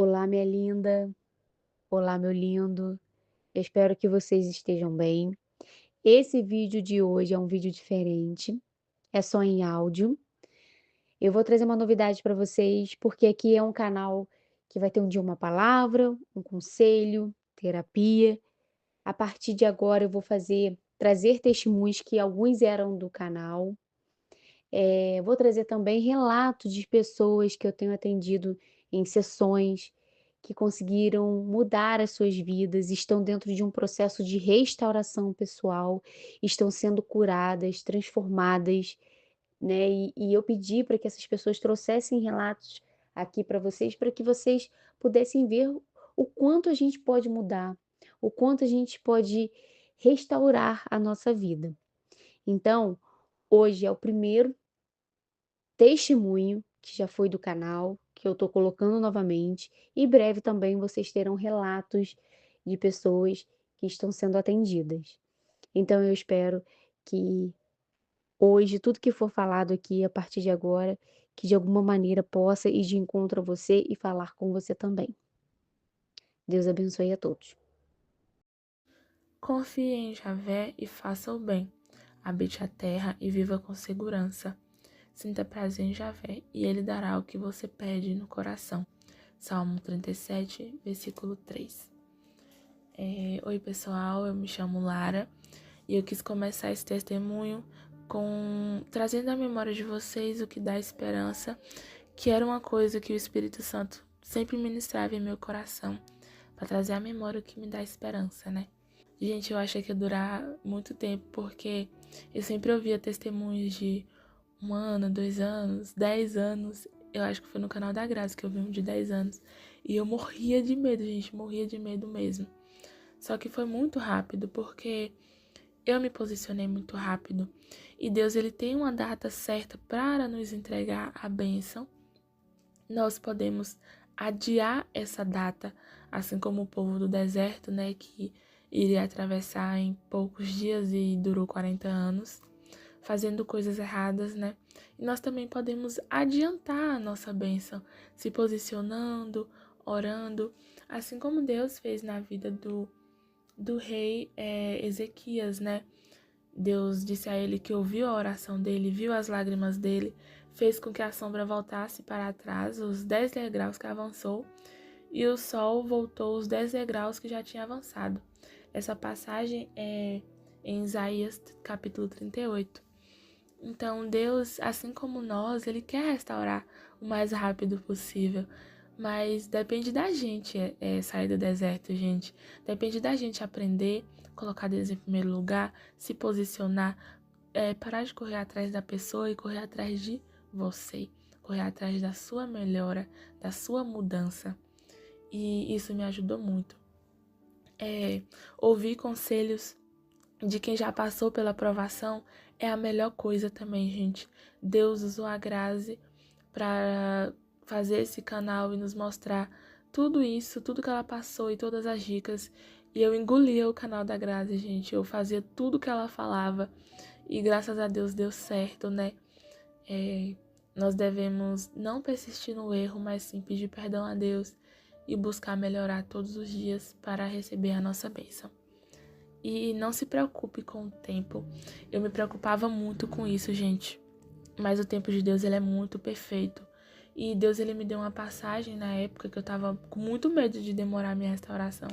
Olá, minha linda. Olá, meu lindo. Eu espero que vocês estejam bem. Esse vídeo de hoje é um vídeo diferente, é só em áudio. Eu vou trazer uma novidade para vocês, porque aqui é um canal que vai ter um dia uma palavra, um conselho, terapia. A partir de agora eu vou trazer testemunhos que alguns eram do canal. Vou trazer também relatos de pessoas que eu tenho atendido em sessões, que conseguiram mudar as suas vidas, estão dentro de um processo de restauração pessoal, estão sendo curadas, transformadas, né? E eu pedi para que essas pessoas trouxessem relatos aqui para que vocês pudessem ver o quanto a gente pode mudar, o quanto a gente pode restaurar a nossa vida. Então, hoje é o primeiro testemunho que já foi do canal, que eu estou colocando novamente, e breve também vocês terão relatos de pessoas que estão sendo atendidas. Então eu espero que hoje tudo que for falado aqui a partir de agora, que de alguma maneira possa ir de encontro a você e falar com você também. Deus abençoe a todos. Confie em Javé e faça o bem. Habite a terra e viva com segurança. Sinta prazer em Javé e ele dará o que você pede no coração. Salmo 37, versículo 3. Oi, pessoal, eu me chamo Lara e eu quis começar esse testemunho trazendo à memória de vocês o que dá esperança, que era uma coisa que o Espírito Santo sempre ministrava em meu coração, para trazer à memória o que me dá esperança, né? Gente, eu achei que ia durar muito tempo, porque eu sempre ouvia testemunhos de 1 ano, 2 anos, 10 anos. Eu acho que foi no canal da Graça que eu vi um de 10 anos. E eu morria de medo, gente, morria de medo mesmo. Só que foi muito rápido, porque eu me posicionei muito rápido. E Deus, ele tem uma data certa para nos entregar a bênção. Nós podemos adiar essa data, assim como o povo do deserto, né, que iria atravessar em poucos dias e durou 40 anos, fazendo coisas erradas, né? E nós também podemos adiantar a nossa bênção, se posicionando, orando, assim como Deus fez na vida do rei Ezequias, né? Deus disse a ele que ouviu a oração dele, viu as lágrimas dele, fez com que a sombra voltasse para trás, os 10 degraus que avançou, e o sol voltou os 10 degraus que já tinha avançado. Essa passagem é em Isaías capítulo 38. Então, Deus, assim como nós, Ele quer restaurar o mais rápido possível. Mas depende da gente sair do deserto, gente. Depende da gente aprender, colocar Deus em primeiro lugar, se posicionar, parar de correr atrás da pessoa e correr atrás de você. Correr atrás da sua melhora, da sua mudança. E isso me ajudou muito. Ouvir conselhos de quem já passou pela provação é a melhor coisa também, gente. Deus usou a Grazi para fazer esse canal e nos mostrar tudo isso, tudo que ela passou e todas as dicas. E eu engolia o canal da Grazi, gente. Eu fazia tudo que ela falava e graças a Deus deu certo, né? Nós devemos não persistir no erro, mas sim pedir perdão a Deus e buscar melhorar todos os dias para receber a nossa bênção. E não se preocupe com o tempo. Eu me preocupava muito com isso, gente. Mas o tempo de Deus, ele é muito perfeito. E Deus, ele me deu uma passagem na época que eu tava com muito medo de demorar a minha restauração.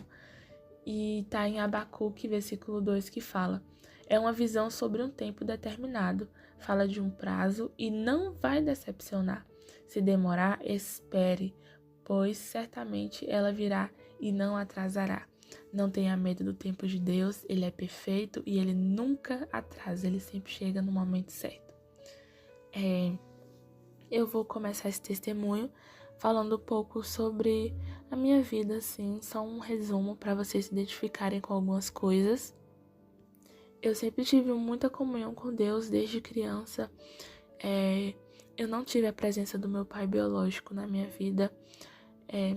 E tá em Abacuque, versículo 2, que fala: é uma visão sobre um tempo determinado. Fala de um prazo e não vai decepcionar. Se demorar, espere, pois certamente ela virá e não atrasará. Não tenha medo do tempo de Deus, ele é perfeito e ele nunca atrasa, ele sempre chega no momento certo. Eu vou começar esse testemunho falando um pouco sobre a minha vida, assim, só um resumo para vocês se identificarem com algumas coisas. Eu sempre tive muita comunhão com Deus desde criança. Eu não tive a presença do meu pai biológico na minha vida,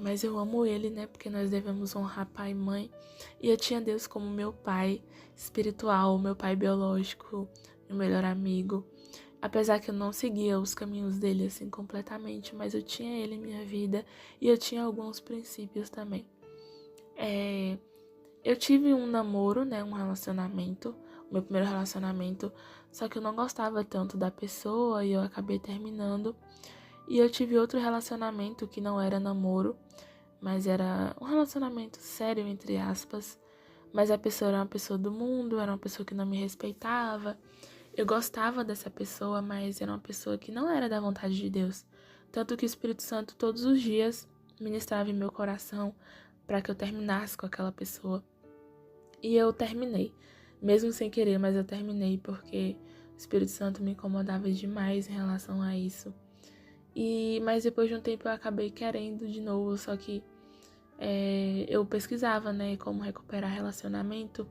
mas eu amo ele, né? Porque nós devemos honrar pai e mãe. E eu tinha Deus como meu pai espiritual, meu pai biológico, meu melhor amigo. Apesar que eu não seguia os caminhos dele assim completamente, mas eu tinha ele em minha vida e eu tinha alguns princípios também. Eu tive um namoro, né, um relacionamento, o meu primeiro relacionamento, só que eu não gostava tanto da pessoa e eu acabei terminando. E eu tive outro relacionamento que não era namoro, mas era um relacionamento sério, entre aspas. Mas a pessoa era uma pessoa do mundo, era uma pessoa que não me respeitava. Eu gostava dessa pessoa, mas era uma pessoa que não era da vontade de Deus. Tanto que o Espírito Santo todos os dias ministrava em meu coração para que eu terminasse com aquela pessoa. E eu terminei, mesmo sem querer, mas eu terminei porque o Espírito Santo me incomodava demais em relação a isso. Mas depois de um tempo eu acabei querendo de novo, só que eu pesquisava, né, como recuperar relacionamento.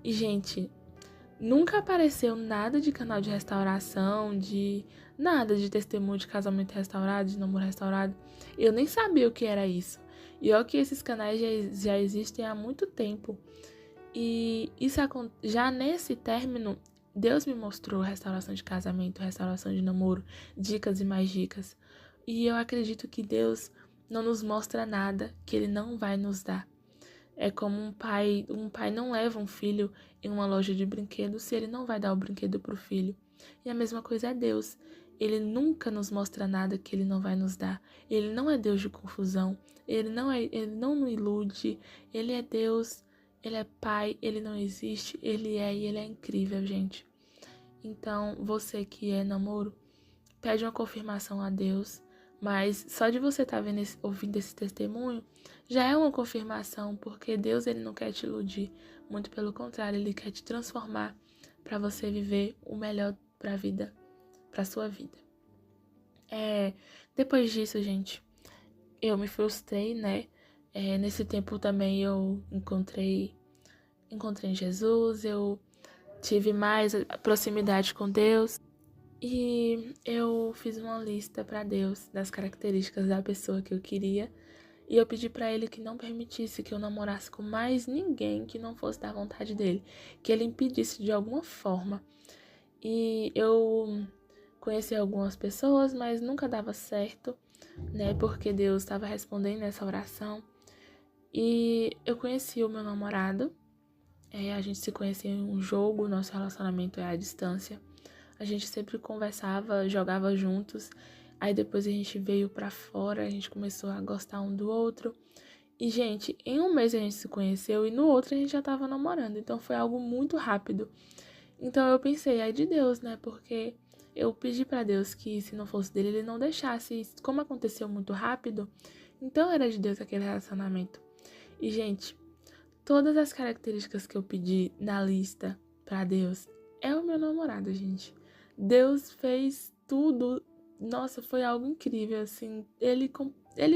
E, gente, nunca apareceu nada de canal de restauração, de nada de testemunho de casamento restaurado, de namoro restaurado. Eu nem sabia o que era isso. E olha que esses canais já existem há muito tempo. E isso já nesse término, Deus me mostrou restauração de casamento, restauração de namoro, dicas e mais dicas. E eu acredito que Deus não nos mostra nada que Ele não vai nos dar. É como um pai não leva um filho em uma loja de brinquedos se ele não vai dar o brinquedo para o filho. E a mesma coisa é Deus. Ele nunca nos mostra nada que Ele não vai nos dar. Ele não é Deus de confusão. Ele não nos ilude. Ele é Deus. Ele é Pai. Ele não existe. Ele é e Ele é incrível, gente. Então, você que é namoro, pede uma confirmação a Deus. Mas só de você estar ouvindo esse testemunho, já é uma confirmação, porque Deus ele não quer te iludir. Muito pelo contrário, Ele quer te transformar para você viver o melhor para sua vida. Depois disso, gente, eu me frustrei, né? Nesse tempo também eu encontrei em Jesus, eu tive mais proximidade com Deus. E eu fiz uma lista para Deus das características da pessoa que eu queria. E eu pedi para Ele que não permitisse que eu namorasse com mais ninguém que não fosse da vontade dele. Que Ele impedisse de alguma forma. E eu conheci algumas pessoas, mas nunca dava certo, né? Porque Deus estava respondendo essa oração. E eu conheci o meu namorado. A gente se conhecia em um jogo, nosso relacionamento é à distância. A gente sempre conversava, jogava juntos. Aí depois a gente veio pra fora, a gente começou a gostar um do outro. E, gente, em um mês a gente se conheceu e no outro a gente já tava namorando. Então foi algo muito rápido. Então eu pensei, ai de Deus, né? Porque eu pedi pra Deus que se não fosse dele, ele não deixasse. E como aconteceu muito rápido, então era de Deus aquele relacionamento. E, gente, todas as características que eu pedi na lista pra Deus é o meu namorado, gente. Deus fez tudo. Nossa, foi algo incrível, assim. Ele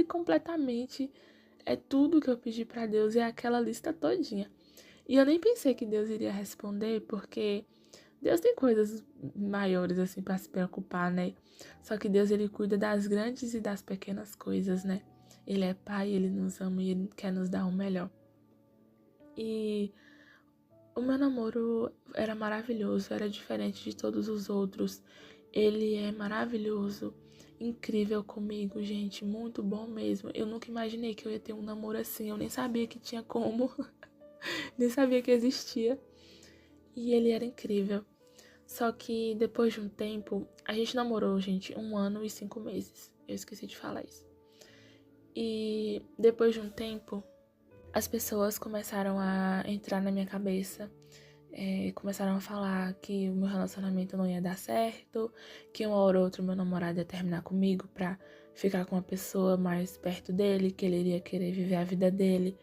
completamente é tudo que eu pedi pra Deus, é aquela lista todinha. E eu nem pensei que Deus iria responder, porque Deus tem coisas maiores, assim, pra se preocupar, né? Só que Deus, ele cuida das grandes e das pequenas coisas, né? Ele é pai, ele nos ama e ele quer nos dar o melhor. E o meu namoro era maravilhoso, era diferente de todos os outros. Ele é maravilhoso, incrível comigo, gente, muito bom mesmo. Eu nunca imaginei que eu ia ter um namoro assim, eu nem sabia que tinha como, nem sabia que existia. E ele era incrível. Só que depois de um tempo, a gente namorou, gente, 1 ano e 5 meses. Eu esqueci de falar isso. E depois de um tempo, as pessoas começaram a entrar na minha cabeça. Começaram a falar que o meu relacionamento não ia dar certo, que uma hora ou outra meu namorado ia terminar comigo pra ficar com uma pessoa mais perto dele, que ele iria querer viver a vida dele.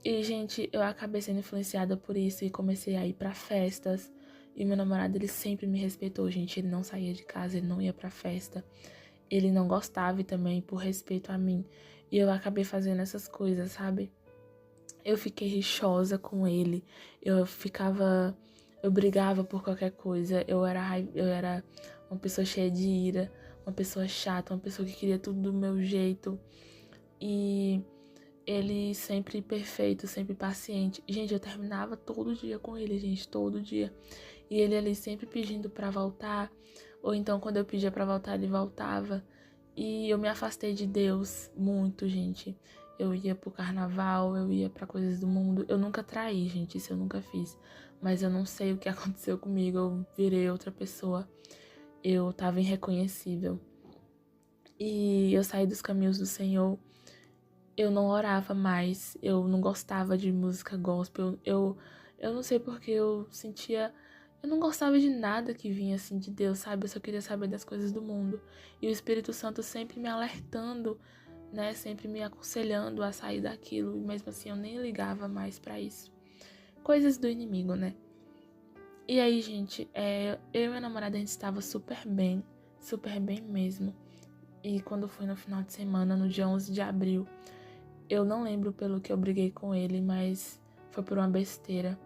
E, gente, eu acabei sendo influenciada por isso e comecei a ir pra festas. E meu namorado, ele sempre me respeitou, gente. Ele não saía de casa, ele não ia pra festa. Ele não gostava e também por respeito a mim. E eu acabei fazendo essas coisas, sabe? Eu fiquei rixosa com ele. Eu brigava por qualquer coisa. Eu era uma pessoa cheia de ira, uma pessoa chata, uma pessoa que queria tudo do meu jeito. E ele sempre perfeito, sempre paciente. Gente, eu terminava todo dia com ele, gente, todo dia. E ele ali sempre pedindo pra voltar. Ou então, quando eu pedia pra voltar, ele voltava. E eu me afastei de Deus muito, gente. Eu ia pro carnaval, eu ia pra coisas do mundo. Eu nunca traí, gente, isso eu nunca fiz. Mas eu não sei o que aconteceu comigo, eu virei outra pessoa. Eu tava irreconhecível. E eu saí dos caminhos do Senhor. Eu não orava mais, eu não gostava de música gospel. Eu não sei porque eu sentia. Eu não gostava de nada que vinha assim de Deus, sabe? Eu só queria saber das coisas do mundo. E o Espírito Santo sempre me alertando, né? Sempre me aconselhando a sair daquilo. E mesmo assim eu nem ligava mais pra isso. Coisas do inimigo, né? E aí, gente, eu e minha namorada, a gente estava super bem mesmo. E quando foi no final de semana, no dia 11 de abril, eu não lembro pelo que eu briguei com ele, mas foi por uma besteira.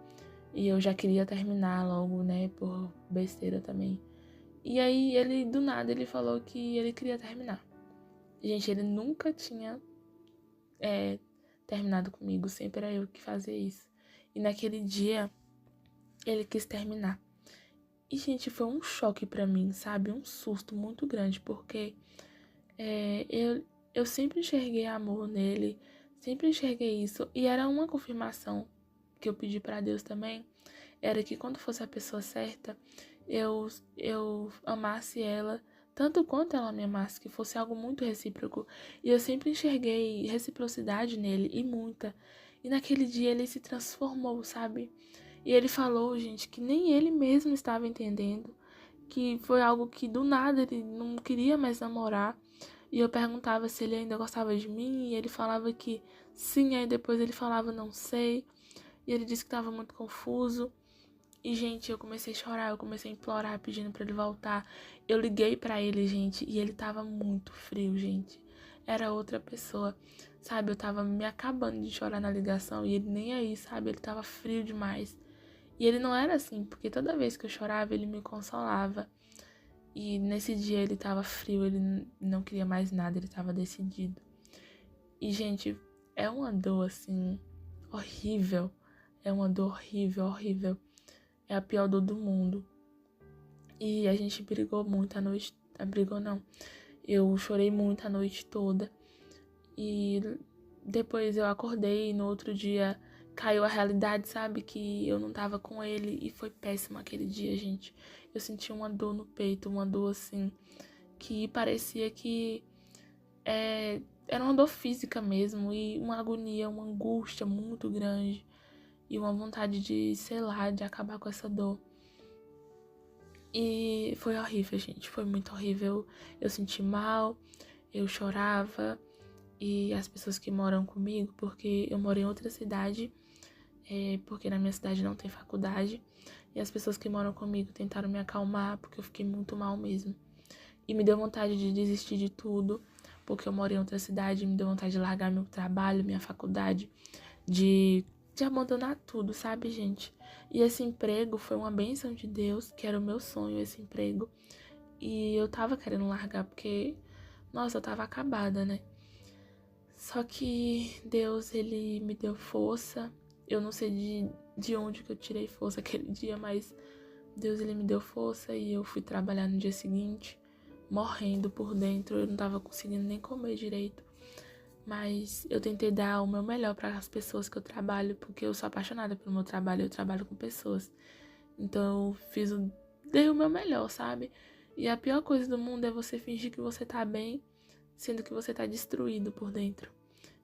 E eu já queria terminar logo, né, por besteira também. E aí, ele, do nada, ele falou que ele queria terminar. Gente, ele nunca tinha terminado comigo, sempre era eu que fazia isso. E naquele dia, ele quis terminar. E, gente, foi um choque pra mim, sabe? Um susto muito grande, porque eu sempre enxerguei amor nele, sempre enxerguei isso. E era uma confirmação que eu pedi pra Deus também, era que quando fosse a pessoa certa, eu amasse ela tanto quanto ela me amasse, que fosse algo muito recíproco. E eu sempre enxerguei reciprocidade nele, e muita. E naquele dia ele se transformou, sabe? E ele falou, gente, que nem ele mesmo estava entendendo, que foi algo que do nada ele não queria mais namorar. E eu perguntava se ele ainda gostava de mim, e ele falava que sim, aí depois ele falava não sei. E ele disse que estava muito confuso. E, gente, eu comecei a chorar, eu comecei a implorar, pedindo pra ele voltar. Eu liguei pra ele, gente, e ele tava muito frio, gente. Era outra pessoa, sabe? Eu tava me acabando de chorar na ligação e ele nem aí, sabe? Ele tava frio demais. E ele não era assim, porque toda vez que eu chorava, ele me consolava. E nesse dia ele tava frio, ele não queria mais nada, ele tava decidido. E, gente, é uma dor, assim, horrível. É uma dor horrível, horrível. É a pior dor do mundo. E a gente brigou muito a noite. Brigou não. Eu chorei muito a noite toda. E depois eu acordei e no outro dia caiu a realidade, sabe? Que eu não tava com ele. E foi péssimo aquele dia, gente. Eu senti uma dor no peito, uma dor assim, que parecia que era uma dor física mesmo. E uma agonia, uma angústia muito grande. E uma vontade de, sei lá, de acabar com essa dor. E foi horrível, gente. Foi muito horrível. Eu senti mal, eu chorava. E as pessoas que moram comigo, porque eu moro em outra cidade, porque na minha cidade não tem faculdade. E as pessoas que moram comigo tentaram me acalmar, porque eu fiquei muito mal mesmo. E me deu vontade de desistir de tudo, porque eu moro em outra cidade. Me deu vontade de largar meu trabalho, minha faculdade, de abandonar tudo, sabe, gente? E esse emprego foi uma bênção de Deus, que era o meu sonho, esse emprego. E eu tava querendo largar, porque, nossa, eu tava acabada, né? Só que Deus, ele me deu força. Eu não sei de onde que eu tirei força aquele dia, mas Deus, ele me deu força e eu fui trabalhar no dia seguinte, morrendo por dentro. Eu não tava conseguindo nem comer direito. Mas eu tentei dar o meu melhor para as pessoas que eu trabalho, porque eu sou apaixonada pelo meu trabalho, eu trabalho com pessoas. Então dei o meu melhor, sabe? E a pior coisa do mundo é você fingir que você tá bem, sendo que você tá destruído por dentro.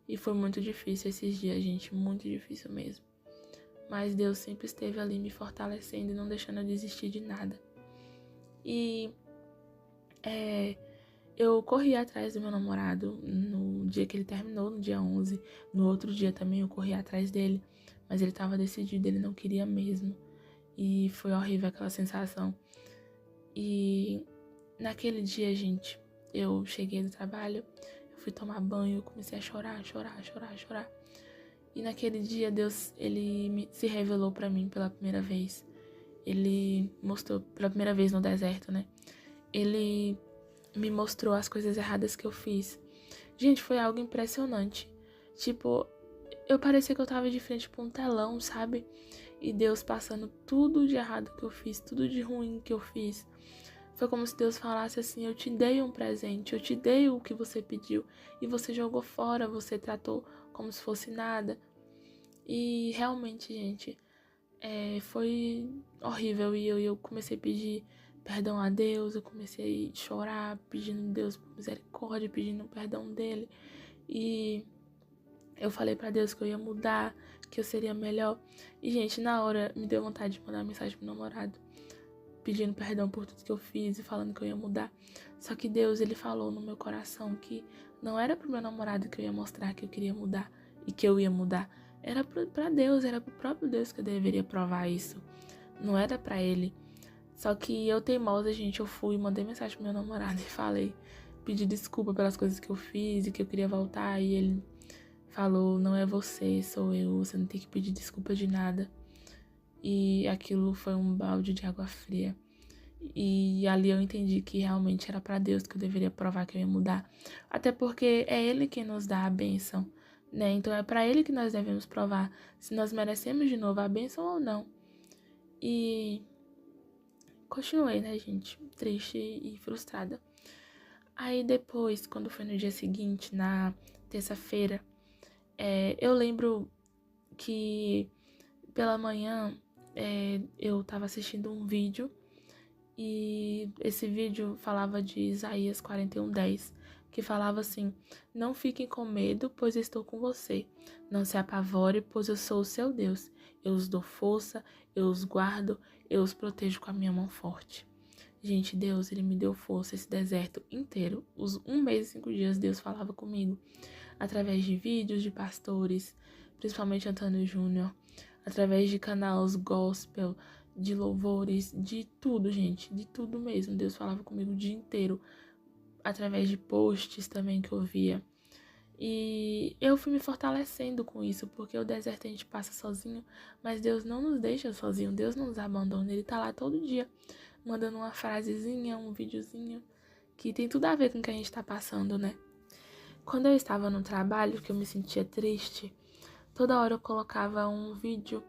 E foi muito difícil esses dias, gente, muito difícil mesmo. Mas Deus sempre esteve ali me fortalecendo e não deixando eu desistir de nada. E eu corri atrás do meu namorado no dia que ele terminou, no dia 11. No outro dia também eu corri atrás dele, mas ele tava decidido, ele não queria mesmo. E foi horrível aquela sensação. E naquele dia, gente, eu cheguei do trabalho, eu fui tomar banho, eu comecei a chorar. E naquele dia, Deus, ele se revelou pra mim pela primeira vez. Ele mostrou, pela primeira vez no deserto, né? Ele me mostrou as coisas erradas que eu fiz. Gente, foi algo impressionante. Tipo, eu parecia que eu tava de frente pra um telão, sabe? E Deus passando tudo de errado que eu fiz, tudo de ruim que eu fiz. Foi como se Deus falasse assim: eu te dei um presente, eu te dei o que você pediu e você jogou fora, você tratou como se fosse nada. E realmente, gente, foi horrível. E eu comecei a pedir perdão a Deus, eu comecei a chorar, pedindo a Deus por misericórdia, pedindo o perdão dele. E eu falei pra Deus que eu ia mudar, que eu seria melhor. E, gente, na hora me deu vontade de mandar mensagem pro namorado, pedindo perdão por tudo que eu fiz e falando que eu ia mudar. Só que Deus, ele falou no meu coração que não era pro meu namorado que eu ia mostrar que eu queria mudar e que eu ia mudar. Era pra Deus, era pro próprio Deus que eu deveria provar isso. Não era pra ele. Só que eu, teimosa, gente, eu fui, mandei mensagem pro meu namorado e falei, pedi desculpa pelas coisas que eu fiz e que eu queria voltar. E ele falou: não é você, sou eu, você não tem que pedir desculpa de nada. E aquilo foi um balde de água fria. E ali eu entendi que realmente era pra Deus que eu deveria provar que eu ia mudar. Até porque é Ele quem nos dá a bênção, né? Então é pra Ele que nós devemos provar se nós merecemos de novo a bênção ou não. E continuei, né, gente? Triste e frustrada. Aí depois, quando foi no dia seguinte, na terça-feira, eu lembro que pela manhã eu tava assistindo um vídeo e esse vídeo falava de Isaías 41:10, que falava assim: não fiquem com medo, pois eu estou com você. Não se apavore, pois eu sou o seu Deus. Eu os dou força, eu os guardo, eu os protejo com a minha mão forte. Gente, Deus, ele me deu força esse deserto inteiro. Os 1 mês e 5 dias Deus falava comigo através de vídeos de pastores, principalmente Antônio Júnior, através de canais gospel, de louvores, de tudo, gente, de tudo mesmo. Deus falava comigo o dia inteiro, através de posts também que eu via. E eu fui me fortalecendo com isso, porque o deserto a gente passa sozinho, mas Deus não nos deixa sozinho, Deus não nos abandona, Ele tá lá todo dia, mandando uma frasezinha, um videozinho, que tem tudo a ver com o que a gente tá passando, né? Quando eu estava no trabalho, que eu me sentia triste, toda hora eu colocava um vídeo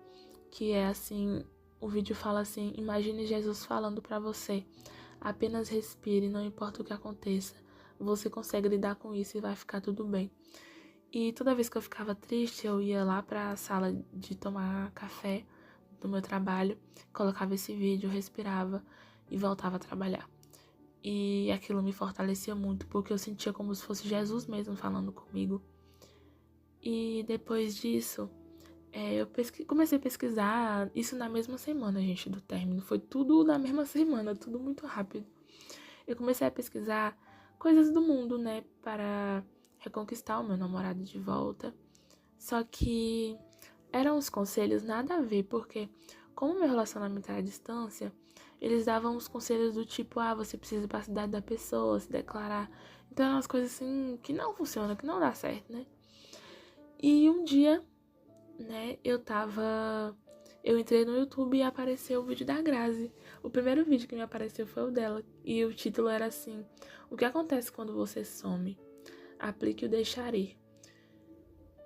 que é assim, o vídeo fala assim: imagine Jesus falando pra você, apenas respire, não importa o que aconteça, você consegue lidar com isso e vai ficar tudo bem. E toda vez que eu ficava triste, eu ia lá pra sala de tomar café do meu trabalho, colocava esse vídeo, respirava e voltava a trabalhar. E aquilo me fortalecia muito, porque eu sentia como se fosse Jesus mesmo falando comigo. E depois disso, eu comecei a pesquisar, isso na mesma semana, gente, do término. Foi tudo na mesma semana, tudo muito rápido. Eu comecei a pesquisar coisas do mundo, né, para reconquistar o meu namorado de volta. Só que eram uns conselhos nada a ver, porque como meu relacionamento era à distância, eles davam uns conselhos do tipo: ah, você precisa ir pra cidade da pessoa, se declarar. Então eram umas coisas assim que não funcionam, que não dá certo, né? E um dia, né, eu entrei no YouTube e apareceu o vídeo da Grazi. O primeiro vídeo que me apareceu foi o dela. E o título era assim: o que acontece quando você some? Aplique o deixar ir.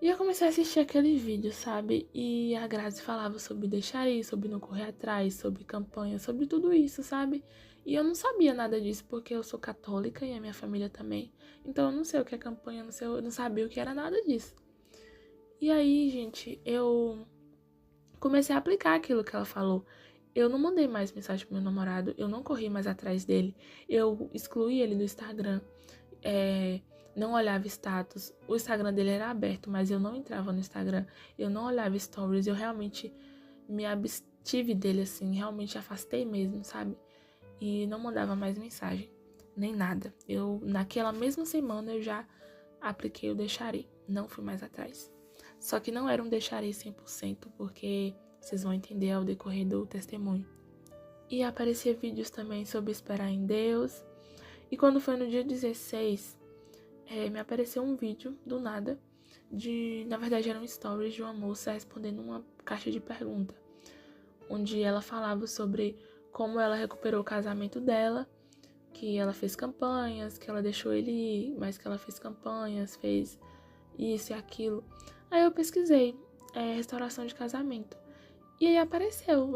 E eu comecei a assistir aquele vídeo, sabe? E a Grazi falava sobre deixar ir, sobre não correr atrás, sobre campanha, sobre tudo isso, sabe? E eu não sabia nada disso, porque eu sou católica e a minha família também. Então eu não sei o que é campanha, eu não sabia o que era nada disso. E aí, gente, eu comecei a aplicar aquilo que ela falou. Eu não mandei mais mensagem pro meu namorado, eu não corri mais atrás dele, eu excluí ele do Instagram, não olhava status. O Instagram dele era aberto, mas eu não entrava no Instagram, eu não olhava stories, eu realmente me abstive dele, assim, realmente afastei mesmo, sabe? E não mandava mais mensagem, nem nada. Naquela mesma semana, eu já apliquei o deixarei, não fui mais atrás. Só que não era um deixarei 100%, porque vocês vão entender ao decorrer do testemunho. E aparecia vídeos também sobre esperar em Deus. E quando foi no dia 16, me apareceu um vídeo, do nada, na verdade eram stories de uma moça respondendo uma caixa de pergunta, onde ela falava sobre como ela recuperou o casamento dela, que ela fez campanhas, que ela deixou ele ir, mas que ela fez campanhas, fez isso e aquilo. Aí eu pesquisei, restauração de casamento. E aí apareceu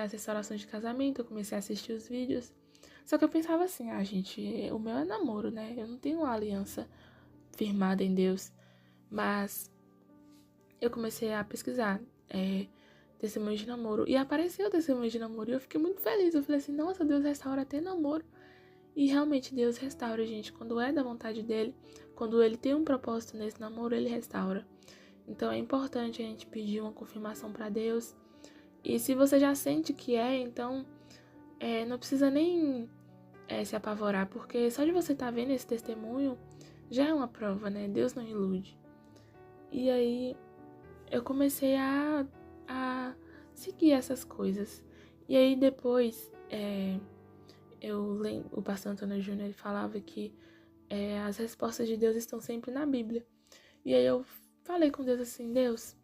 as restaurações de casamento, eu comecei a assistir os vídeos. Só que eu pensava assim, gente, o meu é namoro, né? Eu não tenho uma aliança firmada em Deus. Mas eu comecei a pesquisar testemunho de namoro. E apareceu testemunho de namoro. E eu fiquei muito feliz. Eu falei assim, nossa, Deus restaura até namoro. E realmente Deus restaura, gente. Quando é da vontade dele, quando ele tem um propósito nesse namoro, ele restaura. Então é importante a gente pedir uma confirmação para Deus. E se você já sente que então não precisa nem se apavorar, porque só de você estar vendo esse testemunho já é uma prova, né? Deus não ilude. E aí eu comecei a seguir essas coisas. E aí depois o pastor Antônio Júnior ele falava que as respostas de Deus estão sempre na Bíblia. E aí eu falei com Deus assim, Deus,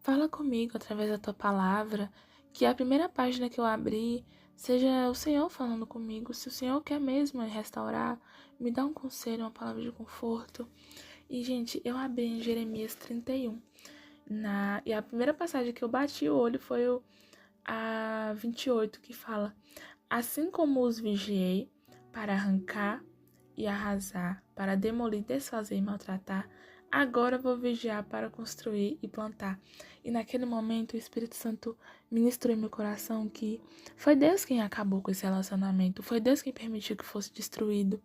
fala comigo através da tua palavra, que a primeira página que eu abri seja o Senhor falando comigo. Se o Senhor quer mesmo restaurar, me dá um conselho, uma palavra de conforto. E, gente, eu abri em Jeremias 31. E a primeira passagem que eu bati o olho foi a 28, que fala: assim como os vigiei para arrancar e arrasar, para demolir, desfazer e maltratar, agora vou vigiar para construir e plantar. E naquele momento o Espírito Santo ministrou em meu coração que foi Deus quem acabou com esse relacionamento, foi Deus quem permitiu que fosse destruído.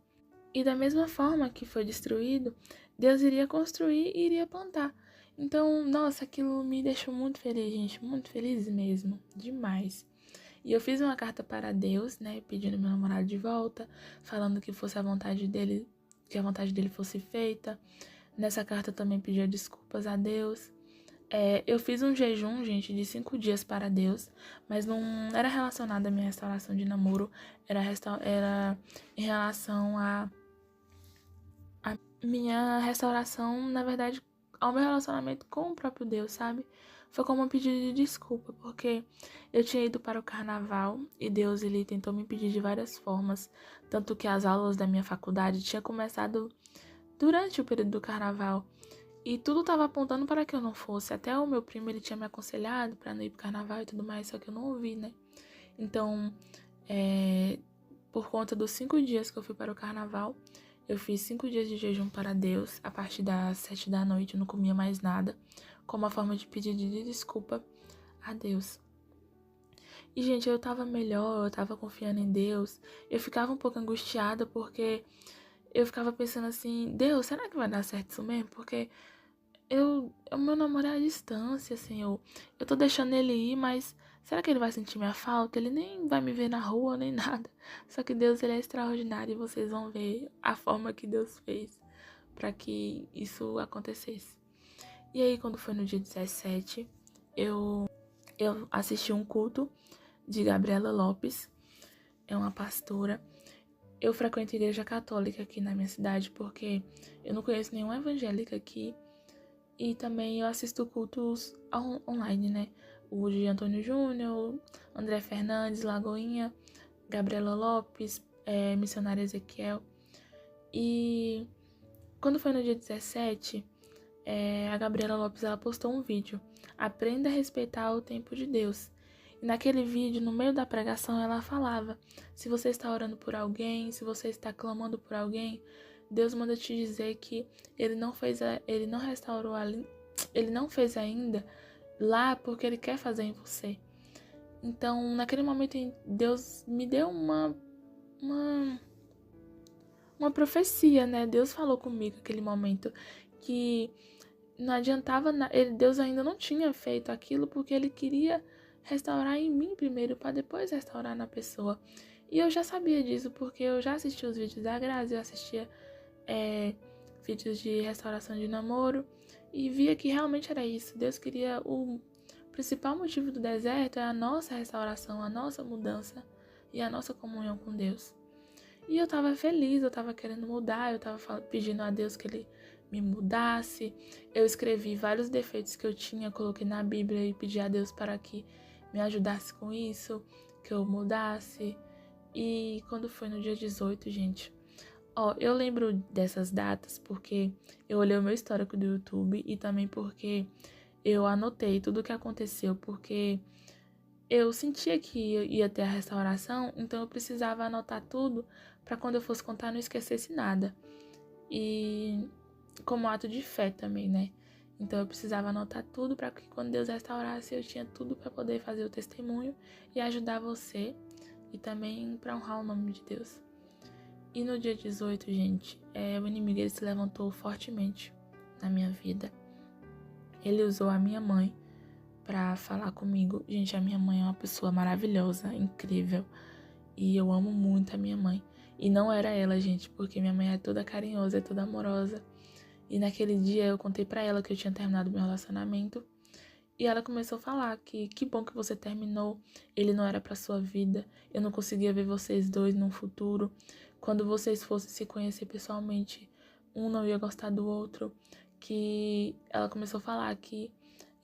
E da mesma forma que foi destruído, Deus iria construir e iria plantar. Então, nossa, aquilo me deixou muito feliz, gente, muito feliz mesmo, demais. E eu fiz uma carta para Deus, né, pedindo meu namorado de volta, falando que fosse a vontade dele, que a vontade dele fosse feita. Nessa carta eu também pedi desculpas a Deus. Eu fiz um jejum, gente, de 5 dias para Deus, mas não era relacionado à minha restauração de namoro, era em relação a minha restauração, na verdade, ao meu relacionamento com o próprio Deus, sabe? Foi como um pedido de desculpa, porque eu tinha ido para o carnaval e Deus, ele tentou me pedir de várias formas, tanto que as aulas da minha faculdade tinham começado durante o período do carnaval e tudo estava apontando para que eu não fosse. Até o meu primo, ele tinha me aconselhado para não ir para o carnaval e tudo mais, só que eu não ouvi, né? Então, por conta dos 5 dias que eu fui para o carnaval, eu fiz 5 dias de jejum para Deus. A partir das 7 da noite eu não comia mais nada, como uma forma de pedir de desculpa a Deus. E, gente, eu tava melhor, eu tava confiando em Deus. Eu ficava um pouco angustiada porque eu ficava pensando assim, Deus, será que vai dar certo isso mesmo? Porque o meu namoro é à distância, assim, eu tô deixando ele ir, mas será que ele vai sentir minha falta? Ele nem vai me ver na rua, nem nada. Só que Deus, ele é extraordinário e vocês vão ver a forma que Deus fez para que isso acontecesse. E aí, quando foi no dia 17, eu assisti um culto de Gabriela Lopes, é uma pastora. Eu frequento a igreja católica aqui na minha cidade porque eu não conheço nenhuma evangélica aqui. E também eu assisto cultos online, né? O de Antônio Júnior, André Fernandes, Lagoinha, Gabriela Lopes, Missionária Ezequiel. E quando foi no dia 17, a Gabriela Lopes ela postou um vídeo. Aprenda a respeitar o tempo de Deus. E naquele vídeo, no meio da pregação, ela falava: se você está orando por alguém, se você está clamando por alguém, Deus manda te dizer que ele não restaurou ali, ele não fez ainda lá porque ele quer fazer em você. Então, naquele momento, Deus me deu uma profecia, né? Deus falou comigo naquele momento que não adiantava, Deus ainda não tinha feito aquilo porque ele queria restaurar em mim primeiro, para depois restaurar na pessoa. E eu já sabia disso porque eu já assisti os vídeos da Grazi, eu assistia vídeos de restauração de namoro e via que realmente era isso. Deus queria o principal motivo do deserto é a nossa restauração, a nossa mudança e a nossa comunhão com Deus. E eu tava feliz, eu tava querendo mudar, eu tava pedindo a Deus que ele me mudasse. Eu escrevi vários defeitos que eu tinha, coloquei na Bíblia e pedi a Deus para que me ajudasse com isso, que eu mudasse. E quando foi no dia 18, gente, eu lembro dessas datas porque eu olhei o meu histórico do YouTube e também porque eu anotei tudo o que aconteceu, porque eu sentia que ia ter a restauração, então eu precisava anotar tudo para quando eu fosse contar não esquecesse nada. E como ato de fé também, né? Então eu precisava anotar tudo para que quando Deus restaurasse eu tinha tudo para poder fazer o testemunho e ajudar você e também para honrar o nome de Deus. E no dia 18, gente, o inimigo ele se levantou fortemente na minha vida. Ele usou a minha mãe para falar comigo. Gente, a minha mãe é uma pessoa maravilhosa, incrível. E eu amo muito a minha mãe. E não era ela, gente, porque minha mãe é toda carinhosa, é toda amorosa. E naquele dia eu contei pra ela que eu tinha terminado meu relacionamento. E ela começou a falar que bom que você terminou, ele não era pra sua vida, eu não conseguia ver vocês dois num futuro. Quando vocês fossem se conhecer pessoalmente, um não ia gostar do outro. Que ela começou a falar que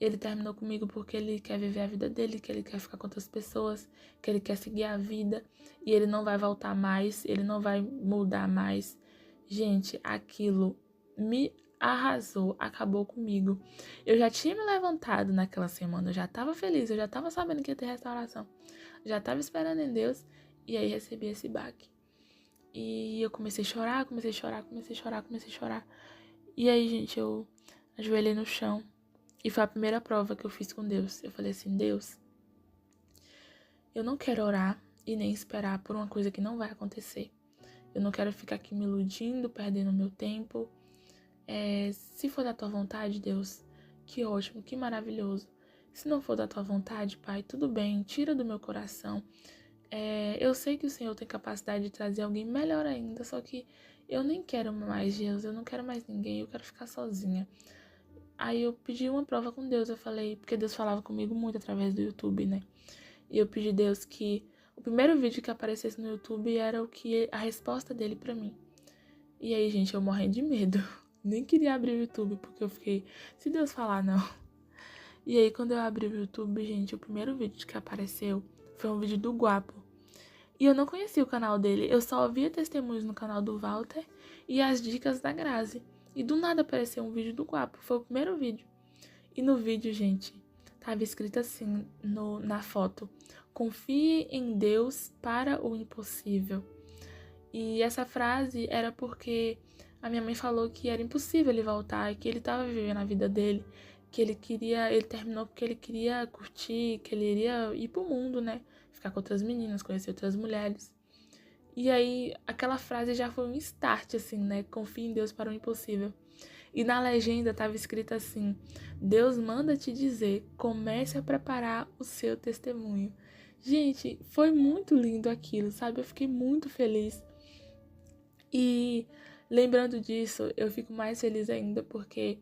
ele terminou comigo porque ele quer viver a vida dele, que ele quer ficar com outras pessoas, que ele quer seguir a vida e ele não vai voltar mais, ele não vai mudar mais. Gente, aquilo me arrasou, acabou comigo. Eu já tinha me levantado naquela semana, eu já tava feliz, eu já tava sabendo que ia ter restauração. Já tava esperando em Deus e aí recebi esse baque. E eu comecei a chorar, comecei a chorar, comecei a chorar, comecei a chorar. E aí, gente, eu ajoelhei no chão. E foi a primeira prova que eu fiz com Deus. Eu falei assim, Deus, eu não quero orar e nem esperar por uma coisa que não vai acontecer. Eu não quero ficar aqui me iludindo, perdendo meu tempo. Se for da tua vontade, Deus, que ótimo, que maravilhoso. Se não for da tua vontade, Pai, tudo bem, tira do meu coração. Eu sei que o Senhor tem capacidade de trazer alguém melhor ainda, só que eu nem quero mais Deus, eu não quero mais ninguém, eu quero ficar sozinha. Aí eu pedi uma prova com Deus, eu falei, porque Deus falava comigo muito através do YouTube, né? E eu pedi a Deus que o primeiro vídeo que aparecesse no YouTube era a resposta dele pra mim. E aí, gente, eu morrendo de medo. Nem queria abrir o YouTube, porque eu fiquei, se Deus falar, não. E aí, quando eu abri o YouTube, gente, o primeiro vídeo que apareceu foi um vídeo do Guapo. E eu não conhecia o canal dele, eu só ouvia testemunhos no canal do Walter e as dicas da Grazi. E do nada apareceu um vídeo do Guapo, foi o primeiro vídeo. E no vídeo, gente, tava escrito assim na foto: confie em Deus para o impossível. E essa frase era porque a minha mãe falou que era impossível ele voltar, que ele tava vivendo a vida dele, que ele terminou porque ele queria curtir, que ele iria ir pro mundo, né? Ficar com outras meninas, conhecer outras mulheres. E aí, aquela frase já foi um start, assim, né? Confie em Deus para o impossível. E na legenda estava escrito assim: Deus manda te dizer, comece a preparar o seu testemunho. Gente, foi muito lindo aquilo, sabe? Eu fiquei muito feliz. E lembrando disso, eu fico mais feliz ainda porque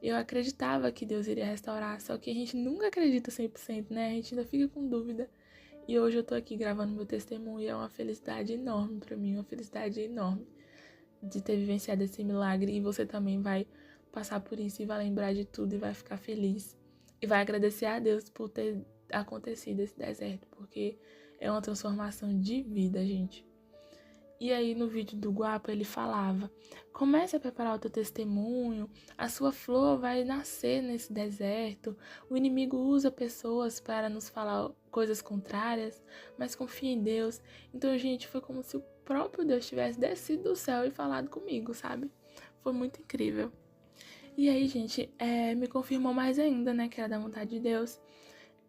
eu acreditava que Deus iria restaurar, só que a gente nunca acredita 100%, né? A gente ainda fica com dúvida. E hoje eu tô aqui gravando meu testemunho e é uma felicidade enorme pra mim, uma felicidade enorme de ter vivenciado esse milagre. E você também vai passar por isso e vai lembrar de tudo e vai ficar feliz. E vai agradecer a Deus por ter acontecido esse deserto, porque é uma transformação de vida, gente. E aí no vídeo do Guapa ele falava: comece a preparar o teu testemunho, a sua flor vai nascer nesse deserto, o inimigo usa pessoas para nos falar coisas contrárias, mas confia em Deus. Então, gente, foi como se o próprio Deus tivesse descido do céu e falado comigo, sabe? Foi muito incrível. E aí, gente, me confirmou mais ainda, né, que era da vontade de Deus.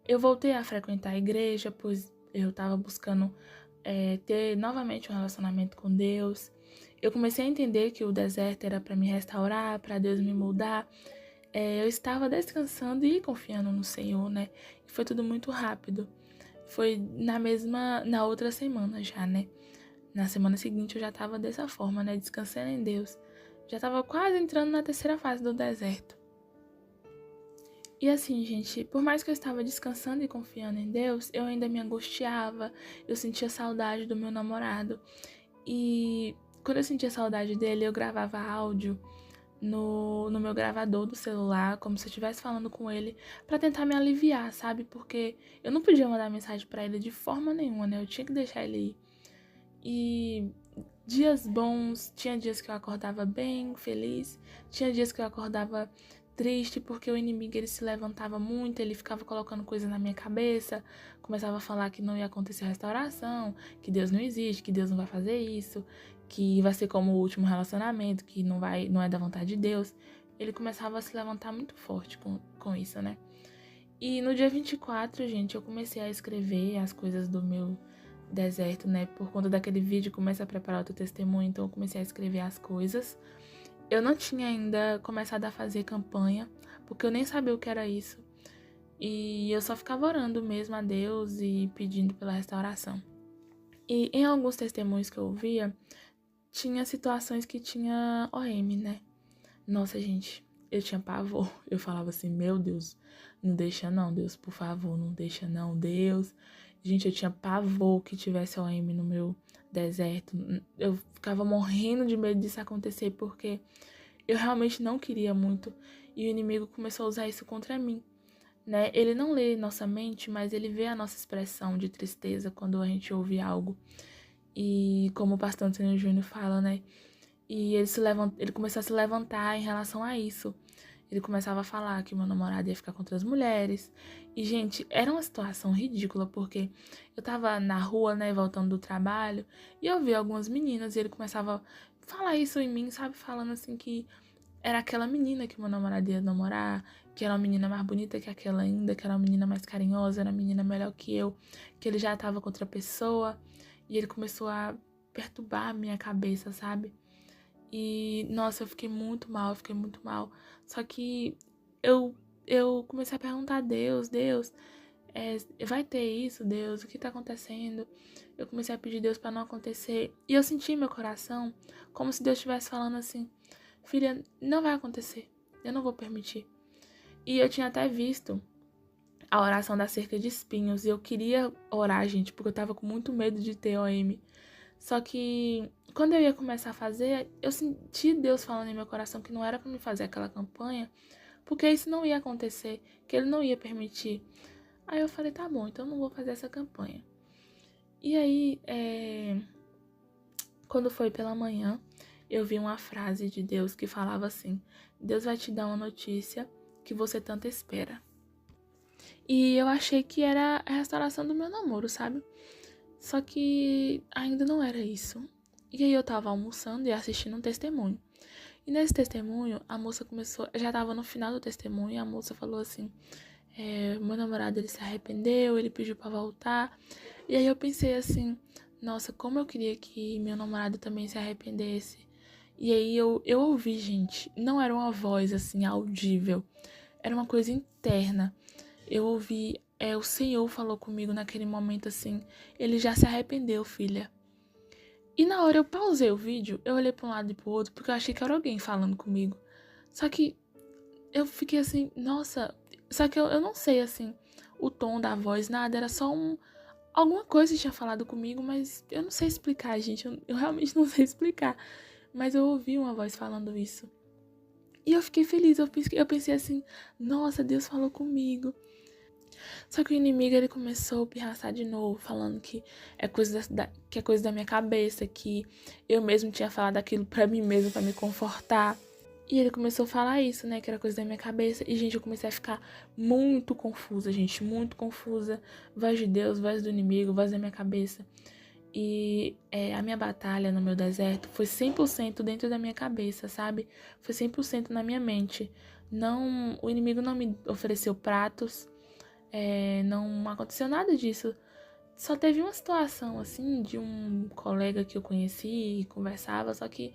Eu voltei a frequentar a igreja, pois eu tava buscando ter novamente um relacionamento com Deus. Eu comecei a entender que o deserto era para me restaurar, para Deus me mudar. Eu estava descansando e confiando no Senhor, né? E foi tudo muito rápido. Foi na outra semana já, né? Na semana seguinte eu já estava dessa forma, né? Descansando em Deus. Já estava quase entrando na terceira fase do deserto. E assim, gente, por mais que eu estava descansando e confiando em Deus, eu ainda me angustiava, eu sentia saudade do meu namorado. E quando eu sentia saudade dele, eu gravava áudio no meu gravador do celular, como se eu estivesse falando com ele, pra tentar me aliviar, sabe? Porque eu não podia mandar mensagem pra ele de forma nenhuma, né? Eu tinha que deixar ele ir. E dias bons, tinha dias que eu acordava bem, feliz, tinha dias que eu acordava triste porque o inimigo ele se levantava muito, ele ficava colocando coisas na minha cabeça, começava a falar que não ia acontecer restauração, que Deus não existe, que Deus não vai fazer isso, que vai ser como o último relacionamento, que não é da vontade de Deus. Ele começava a se levantar muito forte com isso, né? E no dia 24, gente, eu comecei a escrever as coisas do meu deserto, né? Por conta daquele vídeo, começa a preparar o teu testemunho, então eu comecei a escrever as coisas. Eu não tinha ainda começado a fazer campanha, porque eu nem sabia o que era isso. E eu só ficava orando mesmo a Deus e pedindo pela restauração. E em alguns testemunhos que eu ouvia, tinha situações que tinha OM, né? Nossa, gente, eu tinha pavor. Eu falava assim, meu Deus, não deixa não, Deus, por favor, não deixa não, Deus. Gente, eu tinha pavor que tivesse OM no meu deserto. Eu ficava morrendo de medo disso acontecer, porque eu realmente não queria muito. E o inimigo começou a usar isso contra mim, né? Ele não lê nossa mente, mas ele vê a nossa expressão de tristeza quando a gente ouve algo. E como o pastor Antônio Júnior fala, né? E ele começou a se levantar em relação a isso. Ele começava a falar que meu namorado ia ficar com outras mulheres. E, gente, era uma situação ridícula, porque eu tava na rua, né, voltando do trabalho, e eu vi algumas meninas, e ele começava a falar isso em mim, sabe? Falando assim que era aquela menina que meu namorado ia namorar, que era uma menina mais bonita que aquela ainda, que era uma menina mais carinhosa, era uma menina melhor que eu, que ele já tava com outra pessoa. E ele começou a perturbar a minha cabeça, sabe? E, nossa, eu fiquei muito mal, eu fiquei muito mal. Só que eu comecei a perguntar a Deus, Deus, vai ter isso, Deus? O que tá acontecendo? Eu comecei a pedir a Deus pra não acontecer. E eu senti meu coração como se Deus estivesse falando assim, filha, não vai acontecer, eu não vou permitir. E eu tinha até visto a oração da cerca de espinhos, e eu queria orar, gente, porque eu tava com muito medo de ter OM. Só que quando eu ia começar a fazer, eu senti Deus falando em meu coração que não era pra me fazer aquela campanha, porque isso não ia acontecer, que ele não ia permitir. Aí eu falei, tá bom, então eu não vou fazer essa campanha. E aí, quando foi pela manhã, eu vi uma frase de Deus que falava assim: Deus vai te dar uma notícia que você tanto espera. E eu achei que era a restauração do meu namoro, sabe? Só que ainda não era isso. E aí eu tava almoçando e assistindo um testemunho. E nesse testemunho, a moça começou... Já tava no final do testemunho e a moça falou assim... meu namorado, ele se arrependeu, ele pediu pra voltar. E aí eu pensei assim... Nossa, como eu queria que meu namorado também se arrependesse. E aí eu ouvi, gente. Não era uma voz, assim, audível. Era uma coisa interna. Eu ouvi... o Senhor falou comigo naquele momento assim... Ele já se arrependeu, filha. E na hora eu pausei o vídeo, eu olhei pra um lado e pro outro, porque eu achei que era alguém falando comigo. Só que eu fiquei assim, nossa... Só que eu não sei, assim, o tom da voz, nada. Era só alguma coisa que tinha falado comigo, mas eu não sei explicar, gente. Eu realmente não sei explicar. Mas eu ouvi uma voz falando isso. E eu fiquei feliz, eu pensei assim, nossa, Deus falou comigo. Só que o inimigo, ele começou a pirraçar de novo, falando que é coisa da minha cabeça, que eu mesmo tinha falado aquilo pra mim mesmo, pra me confortar. E ele começou a falar isso, né, que era coisa da minha cabeça. E, gente, eu comecei a ficar muito confusa, gente, muito confusa. Voz de Deus, voz do inimigo, voz da minha cabeça. E a minha batalha no meu deserto foi 100% dentro da minha cabeça, sabe? Foi 100% na minha mente. Não, o inimigo não me ofereceu pratos, não aconteceu nada disso. Só teve uma situação, assim, de um colega que eu conheci e conversava, só que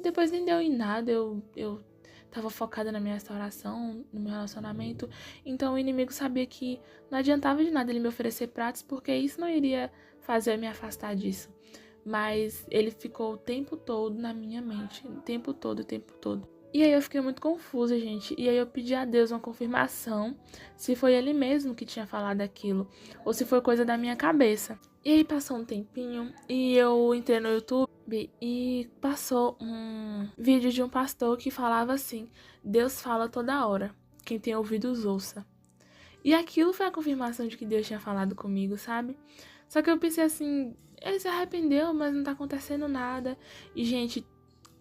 depois nem deu em nada, eu tava focada na minha restauração, no meu relacionamento, então o inimigo sabia que não adiantava de nada ele me oferecer pratos, porque isso não iria fazer eu me afastar disso. Mas ele ficou o tempo todo na minha mente, o tempo todo, o tempo todo. E aí eu fiquei muito confusa, gente. E aí eu pedi a Deus uma confirmação se foi ele mesmo que tinha falado aquilo ou se foi coisa da minha cabeça. E aí passou um tempinho e eu entrei no YouTube e passou um vídeo de um pastor que falava assim: Deus fala toda hora, quem tem ouvidos ouça. E aquilo foi a confirmação de que Deus tinha falado comigo, sabe? Só que eu pensei assim, ele se arrependeu, mas não tá acontecendo nada. E, gente,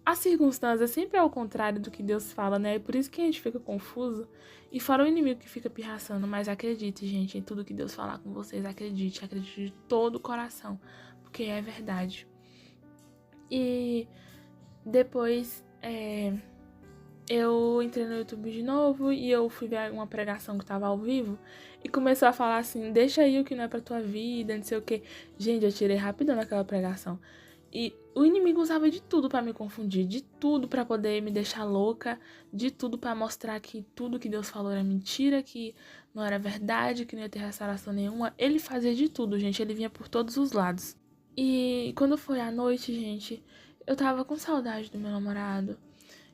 a circunstância sempre é ao contrário do que Deus fala, né? É por isso que a gente fica confuso. E fora o inimigo que fica pirraçando. Mas acredite, gente, em tudo que Deus falar com vocês. Acredite de todo o coração. Porque é verdade. E depois eu entrei no YouTube de novo e eu fui ver uma pregação que tava ao vivo. E começou a falar assim, deixa aí o que não é pra tua vida, não sei o que. Gente, eu tirei rapidão naquela pregação. E o inimigo usava de tudo pra me confundir, de tudo pra poder me deixar louca, de tudo pra mostrar que tudo que Deus falou era mentira, que não era verdade, que não ia ter restauração nenhuma. Ele fazia de tudo, gente, ele vinha por todos os lados. E quando foi à noite, gente, eu tava com saudade do meu namorado.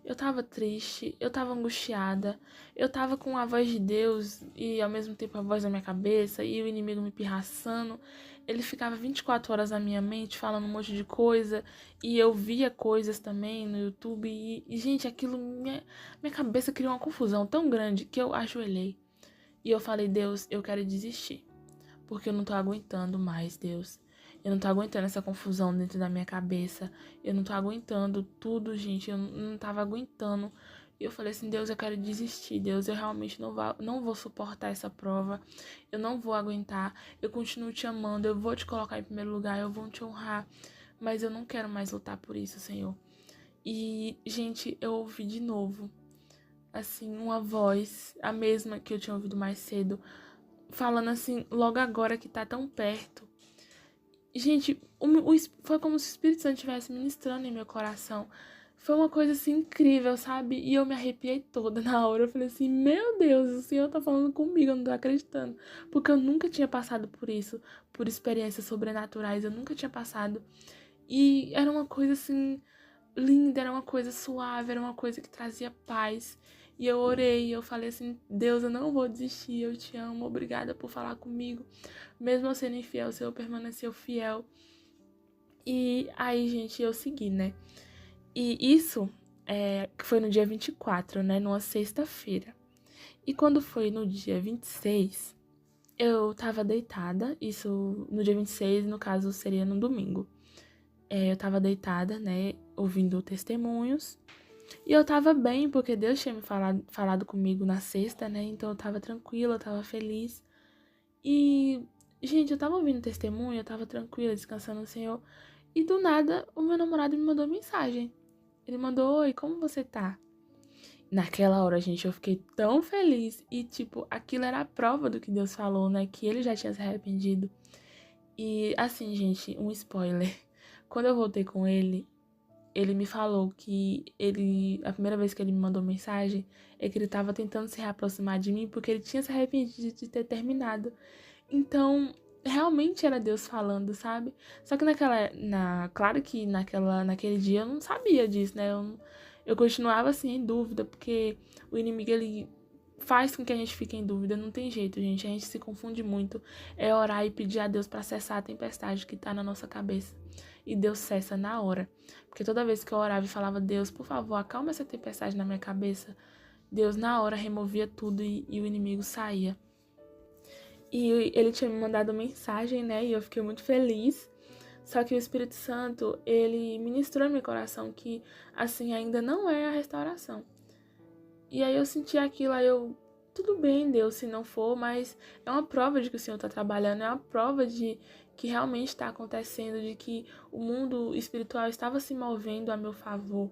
Eu tava triste, eu tava angustiada, eu tava com a voz de Deus e ao mesmo tempo a voz da minha cabeça e o inimigo me pirraçando. Ele ficava 24 horas na minha mente falando um monte de coisa e eu via coisas também no YouTube e gente, aquilo, minha cabeça criou uma confusão tão grande que eu ajoelhei. E eu falei, Deus, eu quero desistir, porque eu não tô aguentando mais, Deus. Eu não tô aguentando essa confusão dentro da minha cabeça. Eu não tô aguentando tudo, gente. Eu não tava aguentando. E eu falei assim, Deus, eu quero desistir. Deus, eu realmente não vou suportar essa prova. Eu não vou aguentar. Eu continuo te amando. Eu vou te colocar em primeiro lugar. Eu vou te honrar. Mas eu não quero mais lutar por isso, Senhor. E, gente, eu ouvi de novo, assim, uma voz, a mesma que eu tinha ouvido mais cedo, falando assim, logo agora que tá tão perto. Gente, foi como se o Espírito Santo estivesse ministrando em meu coração. Foi uma coisa assim incrível, sabe? E eu me arrepiei toda na hora. Eu falei assim, meu Deus, o Senhor tá falando comigo, eu não tô acreditando. Porque eu nunca tinha passado por isso, por experiências sobrenaturais, eu nunca tinha passado. E era uma coisa assim, linda, era uma coisa suave, era uma coisa que trazia paz. E eu orei, eu falei assim, Deus, eu não vou desistir, eu te amo, obrigada por falar comigo. Mesmo eu sendo infiel, o Senhor permaneceu fiel. E aí, gente, eu segui, né? E isso que foi no dia 24, né? Numa sexta-feira. E quando foi no dia 26, eu tava deitada. Isso no dia 26, no caso, seria no domingo. Eu tava deitada, né? Ouvindo testemunhos. E eu tava bem, porque Deus tinha me falado comigo na sexta, né? Então eu tava tranquila, eu tava feliz. E, gente, eu tava ouvindo testemunho, eu tava tranquila, descansando no Senhor. E do nada, o meu namorado me mandou mensagem. Ele mandou, oi, como você tá? Naquela hora, gente, eu fiquei tão feliz. E, tipo, aquilo era a prova do que Deus falou, né? Que ele já tinha se arrependido. E, assim, gente, um spoiler. Quando eu voltei com ele me falou que a primeira vez que ele me mandou mensagem, é que ele tava tentando se reaproximar de mim porque ele tinha se arrependido de ter terminado. Então, realmente era Deus falando, sabe? Só que claro que naquele dia eu não sabia disso, né? Eu continuava assim em dúvida, porque o inimigo ele faz com que a gente fique em dúvida, não tem jeito, gente. A gente se confunde muito. É orar e pedir a Deus para cessar a tempestade que tá na nossa cabeça. E Deus cessa na hora. Porque toda vez que eu orava e falava, Deus, por favor, acalma essa tempestade na minha cabeça, Deus na hora removia tudo e o inimigo saía. E ele tinha me mandado mensagem, né? E eu fiquei muito feliz. Só que o Espírito Santo, ele ministrou em meu coração que, assim, ainda não é a restauração. E aí eu senti aquilo, aí tudo bem, Deus, se não for, mas é uma prova de que o Senhor está trabalhando, é uma prova de que realmente está acontecendo, de que o mundo espiritual estava se movendo a meu favor.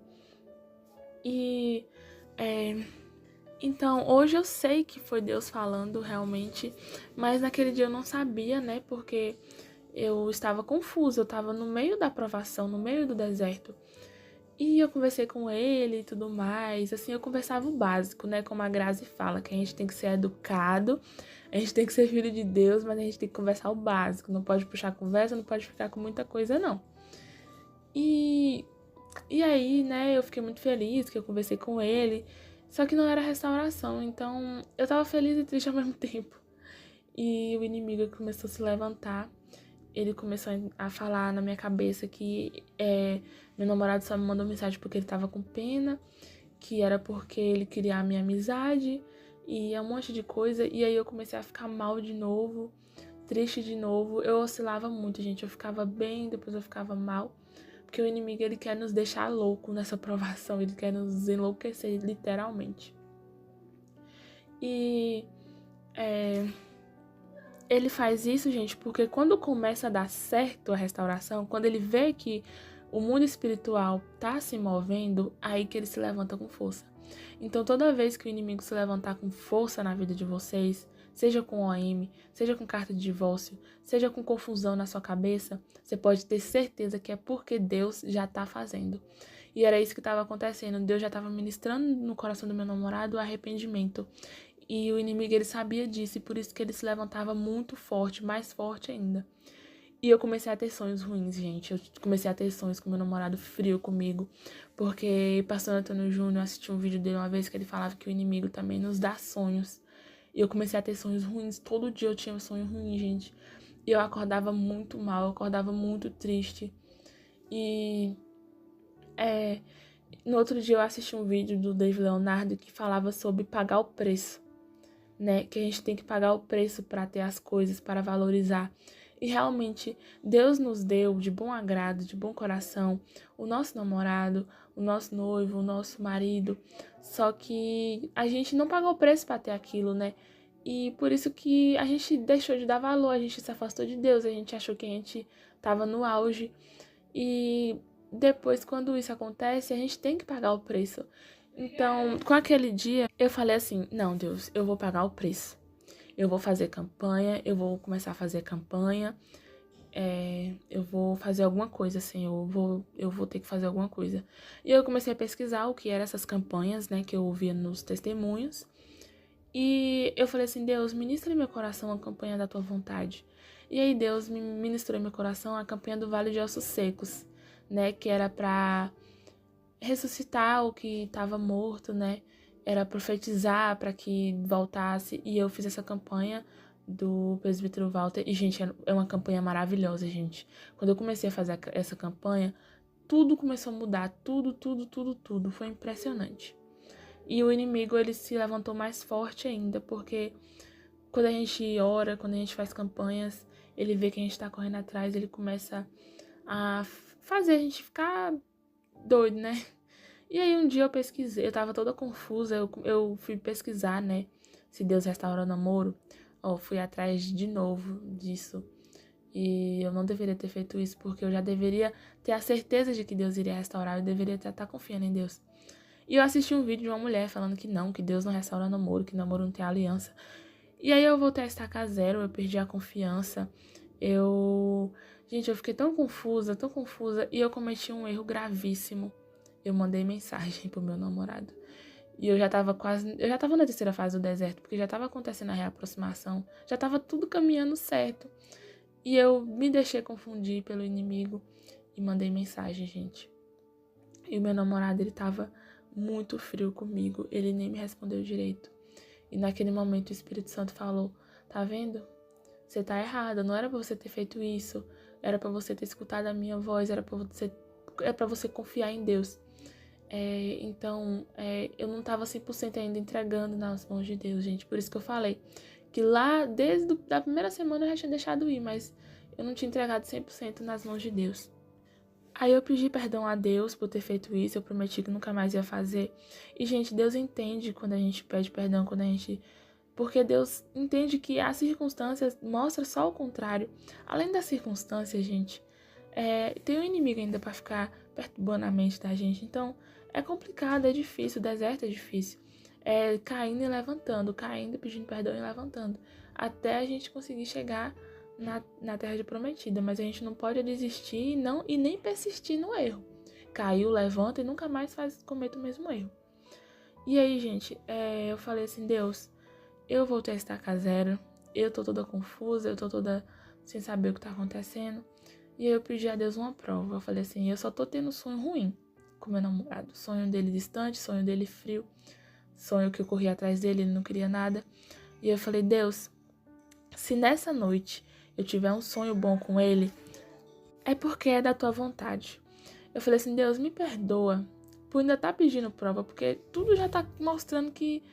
E, então, hoje eu sei que foi Deus falando realmente, mas naquele dia eu não sabia, né, porque eu estava confusa, eu estava no meio da provação, no meio do deserto. E eu conversei com ele e tudo mais. Assim, eu conversava o básico, né? Como a Grazi fala, que a gente tem que ser educado, a gente tem que ser filho de Deus, mas a gente tem que conversar o básico. Não pode puxar conversa, não pode ficar com muita coisa, não. E, e aí, né, eu fiquei muito feliz que eu conversei com ele. Só que não era restauração, então eu tava feliz e triste ao mesmo tempo. E o inimigo começou a se levantar. Ele começou a falar na minha cabeça que meu namorado só me mandou mensagem porque ele tava com pena, que era porque ele queria a minha amizade e um monte de coisa. E aí eu comecei a ficar mal de novo, triste de novo. Eu oscilava muito, gente. Eu ficava bem, depois eu ficava mal. porque o inimigo, ele quer nos deixar louco nessa provação, ele quer nos enlouquecer, literalmente. E ele faz isso, gente, porque quando começa a dar certo a restauração, quando ele vê que o mundo espiritual tá se movendo, aí que ele se levanta com força. Então, toda vez que o inimigo se levantar com força na vida de vocês, seja com OM, seja com carta de divórcio, seja com confusão na sua cabeça, você pode ter certeza que é porque Deus já tá fazendo. E era isso que estava acontecendo. Deus já estava ministrando no coração do meu namorado o arrependimento. E o inimigo, ele sabia disso, e por isso que ele se levantava muito forte, mais forte ainda. E eu comecei a ter sonhos ruins, gente. Eu comecei a ter sonhos com meu namorado frio comigo. Porque pastor Antônio Júnior, assisti um vídeo dele uma vez que ele falava que o inimigo também nos dá sonhos. E eu comecei a ter sonhos ruins. Todo dia eu tinha um sonho ruim, gente. E eu acordava muito mal, eu acordava muito triste. E no outro dia eu assisti um vídeo do David Leonardo que falava sobre pagar o preço, né? Que a gente tem que pagar o preço para ter as coisas, para valorizar. E realmente, Deus nos deu de bom agrado, de bom coração, o nosso namorado, o nosso noivo, o nosso marido. Só que a gente não pagou o preço para ter aquilo, né? E por isso que a gente deixou de dar valor, a gente se afastou de Deus, a gente achou que a gente estava no auge. E depois, quando isso acontece, a gente tem que pagar o preço. Então, com aquele dia, eu falei assim, não, Deus, eu vou pagar o preço. Eu vou fazer campanha, eu vou começar a fazer campanha, eu vou fazer alguma coisa, assim, eu vou ter que fazer alguma coisa. E eu comecei a pesquisar o que eram essas campanhas, né, que eu ouvia nos testemunhos. E eu falei assim, Deus, ministra em meu coração a campanha da tua vontade. E aí Deus me ministrou em meu coração a campanha do Vale de Ossos Secos, né, que era pra ressuscitar o que estava morto, né? Era profetizar para que voltasse. E eu fiz essa campanha do presbítero Walter. E, gente, é uma campanha maravilhosa, gente. Quando eu comecei a fazer essa campanha, tudo começou a mudar. Tudo. Foi impressionante. E o inimigo, ele se levantou mais forte ainda, porque quando a gente ora, quando a gente faz campanhas, ele vê que a gente tá correndo atrás, ele começa a fazer a gente ficar doido, né? E aí um dia eu pesquisei, eu tava toda confusa, eu fui pesquisar, né, se Deus restaura o namoro. Fui atrás de novo disso. E eu não deveria ter feito isso, porque eu já deveria ter a certeza de que Deus iria restaurar, eu deveria estar confiando em Deus. E eu assisti um vídeo de uma mulher falando que não, que Deus não restaura namoro, que namoro não tem aliança. E aí eu voltei a estacar zero, eu perdi a confiança. Gente, eu fiquei tão confusa, e eu cometi um erro gravíssimo. Eu mandei mensagem pro meu namorado. E eu já tava na terceira fase do deserto, porque já tava acontecendo a reaproximação, já tava tudo caminhando certo. E eu me deixei confundir pelo inimigo e mandei mensagem, gente. E o meu namorado, ele tava muito frio comigo, ele nem me respondeu direito. E naquele momento o Espírito Santo falou, tá vendo? Você tá errada, não era pra você ter feito isso, era pra você ter escutado a minha voz, era pra você confiar em Deus. Então, eu não tava 100% ainda entregando nas mãos de Deus, gente. Por isso que eu falei que lá, desde a primeira semana eu já tinha deixado ir, mas eu não tinha entregado 100% nas mãos de Deus. Aí eu pedi perdão a Deus por ter feito isso, eu prometi que nunca mais ia fazer. E, gente, Deus entende quando a gente pede perdão, porque Deus entende que as circunstâncias mostram só o contrário. Além das circunstâncias, gente, tem um inimigo ainda pra ficar perturbando a mente da gente. Então, é complicado, é difícil, o deserto é difícil. Caindo e levantando, caindo, pedindo perdão e levantando. Até a gente conseguir chegar na terra de prometida. Mas a gente não pode desistir e nem persistir no erro. Caiu, levanta e nunca mais cometa o mesmo erro. E aí, gente, eu falei assim, Deus, eu voltei a estacar zero, eu tô toda confusa, eu tô toda sem saber o que tá acontecendo. E aí eu pedi a Deus uma prova. Eu falei assim, eu só tô tendo sonho ruim com meu namorado. Sonho dele distante, sonho dele frio, sonho que eu corri atrás dele, ele não queria nada. E eu falei, Deus, se nessa noite eu tiver um sonho bom com ele, é porque é da tua vontade. Eu falei assim, Deus, me perdoa por ainda tá pedindo prova, porque tudo já tá mostrando que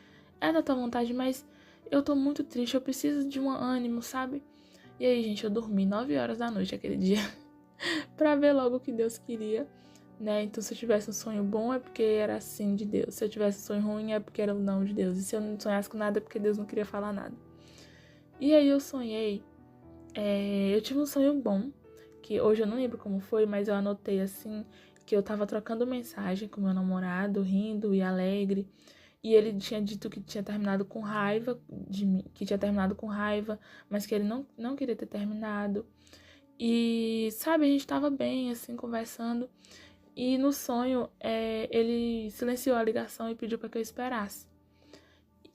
é da tua vontade, mas eu tô muito triste, eu preciso de um ânimo, sabe? E aí, gente, eu dormi 9 horas da noite aquele dia. pra ver logo o que Deus queria, né? Então, se eu tivesse um sonho bom, é porque era sim de Deus. Se eu tivesse um sonho ruim, é porque era o não de Deus. E se eu não sonhasse com nada, é porque Deus não queria falar nada. E aí eu sonhei, eu tive um sonho bom, que hoje eu não lembro como foi, mas eu anotei assim, que eu tava trocando mensagem com meu namorado, rindo e alegre. E ele tinha dito que tinha terminado com raiva de mim, que tinha terminado com raiva, mas que ele não queria ter terminado. E, sabe, a gente tava bem, assim, conversando. E no sonho, ele silenciou a ligação e pediu pra que eu esperasse.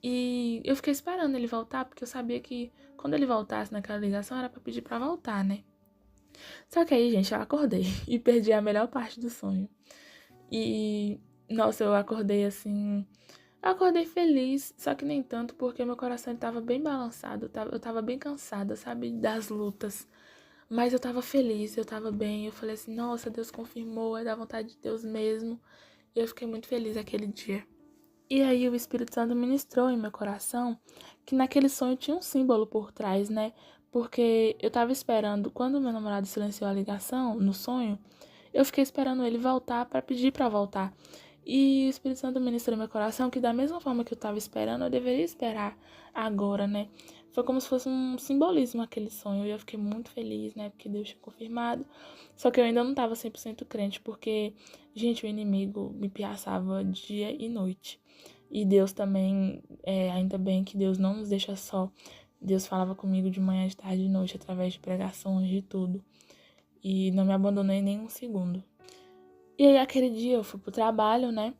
E eu fiquei esperando ele voltar, porque eu sabia que quando ele voltasse naquela ligação era pra pedir pra voltar, né? Só que aí, gente, eu acordei e perdi a melhor parte do sonho. E, nossa, eu acordei assim. Eu acordei feliz, só que nem tanto, porque meu coração estava bem balançado, eu tava bem cansada, sabe, das lutas. Mas eu tava feliz, eu tava bem, eu falei assim, nossa, Deus confirmou, é da vontade de Deus mesmo. E eu fiquei muito feliz aquele dia. E aí o Espírito Santo ministrou em meu coração que naquele sonho tinha um símbolo por trás, né? Porque eu tava esperando, quando meu namorado silenciou a ligação no sonho, eu fiquei esperando ele voltar para pedir para voltar. E o Espírito Santo ministrou em meu coração que da mesma forma que eu tava esperando, eu deveria esperar agora, né? Foi como se fosse um simbolismo aquele sonho. E eu fiquei muito feliz, né? Porque Deus tinha confirmado. Só que eu ainda não tava 100% crente, porque, gente, o inimigo me piaçava dia e noite. E Deus também, ainda bem que Deus não nos deixa só. Deus falava comigo de manhã, de tarde e de noite, através de pregações, de tudo. E não me abandonei nem um segundo. E aí, aquele dia, eu fui pro trabalho, né?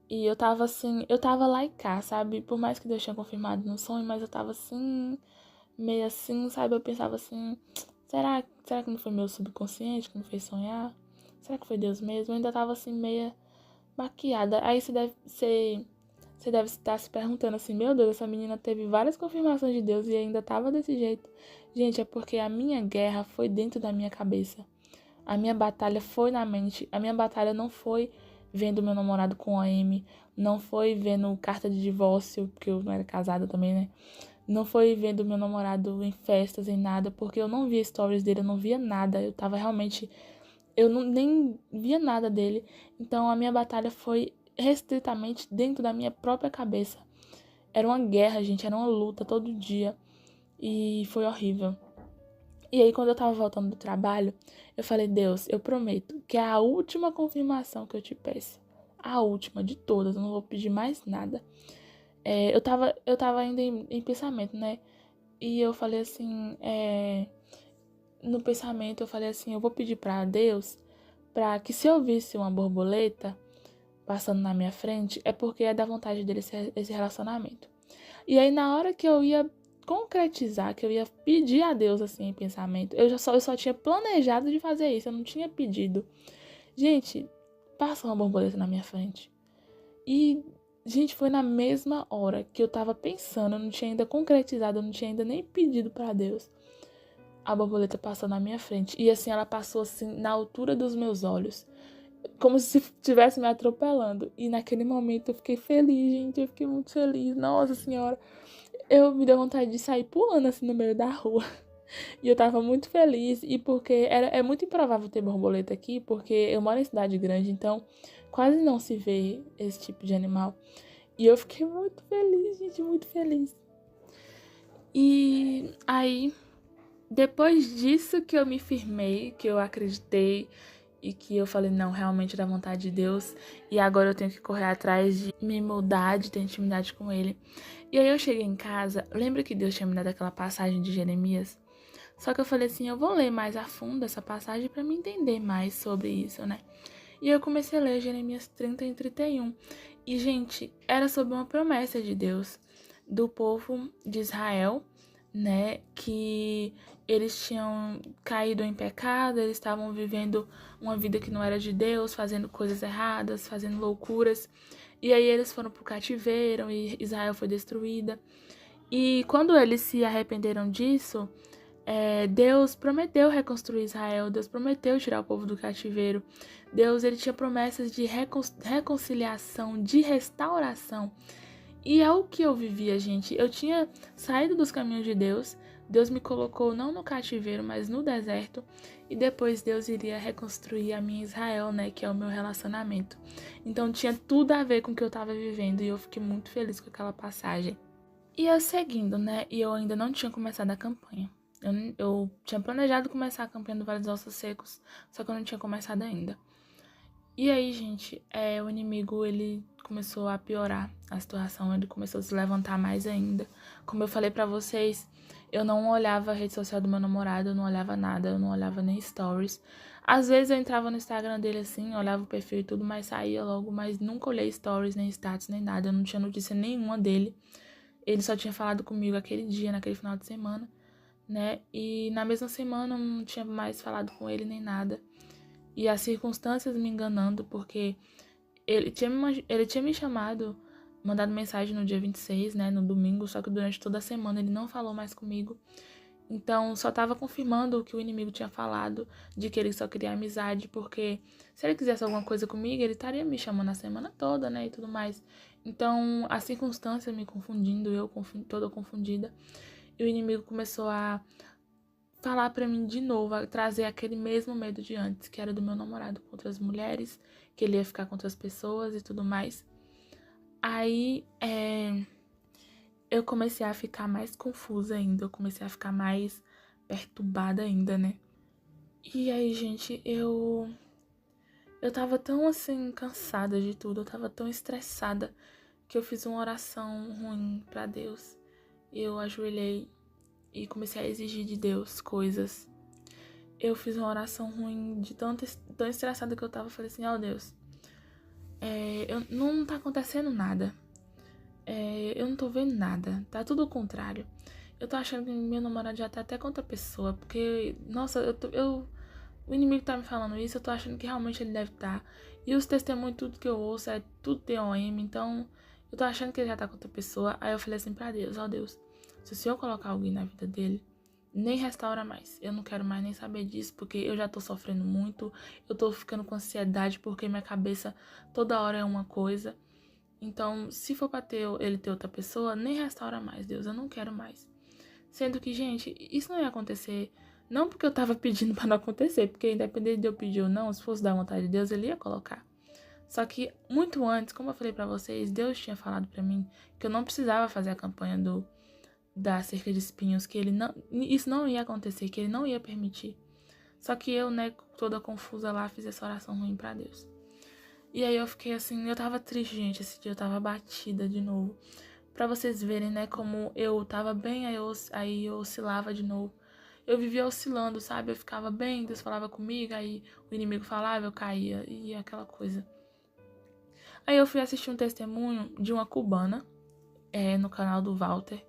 E eu tava assim, eu tava lá e cá, sabe? Por mais que Deus tinha confirmado no sonho, mas eu tava assim, meio assim, sabe? Eu pensava assim, será que não foi meu subconsciente que me fez sonhar? Será que foi Deus mesmo? Eu ainda tava assim, meia baqueada. Aí você deve estar se perguntando assim, meu Deus, essa menina teve várias confirmações de Deus e ainda tava desse jeito. Gente, é porque a minha guerra foi dentro da minha cabeça. A minha batalha foi na mente. A minha batalha não foi vendo meu namorado com a Amy, não foi vendo carta de divórcio, porque eu não era casada também, né? Não foi vendo meu namorado em festas, em nada, porque eu não via stories dele, eu não via nada. Eu tava realmente. Eu não, nem via nada dele. Então a minha batalha foi restritamente dentro da minha própria cabeça. Era uma guerra, gente, era uma luta todo dia. E foi horrível. E aí, quando eu tava voltando do trabalho, eu falei, Deus, eu prometo que é a última confirmação que eu te peço. A última de todas, eu não vou pedir mais nada. Eu tava ainda em pensamento, né? E eu falei assim, no pensamento, eu falei assim, eu vou pedir pra Deus pra que se eu visse uma borboleta passando na minha frente, é porque é da vontade dele esse relacionamento. E aí, na hora que eu ia concretizar, que eu ia pedir a Deus, assim, em pensamento, eu só tinha planejado de fazer isso, eu não tinha pedido. Gente, passa uma borboleta na minha frente. E, gente, foi na mesma hora que eu tava pensando, eu não tinha ainda concretizado, eu não tinha ainda nem pedido pra Deus. A borboleta passou na minha frente. E assim, ela passou assim, na altura dos meus olhos. Como se estivesse me atropelando. E naquele momento eu fiquei feliz, gente. Eu fiquei muito feliz. Nossa Senhora. Eu me deu vontade de sair pulando assim no meio da rua. E eu tava muito feliz. E porque é muito improvável ter borboleta aqui. Porque eu moro em cidade grande. Então quase não se vê esse tipo de animal. E eu fiquei muito feliz, gente. Muito feliz. E aí, depois disso que eu me firmei, que eu acreditei e que eu falei, não, realmente é da vontade de Deus e agora eu tenho que correr atrás de me mudar, de ter intimidade com Ele. E aí eu cheguei em casa, lembra que Deus tinha me dado aquela passagem de Jeremias? Só que eu falei assim, eu vou ler mais a fundo essa passagem para me entender mais sobre isso, né? E eu comecei a ler Jeremias 30 e 31. E, gente, era sobre uma promessa de Deus, do povo de Israel, né? Que eles tinham caído em pecado, eles estavam vivendo uma vida que não era de Deus, fazendo coisas erradas, fazendo loucuras. E aí eles foram pro cativeiro e Israel foi destruída. E quando eles se arrependeram disso, Deus prometeu reconstruir Israel, Deus prometeu tirar o povo do cativeiro. Deus, ele tinha promessas de reconciliação, de restauração. E é o que eu vivia, gente. Eu tinha saído dos caminhos de Deus, Deus me colocou não no cativeiro, mas no deserto, e depois Deus iria reconstruir a minha Israel, né, que é o meu relacionamento. Então tinha tudo a ver com o que eu estava vivendo e eu fiquei muito feliz com aquela passagem. E eu seguindo, né, e eu ainda não tinha começado a campanha. Eu tinha planejado começar a campanha do Vale dos Ossos Secos, só que eu não tinha começado ainda. E aí, gente, o inimigo, ele começou a piorar a situação, ele começou a se levantar mais ainda. Como eu falei pra vocês, eu não olhava a rede social do meu namorado, eu não olhava nada, eu não olhava nem stories. Às vezes eu entrava no Instagram dele assim, olhava o perfil e tudo, mas saía logo, mas nunca olhei stories, nem status, nem nada. Eu não tinha notícia nenhuma dele. Ele só tinha falado comigo aquele dia, naquele final de semana, né? E na mesma semana eu não tinha mais falado com ele nem nada. E as circunstâncias me enganando, porque ele tinha me chamado, mandado mensagem no dia 26, né, no domingo, só que durante toda a semana ele não falou mais comigo. Então, só tava confirmando o que o inimigo tinha falado, de que ele só queria amizade, porque se ele quisesse alguma coisa comigo, ele estaria me chamando a semana toda, né, e tudo mais. Então, as circunstâncias me confundindo, eu toda confundida, e o inimigo começou a falar pra mim de novo, a trazer aquele mesmo medo de antes, que era do meu namorado com outras mulheres, que ele ia ficar com outras pessoas e tudo mais. Aí, eu comecei a ficar mais confusa ainda, eu comecei a ficar mais perturbada ainda, né? E aí, gente, eu tava tão assim cansada de tudo, eu tava tão estressada que eu fiz uma oração ruim pra Deus. Eu ajoelhei e comecei a exigir de Deus coisas. Eu fiz uma oração ruim de tão estressada que eu tava. Falei assim, ó Deus, não tá acontecendo nada. Eu não tô vendo nada. Tá tudo ao contrário. Eu tô achando que meu namorado já tá até com outra pessoa. Porque, nossa, o inimigo tá me falando isso. Eu tô achando que realmente ele deve estar. E os testemunhos, tudo que eu ouço é tudo TOM. Então, eu tô achando que ele já tá com outra pessoa. Aí eu falei assim pra Deus, ó Deus, se o Senhor colocar alguém na vida dele, nem restaura mais. Eu não quero mais nem saber disso, porque eu já tô sofrendo muito. Eu tô ficando com ansiedade, porque minha cabeça toda hora é uma coisa. Então, se for pra ele ter outra pessoa, nem restaura mais, Deus. Eu não quero mais. Sendo que, gente, isso não ia acontecer. Não porque eu tava pedindo pra não acontecer, porque independente de eu pedir ou não, se fosse da vontade de Deus, ele ia colocar. Só que muito antes, como eu falei pra vocês, Deus tinha falado pra mim que eu não precisava fazer a campanha da cerca de espinhos, que isso não ia acontecer, que ele não ia permitir. Só que eu, né, toda confusa lá, fiz essa oração ruim pra Deus. E aí eu fiquei assim, eu tava triste, gente, esse dia eu tava abatida de novo. Pra vocês verem, né, como eu tava bem, aí eu oscilava de novo. Eu vivia oscilando, sabe? Eu ficava bem, Deus falava comigo, aí o inimigo falava, eu caía, e aquela coisa. Aí eu fui assistir um testemunho de uma cubana, no canal do Walter.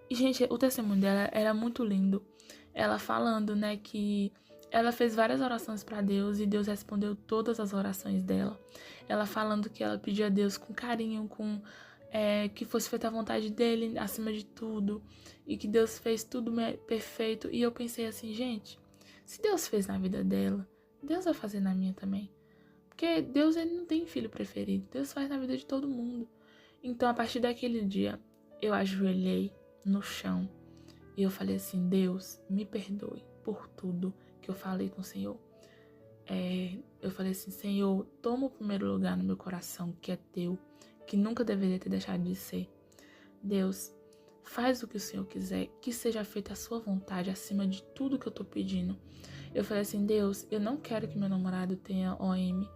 E, gente, o testemunho dela era muito lindo. Ela falando, né, que ela fez várias orações pra Deus e Deus respondeu todas as orações dela. Ela falando que ela pediu a Deus com carinho, que fosse feita a vontade dele acima de tudo. E que Deus fez tudo perfeito. E eu pensei assim, gente, se Deus fez na vida dela, Deus vai fazer na minha também. Porque Deus, ele não tem filho preferido. Deus faz na vida de todo mundo. Então, a partir daquele dia, eu ajoelhei no chão e eu falei assim, Deus, me perdoe por tudo que eu falei com o Senhor. Eu falei assim, Senhor, toma o primeiro lugar no meu coração, que é teu, que nunca deveria ter deixado de ser. Deus, faz o que o Senhor quiser, que seja feita a sua vontade acima de tudo que eu tô pedindo. Eu falei assim, Deus, eu não quero que meu namorado tenha OM,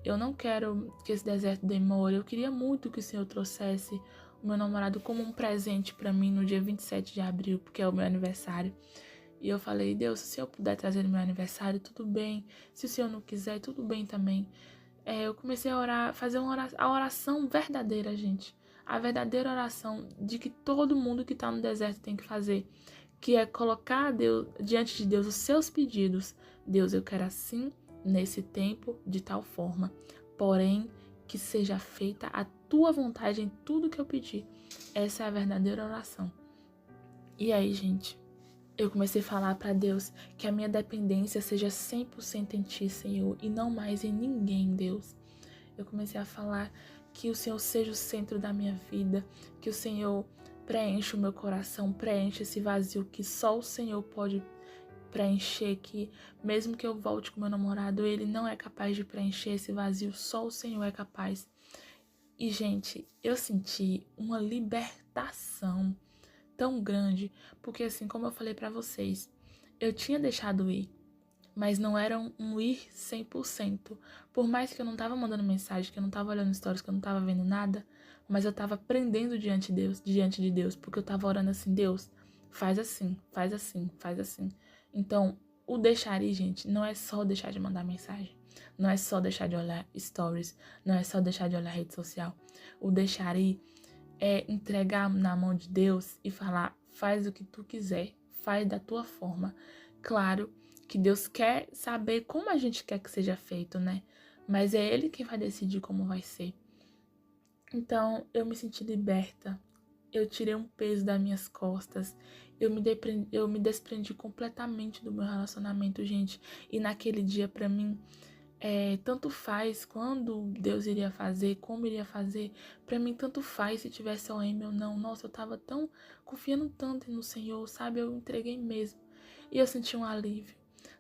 eu não quero que esse deserto demore, eu queria muito que o Senhor trouxesse o meu namorado como um presente pra mim no dia 27 de abril, porque é o meu aniversário. E eu falei, Deus, se o Senhor puder trazer no meu aniversário, tudo bem. Se o Senhor não quiser, tudo bem também. Eu comecei a orar, fazer a oração verdadeira, gente. A verdadeira oração de que todo mundo que tá no deserto tem que fazer. Que é colocar diante de Deus os seus pedidos. Deus, eu quero assim, nesse tempo, de tal forma. Porém, que seja feita a tua vontade em tudo que eu pedir. Essa é a verdadeira oração. E aí, gente, eu comecei a falar para Deus que a minha dependência seja 100% em Ti, Senhor, e não mais em ninguém, Deus. Eu comecei a falar que o Senhor seja o centro da minha vida, que o Senhor preenche o meu coração, preenche esse vazio que só o Senhor pode preencher, que mesmo que eu volte com meu namorado, ele não é capaz de preencher esse vazio, só o Senhor é capaz. E, gente, eu senti uma libertação tão grande, porque assim, como eu falei pra vocês, eu tinha deixado ir, mas não era um ir 100%. Por mais que eu não tava mandando mensagem, que eu não tava olhando stories, que eu não tava vendo nada, mas eu tava aprendendo diante de Deus, porque eu tava orando assim: Deus, faz assim, faz assim, faz assim. Então, o deixar ir, gente, não é só deixar de mandar mensagem, não é só deixar de olhar stories, não é só deixar de olhar rede social. O deixar ir é entregar na mão de Deus e falar: faz o que tu quiser, faz da tua forma. Claro que Deus quer saber como a gente quer que seja feito, né? Mas é Ele quem vai decidir como vai ser. Então, eu me senti liberta. Eu tirei um peso das minhas costas. Eu me desprendi completamente do meu relacionamento, gente. E naquele dia, pra mim, tanto faz quando Deus iria fazer, como iria fazer. Pra mim, tanto faz se tivesse OM ou não. Nossa, eu tava tão confiando tanto no Senhor, sabe? Eu entreguei mesmo. E eu senti um alívio.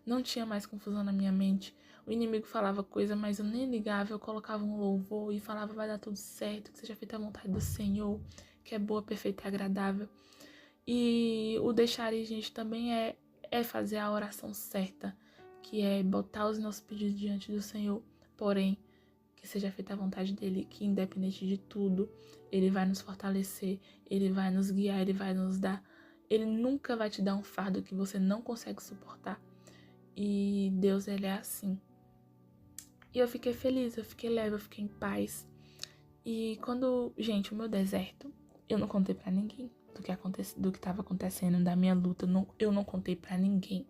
Não tinha mais confusão na minha mente. O inimigo falava coisa, mas eu nem ligava. Eu colocava um louvor e falava: vai dar tudo certo, que seja feita a vontade do Senhor, que é boa, perfeita e agradável. E o deixar ir, gente, também é fazer a oração certa, que é botar os nossos pedidos diante do Senhor, porém, que seja feita a vontade dele, que independente de tudo, ele vai nos fortalecer, ele vai nos guiar, ele vai nos dar. Ele nunca vai te dar um fardo que você não consegue suportar. E Deus, ele é assim. E eu fiquei feliz, eu fiquei leve, eu fiquei em paz. E quando, gente, o meu deserto, eu não contei pra ninguém do que tava acontecendo, da minha luta, eu não contei pra ninguém.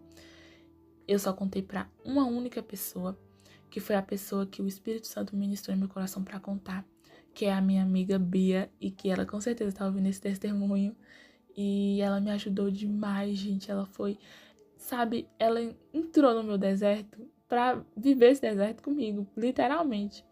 Eu só contei pra uma única pessoa, que foi a pessoa que o Espírito Santo ministrou em meu coração pra contar, que é a minha amiga Bia, e que ela com certeza tá ouvindo esse testemunho. E ela me ajudou demais, gente. Ela foi, sabe, ela entrou no meu deserto pra viver esse deserto comigo, literalmente.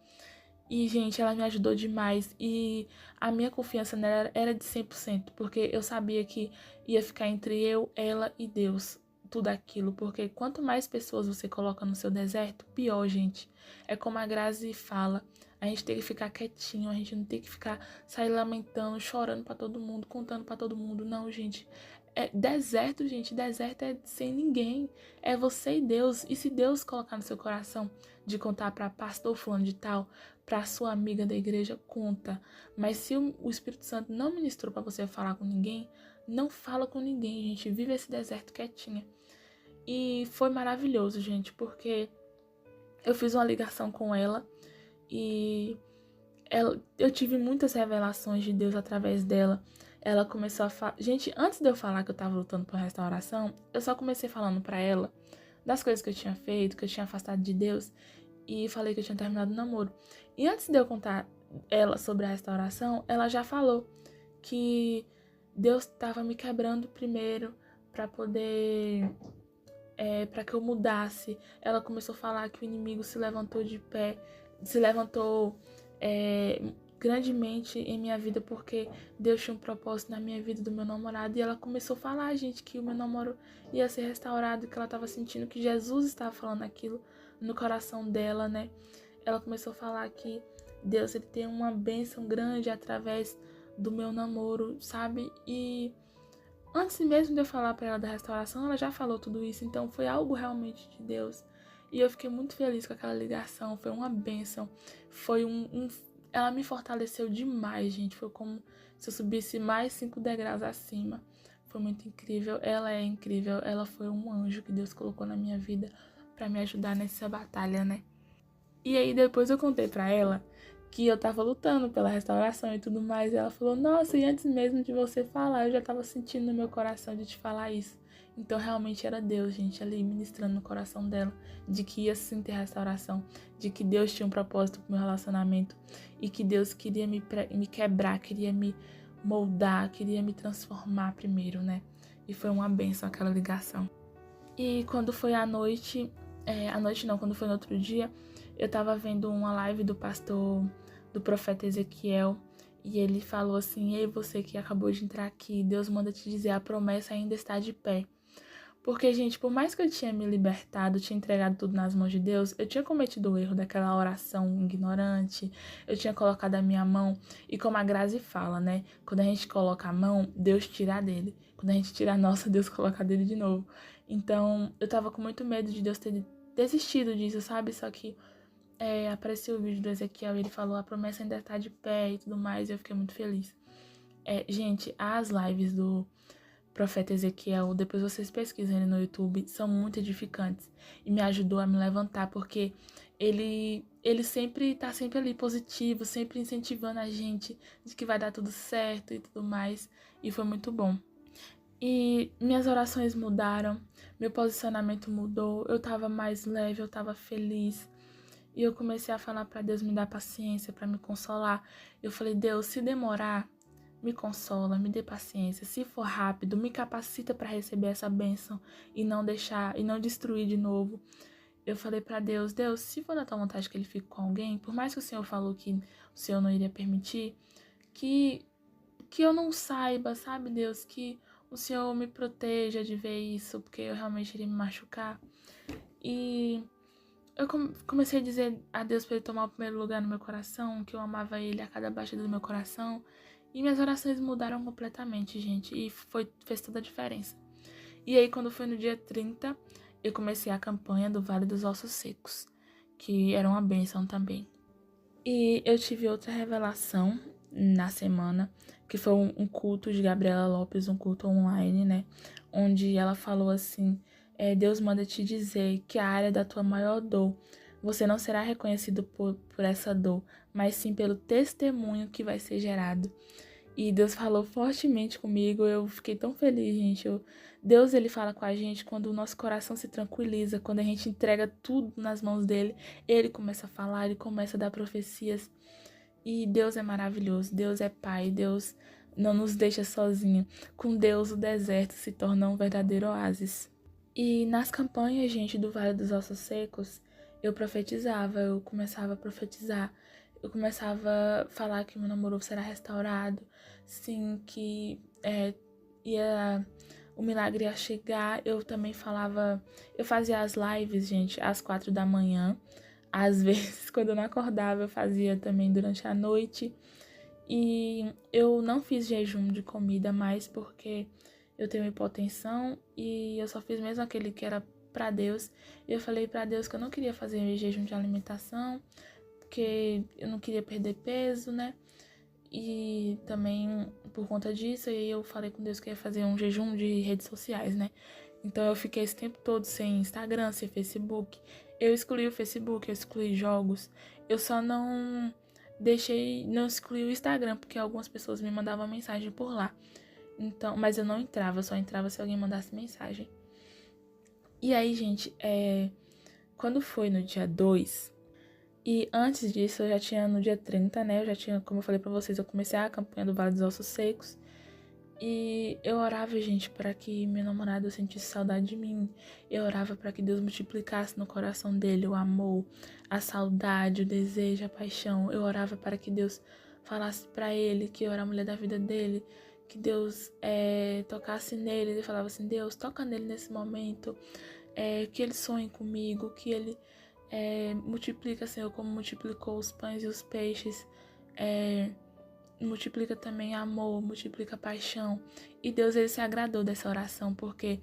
E, gente, ela me ajudou demais. E a minha confiança nela era de 100%, porque eu sabia que ia ficar entre eu, ela e Deus, tudo aquilo. Porque quanto mais pessoas você coloca no seu deserto, pior, gente. É como a Grazi fala: a gente tem que ficar quietinho, a gente não tem que ficar sair lamentando, chorando pra todo mundo, contando pra todo mundo. Não, gente. Deserto, gente, deserto é sem ninguém. É você e Deus. E se Deus colocar no seu coração de contar pra pastor fulano de tal, pra sua amiga da igreja, conta. Mas se o Espírito Santo não ministrou pra você falar com ninguém, não fala com ninguém, gente. Vive esse deserto quietinha. E foi maravilhoso, gente, porque eu fiz uma ligação com ela e eu tive muitas revelações de Deus através dela. Ela começou a falar... Gente, antes de eu falar que eu tava lutando por restauração, eu só comecei falando pra ela das coisas que eu tinha feito, que eu tinha afastado de Deus, e falei que eu tinha terminado o namoro. E antes de eu contar ela sobre a restauração, ela já falou que Deus estava me quebrando primeiro para poder... para que eu mudasse. Ela começou a falar que o inimigo se levantou de pé, se levantou grandemente em minha vida, porque Deus tinha um propósito na minha vida, do meu namorado. E ela começou a falar, gente, que o meu namoro ia ser restaurado, que ela estava sentindo que Jesus estava falando aquilo no coração dela, né? Ela começou a falar que Deus, ele tem uma bênção grande através do meu namoro, sabe? E antes mesmo de eu falar para ela da restauração, ela já falou tudo isso. Então foi algo realmente de Deus. E eu fiquei muito feliz com aquela ligação. Foi uma bênção. Foi ela me fortaleceu demais, gente. Foi como se eu subisse mais 5 degraus acima. Foi muito incrível. Ela é incrível. Ela foi um anjo que Deus colocou na minha vida para me ajudar nessa batalha, né? E aí depois eu contei pra ela que eu tava lutando pela restauração e tudo mais. E ela falou: nossa, e antes mesmo de você falar, eu já tava sentindo no meu coração de te falar isso. Então realmente era Deus, gente, ali ministrando no coração dela, de que ia sim ter restauração, de que Deus tinha um propósito pro meu relacionamento e que Deus queria me quebrar, queria me moldar, queria me transformar primeiro, né? E foi uma bênção aquela ligação. E quando foi à noite não, quando foi no outro dia, eu tava vendo uma live do profeta Ezequiel, E ele falou assim: ei, você que acabou de entrar aqui, Deus manda te dizer, a promessa ainda está de pé. Porque, gente, por mais que eu tinha me libertado, tinha entregado tudo nas mãos de Deus, eu tinha cometido o erro daquela oração ignorante, eu tinha colocado a minha mão, e como a Grazi fala, né? Quando a gente coloca a mão, Deus tira a dele. Quando a gente tira a nossa, Deus coloca a dele de novo. Então, eu tava com muito medo de Deus ter desistido disso, sabe? Só que apareceu o vídeo do Ezequiel e ele falou, a promessa ainda tá de pé e tudo mais, e eu fiquei muito feliz. Gente, as lives do profeta Ezequiel, depois vocês pesquisem no YouTube, são muito edificantes. E me ajudou a me levantar, porque ele sempre tá sempre ali positivo, sempre incentivando a gente de que vai dar tudo certo e tudo mais. E foi muito bom. E minhas orações mudaram, meu posicionamento mudou, eu tava mais leve, eu tava feliz. E eu comecei a falar pra Deus me dar paciência, pra me consolar. Eu falei, Deus, se demorar, me consola, me dê paciência. Se for rápido, me capacita para receber essa bênção e não deixar, e não destruir de novo. Eu falei para Deus, Deus, se for da tua vontade que ele fique com alguém, por mais que o Senhor falou que o Senhor não iria permitir, que, que eu não saiba, sabe, Deus, que o Senhor me proteja de ver isso, porque eu realmente iria me machucar. E eu comecei a dizer a Deus para ele tomar o primeiro lugar no meu coração, que eu amava ele a cada batida do meu coração. E minhas orações mudaram completamente, gente, e fez toda a diferença. E aí, quando foi no dia 30, eu comecei a campanha do Vale dos Ossos Secos, que era uma bênção também. E eu tive outra revelação na semana, que foi um culto de Gabriela Lopes, um culto online, né? Onde ela falou assim, Deus manda te dizer que a área da tua maior dor, você não será reconhecido por essa dor, mas sim pelo testemunho que vai ser gerado. E Deus falou fortemente comigo, eu fiquei tão feliz, gente. Deus, ele fala com a gente quando o nosso coração se tranquiliza, quando a gente entrega tudo nas mãos dele, ele começa a falar, ele começa a dar profecias. E Deus é maravilhoso, Deus é Pai, Deus não nos deixa sozinho. Com Deus, o deserto se torna um verdadeiro oásis. E nas campanhas, gente, do Vale dos Ossos Secos, eu profetizava, eu começava a profetizar. Eu começava a falar que meu namoro será restaurado, sim, que o milagre ia chegar. Eu também falava, eu fazia as lives, gente, às 4 da manhã. Às vezes, quando eu não acordava, eu fazia também durante a noite. E eu não fiz jejum de comida mais porque eu tenho hipotensão e eu só fiz mesmo aquele que era pra Deus. E eu falei pra Deus que eu não queria fazer jejum de alimentação, porque eu não queria perder peso, né? E também por conta disso, aí eu falei com Deus que ia fazer um jejum de redes sociais, né? Então eu fiquei esse tempo todo sem Instagram, sem Facebook. Eu excluí o Facebook, eu excluí jogos. Eu só não não excluí o Instagram, porque algumas pessoas me mandavam mensagem por lá. Então, mas eu não entrava, eu só entrava se alguém mandasse mensagem. E aí, gente, quando foi no dia 2, e antes disso, eu já tinha no dia 30, né? Eu já tinha, como eu falei pra vocês, eu comecei a campanha do Vale dos Ossos Secos. E eu orava, gente, para que meu namorado sentisse saudade de mim. Eu orava para que Deus multiplicasse no coração dele o amor, a saudade, o desejo, a paixão. Eu orava para que Deus falasse para ele que eu era a mulher da vida dele, que Deus tocasse nele. Ele falava assim, Deus, toca nele nesse momento, que ele sonhe comigo, que ele multiplica, Senhor, como multiplicou os pães e os peixes, multiplica também amor, multiplica paixão. E Deus, ele se agradou dessa oração, porque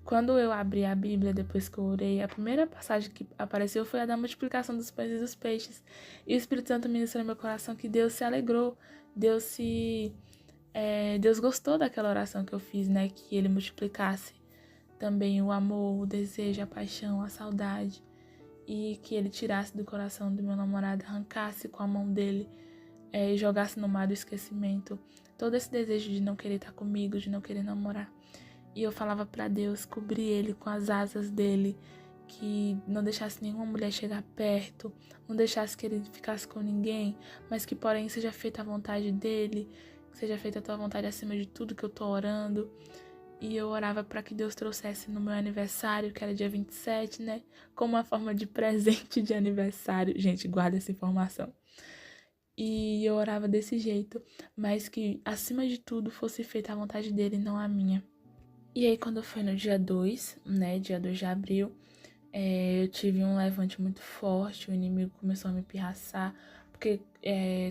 quando eu abri a Bíblia, depois que eu orei, a primeira passagem que apareceu foi a da multiplicação dos pães e dos peixes. E o Espírito Santo ministrou no meu coração que Deus se alegrou, Deus gostou daquela oração que eu fiz, né? Que ele multiplicasse também o amor, o desejo, a paixão, a saudade. E que ele tirasse do coração do meu namorado, arrancasse com a mão dele, e jogasse no mar do esquecimento todo esse desejo de não querer estar comigo, de não querer namorar. E eu falava pra Deus cobrir ele com as asas dele, que não deixasse nenhuma mulher chegar perto, não deixasse que ele ficasse com ninguém, mas que porém seja feita a vontade dele, que seja feita a tua vontade acima de tudo que eu tô orando. E eu orava para que Deus trouxesse no meu aniversário, que era dia 27, né? Como uma forma de presente de aniversário. Gente, guarda essa informação. E eu orava desse jeito, mas que acima de tudo fosse feita a vontade dele, não a minha. E aí quando foi no dia 2, né, dia 2 de abril, eu tive um levante muito forte, o inimigo começou a me pirraçar, porque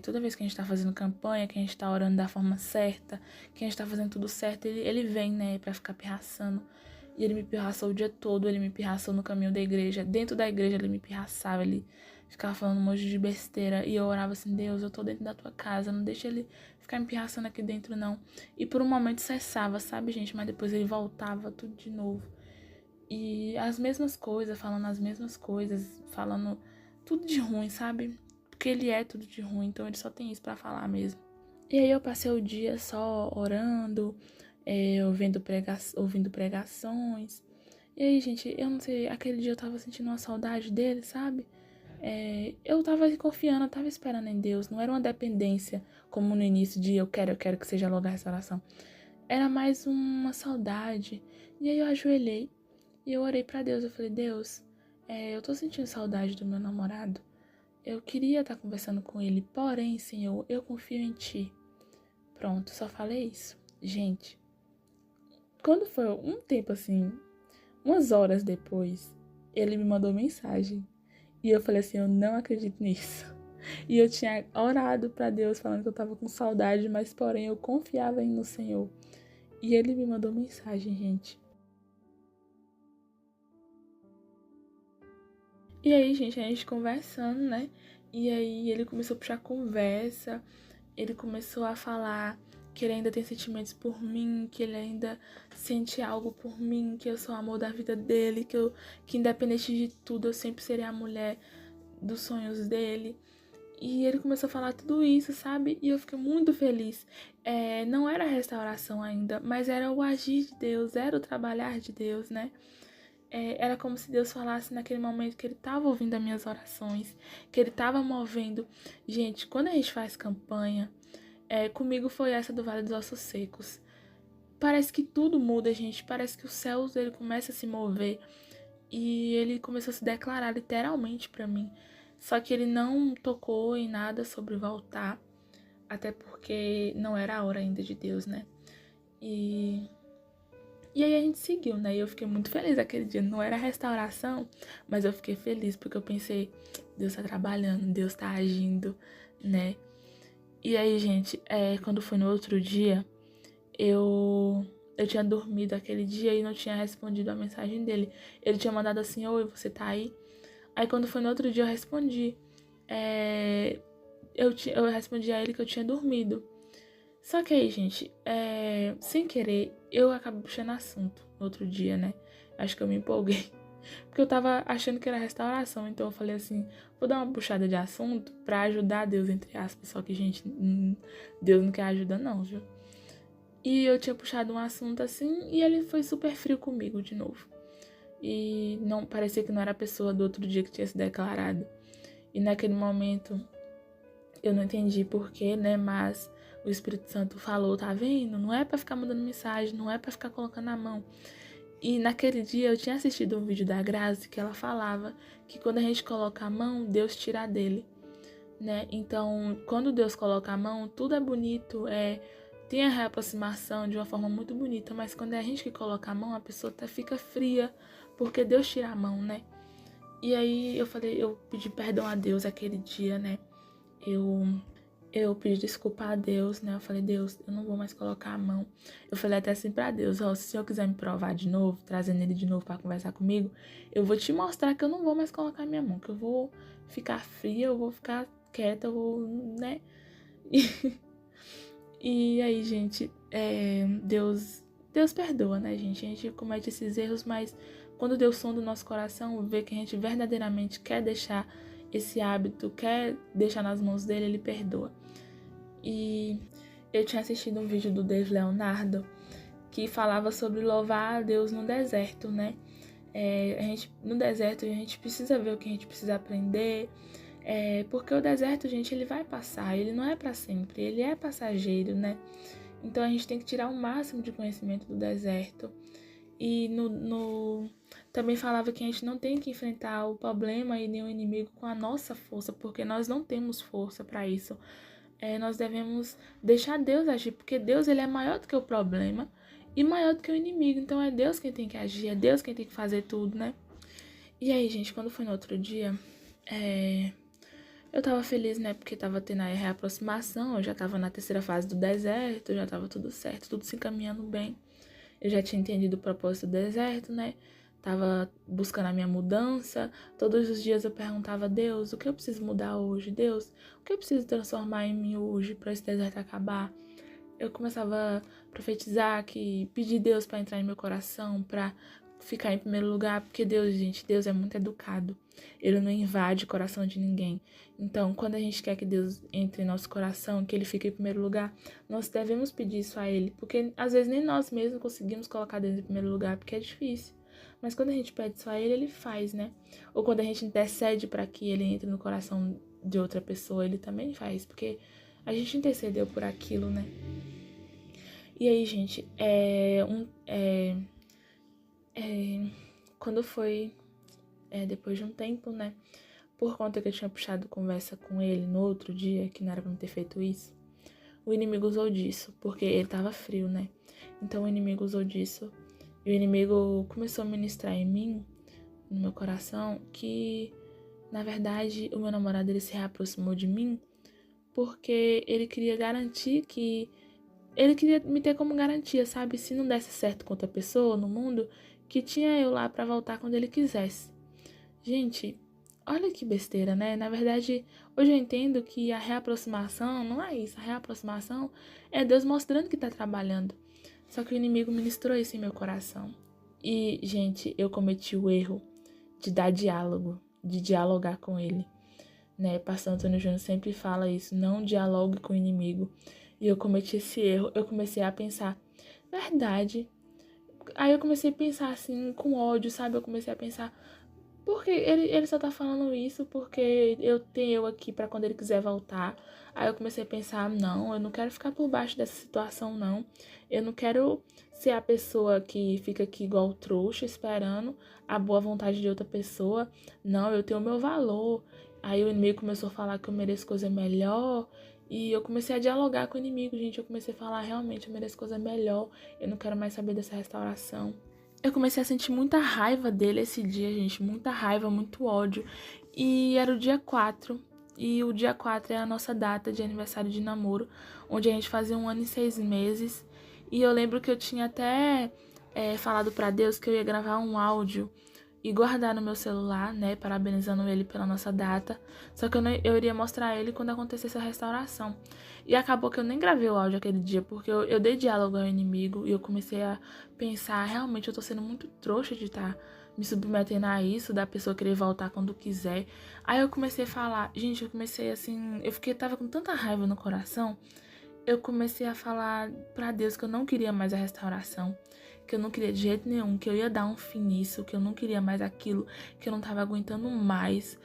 toda vez que a gente tá fazendo campanha, que a gente tá orando da forma certa, que a gente tá fazendo tudo certo, ele vem, né, pra ficar pirraçando. E ele me pirraçou o dia todo, ele me pirraçou no caminho da igreja, dentro da igreja ele me pirraçava, ele ficava falando um monte de besteira, e eu orava assim, Deus, eu tô dentro da tua casa, não deixa ele ficar me pirraçando aqui dentro, não. E por um momento cessava, sabe, gente, mas depois ele voltava tudo de novo. E as mesmas coisas, falando as mesmas coisas, falando tudo de ruim, sabe? Porque ele é tudo de ruim, então ele só tem isso pra falar mesmo. E aí eu passei o dia só orando, ouvindo pregações. E aí, gente, eu não sei, aquele dia eu tava sentindo uma saudade dele, sabe? Eu tava confiando, eu tava esperando em Deus. Não era uma dependência, como no início de eu quero que seja logo a restauração. Era mais uma saudade. E aí eu ajoelhei e eu orei pra Deus. Eu falei, Deus, eu tô sentindo saudade do meu namorado. Eu queria estar conversando com ele, porém, Senhor, eu confio em Ti. Pronto, só falei isso. Gente, quando foi um tempo assim, umas horas depois, ele me mandou mensagem. E eu falei assim, eu não acredito nisso. E eu tinha orado pra Deus falando que eu tava com saudade, mas porém eu confiava no Senhor. E ele me mandou mensagem, gente. E aí, gente, a gente conversando, né? E aí ele começou a puxar conversa, ele começou a falar que ele ainda tem sentimentos por mim, que ele ainda sente algo por mim, que eu sou o amor da vida dele, que independente de tudo eu sempre serei a mulher dos sonhos dele. E ele começou a falar tudo isso, sabe? E eu fiquei muito feliz. Não era a restauração ainda, mas era o agir de Deus, era o trabalhar de Deus, né? Era como se Deus falasse naquele momento que Ele estava ouvindo as minhas orações, que Ele estava movendo. Gente, quando a gente faz campanha, comigo foi essa do Vale dos Ossos Secos. Parece que tudo muda, gente. Parece que o céu ele começa a se mover. E ele começou a se declarar literalmente pra mim. Só que ele não tocou em nada sobre voltar. Até porque não era a hora ainda de Deus, né? E aí a gente seguiu, né? E eu fiquei muito feliz aquele dia. Não era restauração, mas eu fiquei feliz porque eu pensei, Deus tá trabalhando, Deus tá agindo, né? E aí, gente, quando foi no outro dia, eu tinha dormido aquele dia e não tinha respondido a mensagem dele. Ele tinha mandado assim, oi, você tá aí? Aí quando foi no outro dia eu respondi. Eu respondi a ele que eu tinha dormido. Só que aí, gente, sem querer, eu acabei puxando assunto no outro dia, né? Acho que eu me empolguei. Porque eu tava achando que era restauração, então eu falei assim, vou dar uma puxada de assunto pra ajudar Deus, entre aspas. Só que, gente, Deus não quer ajuda não, viu? E eu tinha puxado um assunto assim e ele foi super frio comigo de novo. E não parecia que não era a pessoa do outro dia que tinha se declarado. E naquele momento eu não entendi porquê, né? Mas o Espírito Santo falou, tá vendo? Não é pra ficar mandando mensagem, não é pra ficar colocando a mão. E naquele dia eu tinha assistido um vídeo da Grazi que ela falava que quando a gente coloca a mão, Deus tira dele, né? Então, quando Deus coloca a mão, tudo é bonito, tem a reaproximação de uma forma muito bonita, mas quando é a gente que coloca a mão, a pessoa até fica fria, porque Deus tira a mão, né? E aí eu pedi perdão a Deus aquele dia, né? Eu pedi desculpa a Deus, né? Eu falei, Deus, eu não vou mais colocar a mão. Eu falei até assim pra Deus, se o Senhor quiser me provar de novo, trazendo ele de novo pra conversar comigo, eu vou te mostrar que eu não vou mais colocar a minha mão, que eu vou ficar fria, eu vou ficar quieta, eu vou, né? E aí, gente, Deus perdoa, né, gente? A gente comete esses erros, mas quando Deus sonda o nosso coração, vê que a gente verdadeiramente quer deixar esse hábito, quer deixar nas mãos dele, ele perdoa. E eu tinha assistido um vídeo do Dave Leonardo que falava sobre louvar a Deus no deserto, né? No deserto a gente precisa ver o que a gente precisa aprender, porque o deserto, gente, ele vai passar, ele não é para sempre, ele é passageiro, né? Então a gente tem que tirar o máximo de conhecimento do deserto. E também falava que a gente não tem que enfrentar o problema e nenhum inimigo com a nossa força, porque nós não temos força para isso. Nós devemos deixar Deus agir, porque Deus ele é maior do que o problema e maior do que o inimigo. Então é Deus quem tem que agir, é Deus quem tem que fazer tudo, né? E aí, gente, quando foi no outro dia, eu tava feliz, né? Porque tava tendo a reaproximação, eu já tava na terceira fase do deserto, já tava tudo certo, tudo se encaminhando bem. Eu já tinha entendido o propósito do deserto, né? Tava buscando a minha mudança. Todos os dias eu perguntava a Deus, o que eu preciso mudar hoje? Deus, o que eu preciso transformar em mim hoje para esse deserto acabar? Eu começava a profetizar, que pedir Deus para entrar em meu coração, para ficar em primeiro lugar, porque Deus, gente, Deus é muito educado. Ele não invade o coração de ninguém. Então, quando a gente quer que Deus entre em nosso coração, que ele fique em primeiro lugar, nós devemos pedir isso a ele, porque às vezes nem nós mesmos conseguimos colocar Deus em primeiro lugar, porque é difícil. Mas quando a gente pede isso a ele, ele faz, né? Ou quando a gente intercede para que ele entre no coração de outra pessoa, ele também faz, porque a gente intercedeu por aquilo, né? E aí, gente, quando foi depois de um tempo, né? Por conta que eu tinha puxado conversa com ele no outro dia, que não era pra me ter feito isso, o inimigo usou disso, porque ele tava frio, né? Então o inimigo usou disso. E o inimigo começou a ministrar em mim, no meu coração, que, na verdade, o meu namorado ele se reaproximou de mim porque ele queria garantir que... Ele queria me ter como garantia, sabe? Se não desse certo com outra pessoa no mundo, que tinha eu lá pra voltar quando ele quisesse. Gente, olha que besteira, né? Na verdade, hoje eu entendo que a reaproximação não é isso. A reaproximação é Deus mostrando que tá trabalhando. Só que o inimigo ministrou isso em meu coração. E, gente, eu cometi o erro de dar diálogo, de dialogar com ele, né? Pastor Antônio Júnior sempre fala isso, não dialogue com o inimigo. E eu cometi esse erro, eu comecei a pensar, verdade. Aí eu comecei a pensar assim, com ódio, sabe? Eu comecei a pensar, porque ele só tá falando isso porque eu tenho eu aqui pra quando ele quiser voltar. Aí eu comecei a pensar, não, eu não quero ficar por baixo dessa situação, não. Eu não quero ser a pessoa que fica aqui igual trouxa, esperando a boa vontade de outra pessoa. Não, eu tenho o meu valor. Aí o inimigo começou a falar que eu mereço coisa melhor. E eu comecei a dialogar com o inimigo, gente. Eu comecei a falar, realmente, eu mereço coisa melhor. Eu não quero mais saber dessa restauração. Eu comecei a sentir muita raiva dele esse dia, gente. Muita raiva, muito ódio. E era o dia 4. E o dia 4 é a nossa data de aniversário de namoro, onde a gente fazia 1 ano e 6 meses. E eu lembro que eu tinha até falado pra Deus que eu ia gravar um áudio e guardar no meu celular, né, parabenizando ele pela nossa data. Só que eu iria mostrar a ele quando acontecesse a restauração. E acabou que eu nem gravei o áudio aquele dia, porque eu dei diálogo ao inimigo e eu comecei a pensar, realmente eu tô sendo muito trouxa de estar me submetendo a isso, da pessoa querer voltar quando quiser. Aí eu comecei a falar, gente, eu comecei assim, tava com tanta raiva no coração, eu comecei a falar pra Deus que eu não queria mais a restauração, que eu não queria de jeito nenhum, que eu ia dar um fim nisso, que eu não queria mais aquilo, que eu não tava aguentando mais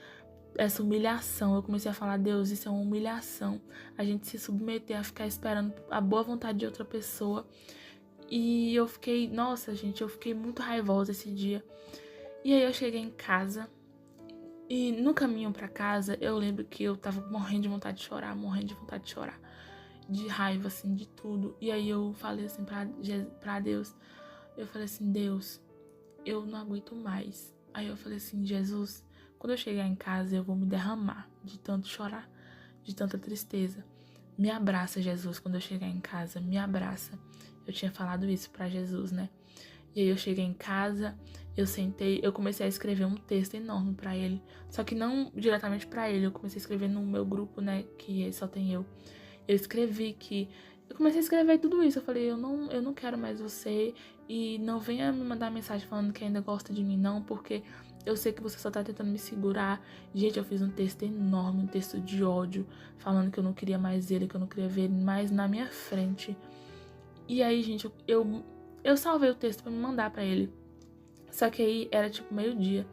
essa humilhação. Eu comecei a falar, Deus, isso é uma humilhação. A gente se submeter a ficar esperando a boa vontade de outra pessoa. E eu fiquei, nossa, gente, eu fiquei muito raivosa esse dia. E aí eu cheguei em casa. E no caminho pra casa, eu lembro que eu tava morrendo de vontade de chorar, morrendo de vontade de chorar. De raiva, assim, de tudo. E aí eu falei assim pra Deus. Eu falei assim, Deus, eu não aguento mais. Aí eu falei assim, Jesus, quando eu chegar em casa eu vou me derramar de tanto chorar, de tanta tristeza. Me abraça, Jesus, quando eu chegar em casa, me abraça. Eu tinha falado isso pra Jesus, né? E aí eu cheguei em casa, eu sentei, eu comecei a escrever um texto enorme pra ele. Só que não diretamente pra ele, eu comecei a escrever no meu grupo, né, que só tem eu. Eu escrevi que... Eu comecei a escrever tudo isso. Eu falei, eu não quero mais você. E não venha me mandar mensagem falando que ainda gosta de mim, não. Porque eu sei que você só tá tentando me segurar. Gente, eu fiz um texto enorme, um texto de ódio. Falando que eu não queria mais ele, que eu não queria ver ele mais na minha frente. E aí, gente, eu salvei o texto pra me mandar pra ele. Só que aí era tipo meio-dia.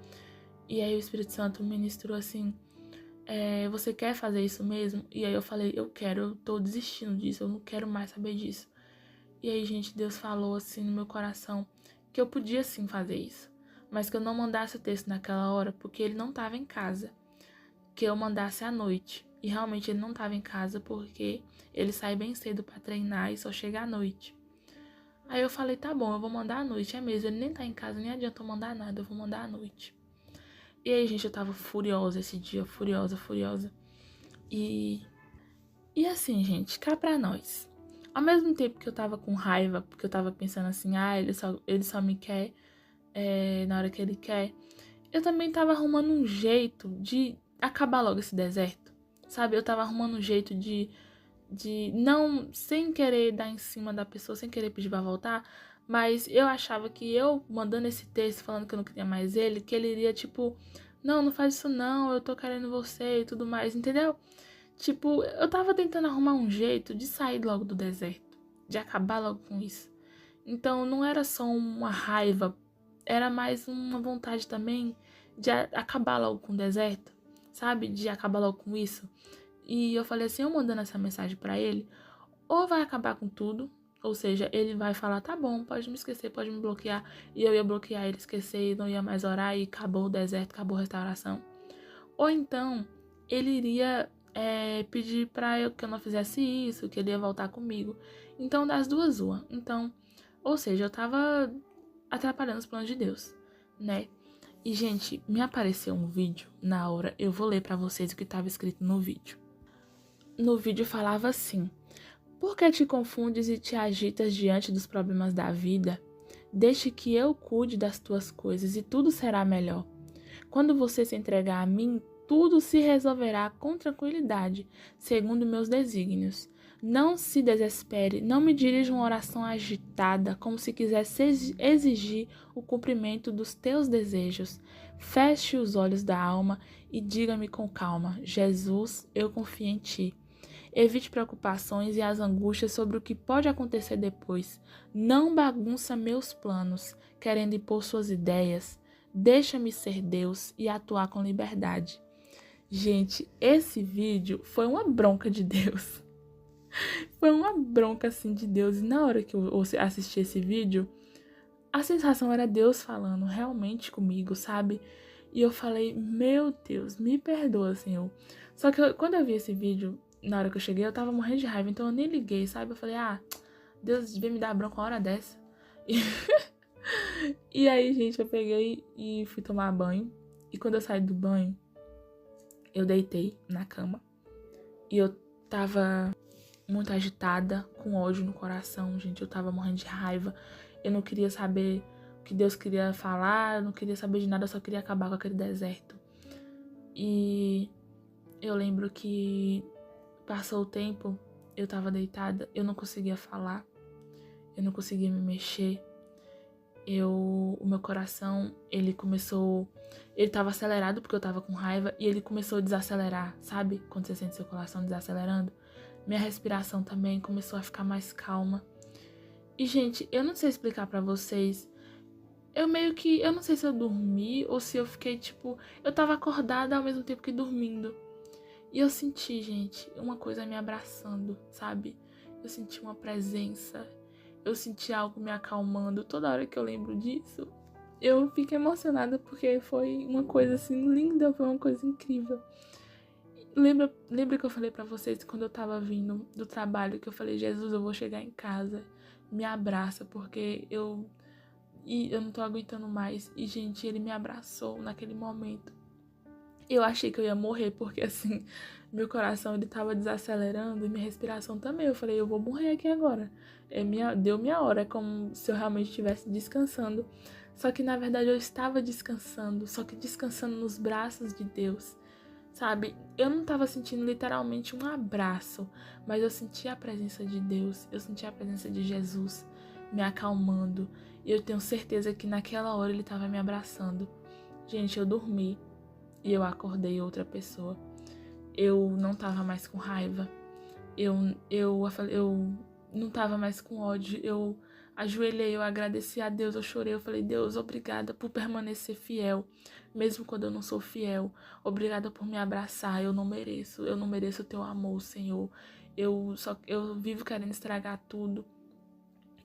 E aí o Espírito Santo ministrou assim... você quer fazer isso mesmo? E aí eu falei, eu quero, eu tô desistindo disso, eu não quero mais saber disso. E aí, gente, Deus falou assim no meu coração que eu podia sim fazer isso. mas que eu não mandasse o texto naquela hora porque ele não estava em casa, que eu mandasse à noite. E realmente ele não estava em casa porque ele sai bem cedo para treinar e só chega à noite. Aí eu falei, tá bom, eu vou mandar à noite, é mesmo, ele nem tá em casa, nem adianta eu mandar nada, eu vou mandar à noite. E aí, gente, eu tava furiosa esse dia, furiosa. E assim, gente, cá pra nós. Ao mesmo tempo que eu tava com raiva, porque eu tava pensando assim, ele só me quer na hora que ele quer, eu também tava arrumando um jeito de acabar logo esse deserto, sabe? Eu tava arrumando um jeito de não, sem querer dar em cima da pessoa, sem querer pedir pra voltar, mas eu achava que eu mandando esse texto falando que eu não queria mais ele, que ele iria tipo, não faz isso não, eu tô querendo você e tudo mais, entendeu? Tipo, eu tava tentando arrumar um jeito de sair logo do deserto, de acabar logo com isso. Então não era só uma raiva, era mais uma vontade também de acabar logo com o deserto, sabe? De acabar logo com isso. E eu falei assim, eu mandando essa mensagem pra ele, ou vai acabar com tudo, ou seja, ele vai falar, tá bom, pode me esquecer, pode me bloquear, e eu ia bloquear ele, esquecer, e não ia mais orar, e acabou o deserto, acabou a restauração. Ou então, ele iria pedir pra eu que eu não fizesse isso, que ele ia voltar comigo. Então, das duas, uma. Então, ou seja, eu tava atrapalhando os planos de Deus, né? E, gente, me apareceu um vídeo na hora, eu vou ler pra vocês o que tava escrito no vídeo. No vídeo falava assim: por que te confundes e te agitas diante dos problemas da vida? Deixe que eu cuide das tuas coisas e tudo será melhor. Quando você se entregar a mim, tudo se resolverá com tranquilidade, segundo meus desígnios. Não se desespere, não me dirija uma oração agitada, como se quisesse exigir o cumprimento dos teus desejos. Feche os olhos da alma e diga-me com calma: Jesus, eu confio em ti. Evite preocupações e as angústias sobre o que pode acontecer depois. Não bagunça meus planos, querendo impor suas ideias. Deixa-me ser Deus e atuar com liberdade. Gente, esse vídeo foi uma bronca de Deus. Foi uma bronca assim de Deus. E na hora que eu assisti esse vídeo, a sensação era Deus falando realmente comigo, sabe? E eu falei, meu Deus, me perdoa, Senhor. Só que quando eu vi esse vídeo, na hora que eu cheguei, eu tava morrendo de raiva, então eu nem liguei, sabe? Eu falei, Deus devia me dar bronca uma hora dessa. E aí, gente, eu peguei e fui tomar banho. E quando eu saí do banho, eu deitei na cama. E eu tava muito agitada, com ódio no coração, gente. Eu tava morrendo de raiva. Eu não queria saber o que Deus queria falar, eu não queria saber de nada, eu só queria acabar com aquele deserto. E eu lembro que passou o tempo, eu tava deitada, eu não conseguia falar, eu não conseguia me mexer. O meu coração, ele tava acelerado porque eu tava com raiva e ele começou a desacelerar, sabe? Quando você sente seu coração desacelerando. Minha respiração também começou a ficar mais calma. E, gente, eu não sei explicar pra vocês. Eu não sei se eu dormi ou se eu fiquei, tipo, eu tava acordada ao mesmo tempo que dormindo. E eu senti, gente, uma coisa me abraçando, sabe? Eu senti uma presença. Eu senti algo me acalmando. Toda hora que eu lembro disso, eu fico emocionada porque foi uma coisa assim linda, foi uma coisa incrível. Lembra que eu falei pra vocês quando eu tava vindo do trabalho, que eu falei, Jesus, eu vou chegar em casa, me abraça, porque eu não tô aguentando mais. E, gente, ele me abraçou naquele momento. Eu achei que eu ia morrer, porque assim, meu coração ele tava desacelerando e minha respiração também. Eu falei, eu vou morrer aqui agora. Deu minha hora, é como se eu realmente estivesse descansando. Só que na verdade eu estava descansando, só que descansando nos braços de Deus, sabe? Eu não tava sentindo literalmente um abraço, mas eu senti a presença de Deus, eu senti a presença de Jesus me acalmando. E eu tenho certeza que naquela hora ele tava me abraçando. Gente, eu dormi. E eu acordei outra pessoa. Eu não tava mais com raiva. Eu não tava mais com ódio. Eu ajoelhei, eu agradeci a Deus, eu chorei. Eu falei, Deus, obrigada por permanecer fiel, mesmo quando eu não sou fiel. Obrigada por me abraçar. Eu não mereço o teu amor, Senhor. Eu vivo querendo estragar tudo.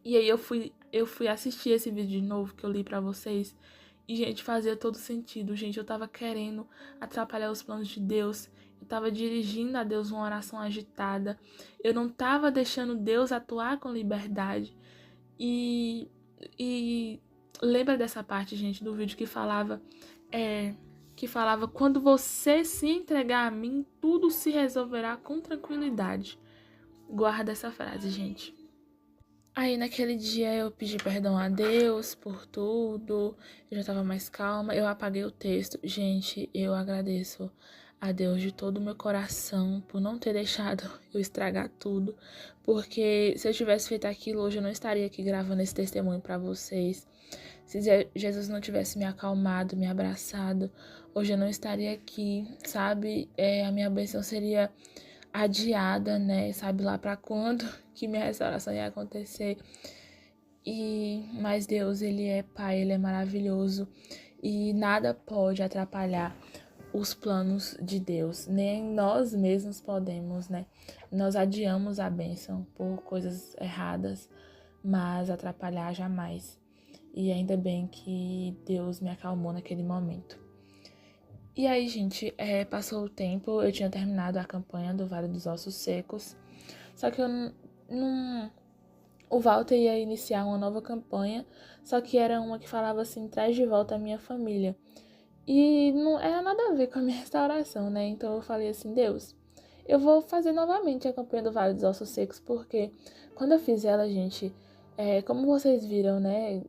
E aí eu fui assistir esse vídeo de novo que eu li pra vocês. E, gente, fazia todo sentido, gente. Eu tava querendo atrapalhar os planos de Deus. Eu tava dirigindo a Deus uma oração agitada. Eu não tava deixando Deus atuar com liberdade. E, e lembra dessa parte, gente, do vídeo que falava, quando você se entregar a mim, tudo se resolverá com tranquilidade. Guarda essa frase, gente. Aí naquele dia eu pedi perdão a Deus por tudo, eu já tava mais calma, eu apaguei o texto. Gente, eu agradeço a Deus de todo o meu coração por não ter deixado eu estragar tudo, porque se eu tivesse feito aquilo hoje eu não estaria aqui gravando esse testemunho pra vocês. Se Jesus não tivesse me acalmado, me abraçado, hoje eu não estaria aqui, sabe? A minha bênção seria adiada, né? Sabe lá pra quando que minha restauração ia acontecer. Mas Deus, ele é Pai, ele é maravilhoso e nada pode atrapalhar os planos de Deus, nem nós mesmos podemos, né? Nós adiamos a bênção por coisas erradas, mas atrapalhar jamais. E ainda bem que Deus me acalmou naquele momento. E aí, gente, passou o tempo, eu tinha terminado a campanha do Vale dos Ossos Secos, só que eu não... O Walter ia iniciar uma nova campanha, só que era uma que falava assim, traz de volta a minha família. E não era nada a ver com a minha restauração, né? Então eu falei assim, Deus, eu vou fazer novamente a campanha do Vale dos Ossos Secos, porque quando eu fiz ela, gente, como vocês viram, né?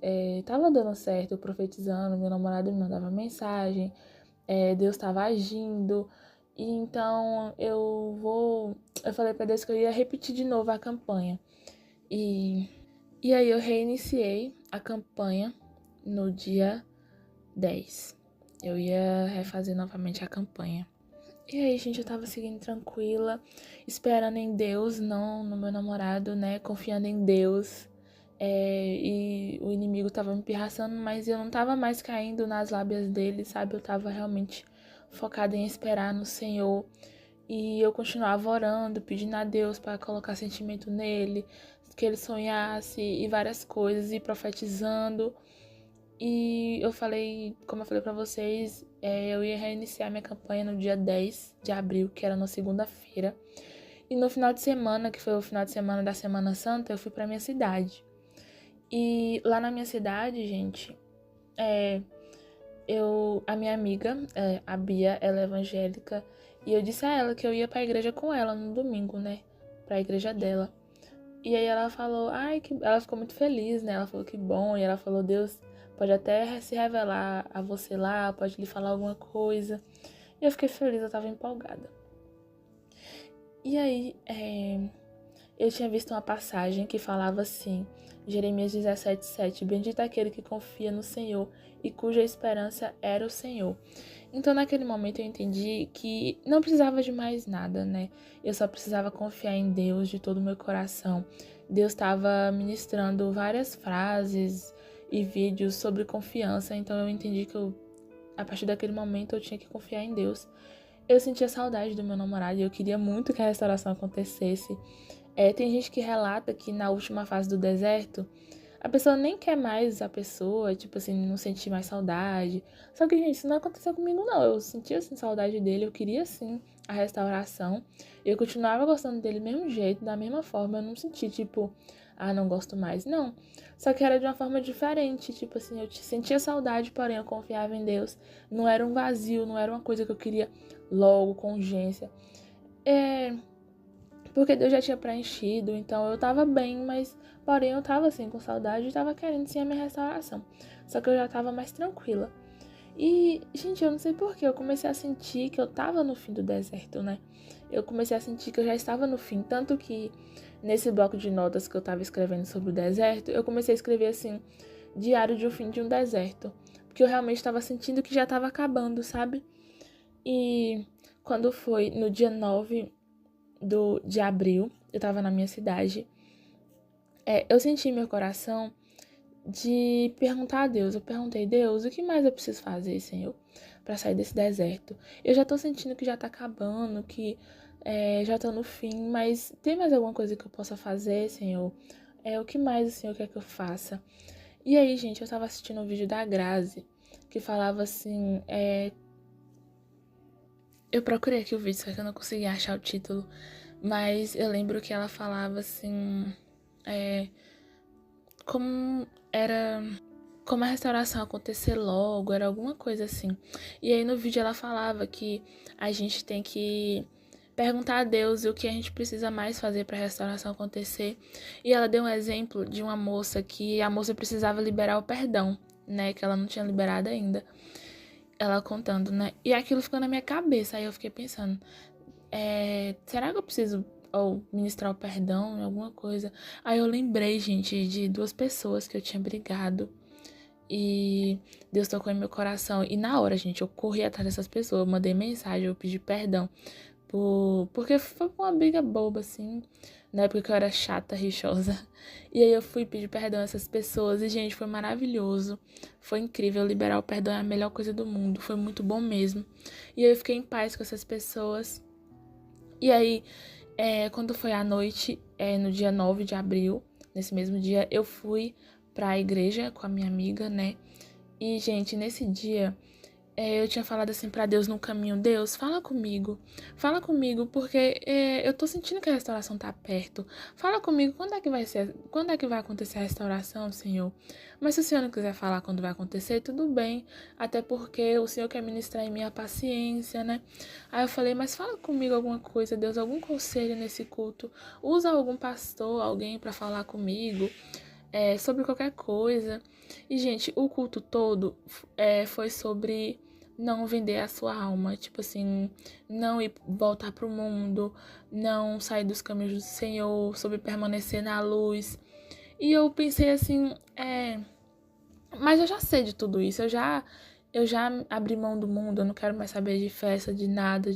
Tava dando certo, eu profetizando, meu namorado me mandava mensagem, Deus estava agindo. E então eu falei para Deus que eu ia repetir de novo a campanha. E aí eu reiniciei a campanha no dia 10. Eu ia refazer novamente a campanha. E aí, gente, eu tava seguindo tranquila, esperando em Deus, não no meu namorado, né? Confiando em Deus. E o inimigo tava me pirraçando, mas eu não tava mais caindo nas lábias dele, sabe? Eu tava realmente focada em esperar no Senhor. E eu continuava orando, pedindo a Deus para colocar sentimento nele, que ele sonhasse e várias coisas, e profetizando. E eu falei, como eu falei pra vocês, eu ia reiniciar minha campanha no dia 10 de abril, que era na segunda-feira. E no final de semana, que foi o final de semana da Semana Santa, eu fui pra minha cidade. E lá na minha cidade, gente, a minha amiga, a Bia, ela é evangélica, e eu disse a ela que eu ia pra igreja com ela no domingo, né? Pra igreja dela. E aí ela falou, ela ficou muito feliz, né? Ela falou que bom, e ela falou, Deus pode até se revelar a você lá, pode lhe falar alguma coisa. E eu fiquei feliz, eu tava empolgada. E aí, eu tinha visto uma passagem que falava assim, Jeremias 17:7, bendito aquele que confia no Senhor e cuja esperança era o Senhor. Então, naquele momento, eu entendi que não precisava de mais nada, né? Eu só precisava confiar em Deus de todo o meu coração. Deus estava ministrando várias frases e vídeos sobre confiança, então eu entendi que a partir daquele momento, eu tinha que confiar em Deus. Eu sentia saudade do meu namorado e eu queria muito que a restauração acontecesse. Tem gente que relata que na última fase do deserto, a pessoa nem quer mais a pessoa, tipo assim, não sentir mais saudade. Só que, gente, isso não aconteceu comigo, não. Eu sentia, assim, saudade dele, eu queria, sim, a restauração. Eu continuava gostando dele do mesmo jeito, da mesma forma. Eu não senti, tipo, não gosto mais. Não. Só que era de uma forma diferente. Tipo assim, eu sentia saudade, porém eu confiava em Deus. Não era um vazio, não era uma coisa que eu queria logo, com urgência. Porque Deus já tinha preenchido, então eu tava bem, mas porém eu tava assim com saudade e tava querendo sim a minha restauração. Só que eu já tava mais tranquila. E, gente, eu não sei porquê, eu comecei a sentir que eu tava no fim do deserto, né? Eu comecei a sentir que eu já estava no fim, tanto que nesse bloco de notas que eu tava escrevendo sobre o deserto, eu comecei a escrever assim, diário de um fim de um deserto, porque eu realmente estava sentindo que já estava acabando, sabe? E quando foi no dia 9 de abril, eu tava na minha cidade, eu senti meu coração de perguntar a Deus. Eu perguntei, Deus, o que mais eu preciso fazer, Senhor, pra sair desse deserto? Eu já tô sentindo que já tá acabando, que já tô no fim, mas tem mais alguma coisa que eu possa fazer, Senhor? O que mais o Senhor quer que eu faça? E aí, gente, eu tava assistindo um vídeo da Grazi, que falava assim, eu procurei aqui o vídeo, só que eu não consegui achar o título, mas eu lembro que ela falava assim, como era, como a restauração acontecer logo, era alguma coisa assim. E aí no vídeo ela falava que a gente tem que perguntar a Deus o que a gente precisa mais fazer para a restauração acontecer. E ela deu um exemplo de uma moça que a moça precisava liberar o perdão, né, que ela não tinha liberado ainda. Ela contando, né? E aquilo ficou na minha cabeça. Aí eu fiquei pensando, será que eu preciso ministrar o perdão em alguma coisa? Aí eu lembrei, gente, de duas pessoas que eu tinha brigado. E Deus tocou em meu coração. E na hora, gente, eu corri atrás dessas pessoas. Eu mandei mensagem, eu pedi perdão. Porque foi uma briga boba, assim. Na época que eu era chata, rixosa. E aí eu fui pedir perdão a essas pessoas. E, gente, foi maravilhoso. Foi incrível. Liberar o perdão é a melhor coisa do mundo. Foi muito bom mesmo. E aí eu fiquei em paz com essas pessoas. E aí, quando foi à noite, no dia 9 de abril, nesse mesmo dia, eu fui pra igreja com a minha amiga, né? E, gente, nesse dia, eu tinha falado assim pra Deus no caminho, Deus, fala comigo, porque eu tô sentindo que a restauração tá perto. Fala comigo, quando é que vai acontecer a restauração, Senhor? Mas se o Senhor não quiser falar quando vai acontecer, tudo bem, até porque o Senhor quer ministrar em minha paciência, né? Aí eu falei, mas fala comigo alguma coisa, Deus, algum conselho nesse culto. Usa algum pastor, alguém pra falar comigo, sobre qualquer coisa. E, gente, o culto todo foi sobre não vender a sua alma, tipo assim, não ir voltar pro mundo, não sair dos caminhos do Senhor, sobre permanecer na luz. E eu pensei assim, mas eu já sei de tudo isso, eu já abri mão do mundo, eu não quero mais saber de festa, de nada,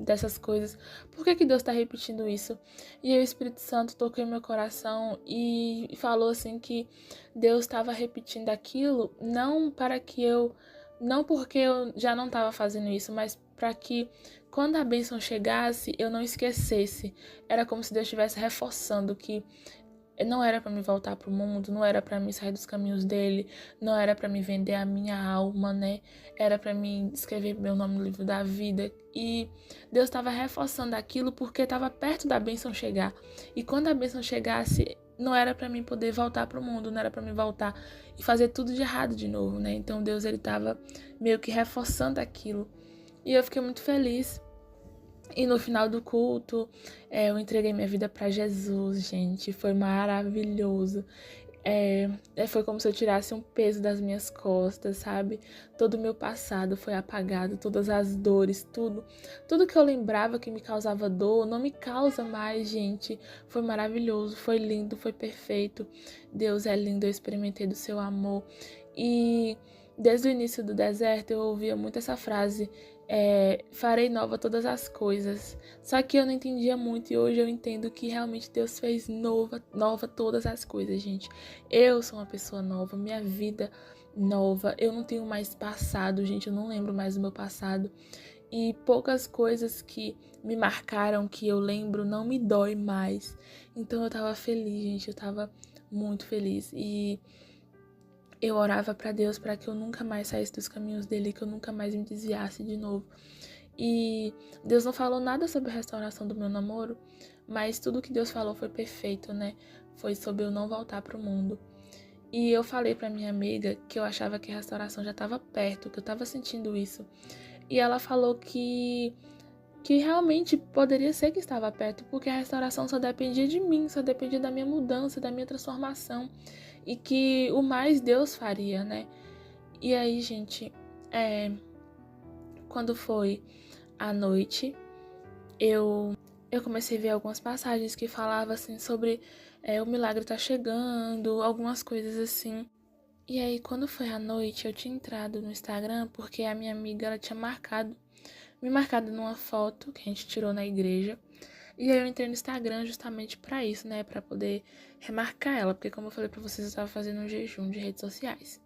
dessas coisas. Por que que Deus tá repetindo isso? E aí o Espírito Santo tocou em meu coração e falou assim que Deus estava repetindo aquilo não porque eu já não estava fazendo isso, mas para que quando a bênção chegasse, eu não esquecesse. Era como se Deus estivesse reforçando que não era pra me voltar pro mundo, não era pra me sair dos caminhos dele, não era pra me vender a minha alma, né? Era pra mim escrever meu nome no livro da vida. E Deus estava reforçando aquilo porque estava perto da bênção chegar. E quando a bênção chegasse, não era pra mim poder voltar pro mundo, não era pra mim voltar e fazer tudo de errado de novo, né? Então Deus, ele tava meio que reforçando aquilo. E eu fiquei muito feliz. E no final do culto, eu entreguei minha vida para Jesus, gente. Foi maravilhoso. Foi como se eu tirasse um peso das minhas costas, sabe? Todo o meu passado foi apagado, todas as dores, tudo. Tudo que eu lembrava que me causava dor, não me causa mais, gente. Foi maravilhoso, foi lindo, foi perfeito. Deus é lindo, eu experimentei do seu amor. E desde o início do deserto eu ouvia muito essa frase, farei nova todas as coisas. Só que eu não entendia muito e hoje eu entendo que realmente Deus fez nova todas as coisas, gente. Eu sou uma pessoa nova, minha vida nova. Eu não tenho mais passado, gente, eu não lembro mais do meu passado. E poucas coisas que me marcaram, que eu lembro, não me dói mais. Então eu tava feliz, gente, eu tava muito feliz. E eu orava pra Deus para que eu nunca mais saísse dos caminhos dele, que eu nunca mais me desviasse de novo. E Deus não falou nada sobre a restauração do meu namoro, mas tudo que Deus falou foi perfeito, né? Foi sobre eu não voltar pro mundo. E eu falei pra minha amiga que eu achava que a restauração já estava perto, que eu tava sentindo isso. E ela falou que realmente poderia ser que estava perto, porque a restauração só dependia de mim, só dependia da minha mudança, da minha transformação, e que o mais Deus faria, né? E aí, gente, quando foi à noite, eu comecei a ver algumas passagens que falavam assim sobre o milagre tá chegando, algumas coisas assim. E aí, quando foi à noite, eu tinha entrado no Instagram porque a minha amiga, ela tinha me marcado numa foto que a gente tirou na igreja. E aí eu entrei no Instagram justamente pra isso, né? Pra poder remarcar ela, porque como eu falei pra vocês, eu tava fazendo um jejum de redes sociais.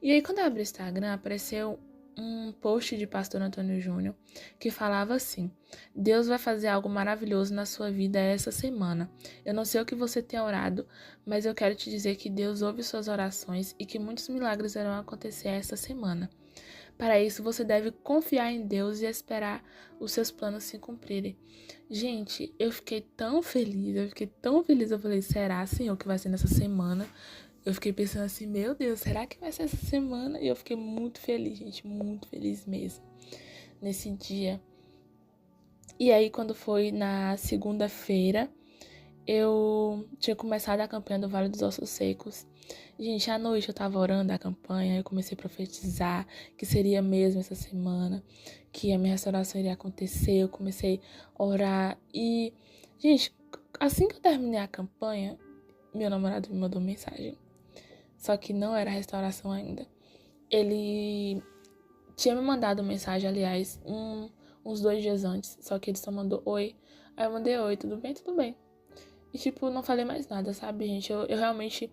E aí quando eu abri o Instagram, apareceu um post de pastor Antônio Júnior que falava assim: Deus vai fazer algo maravilhoso na sua vida essa semana. Eu não sei o que você tem orado, mas eu quero te dizer que Deus ouve suas orações e que muitos milagres irão acontecer essa semana. Para isso, você deve confiar em Deus e esperar os seus planos se cumprirem. Gente, eu fiquei tão feliz, eu falei, será, Senhor, que vai ser nessa semana? Eu fiquei pensando assim, meu Deus, será que vai ser essa semana? E eu fiquei muito feliz, gente, muito feliz mesmo, nesse dia. E aí, quando foi na segunda-feira, eu tinha começado a campanha do Vale dos Ossos Secos. Gente, à noite eu tava orando a campanha, eu comecei a profetizar que seria mesmo essa semana, que a minha restauração iria acontecer. Eu comecei a orar e, gente, assim que eu terminei a campanha, meu namorado me mandou mensagem. Só que não era restauração ainda. Ele tinha me mandado mensagem, aliás, uns 2 dias antes, só que ele só mandou oi. Aí eu mandei oi, tudo bem? Tudo bem. E, tipo, não falei mais nada, sabe, gente? Eu realmente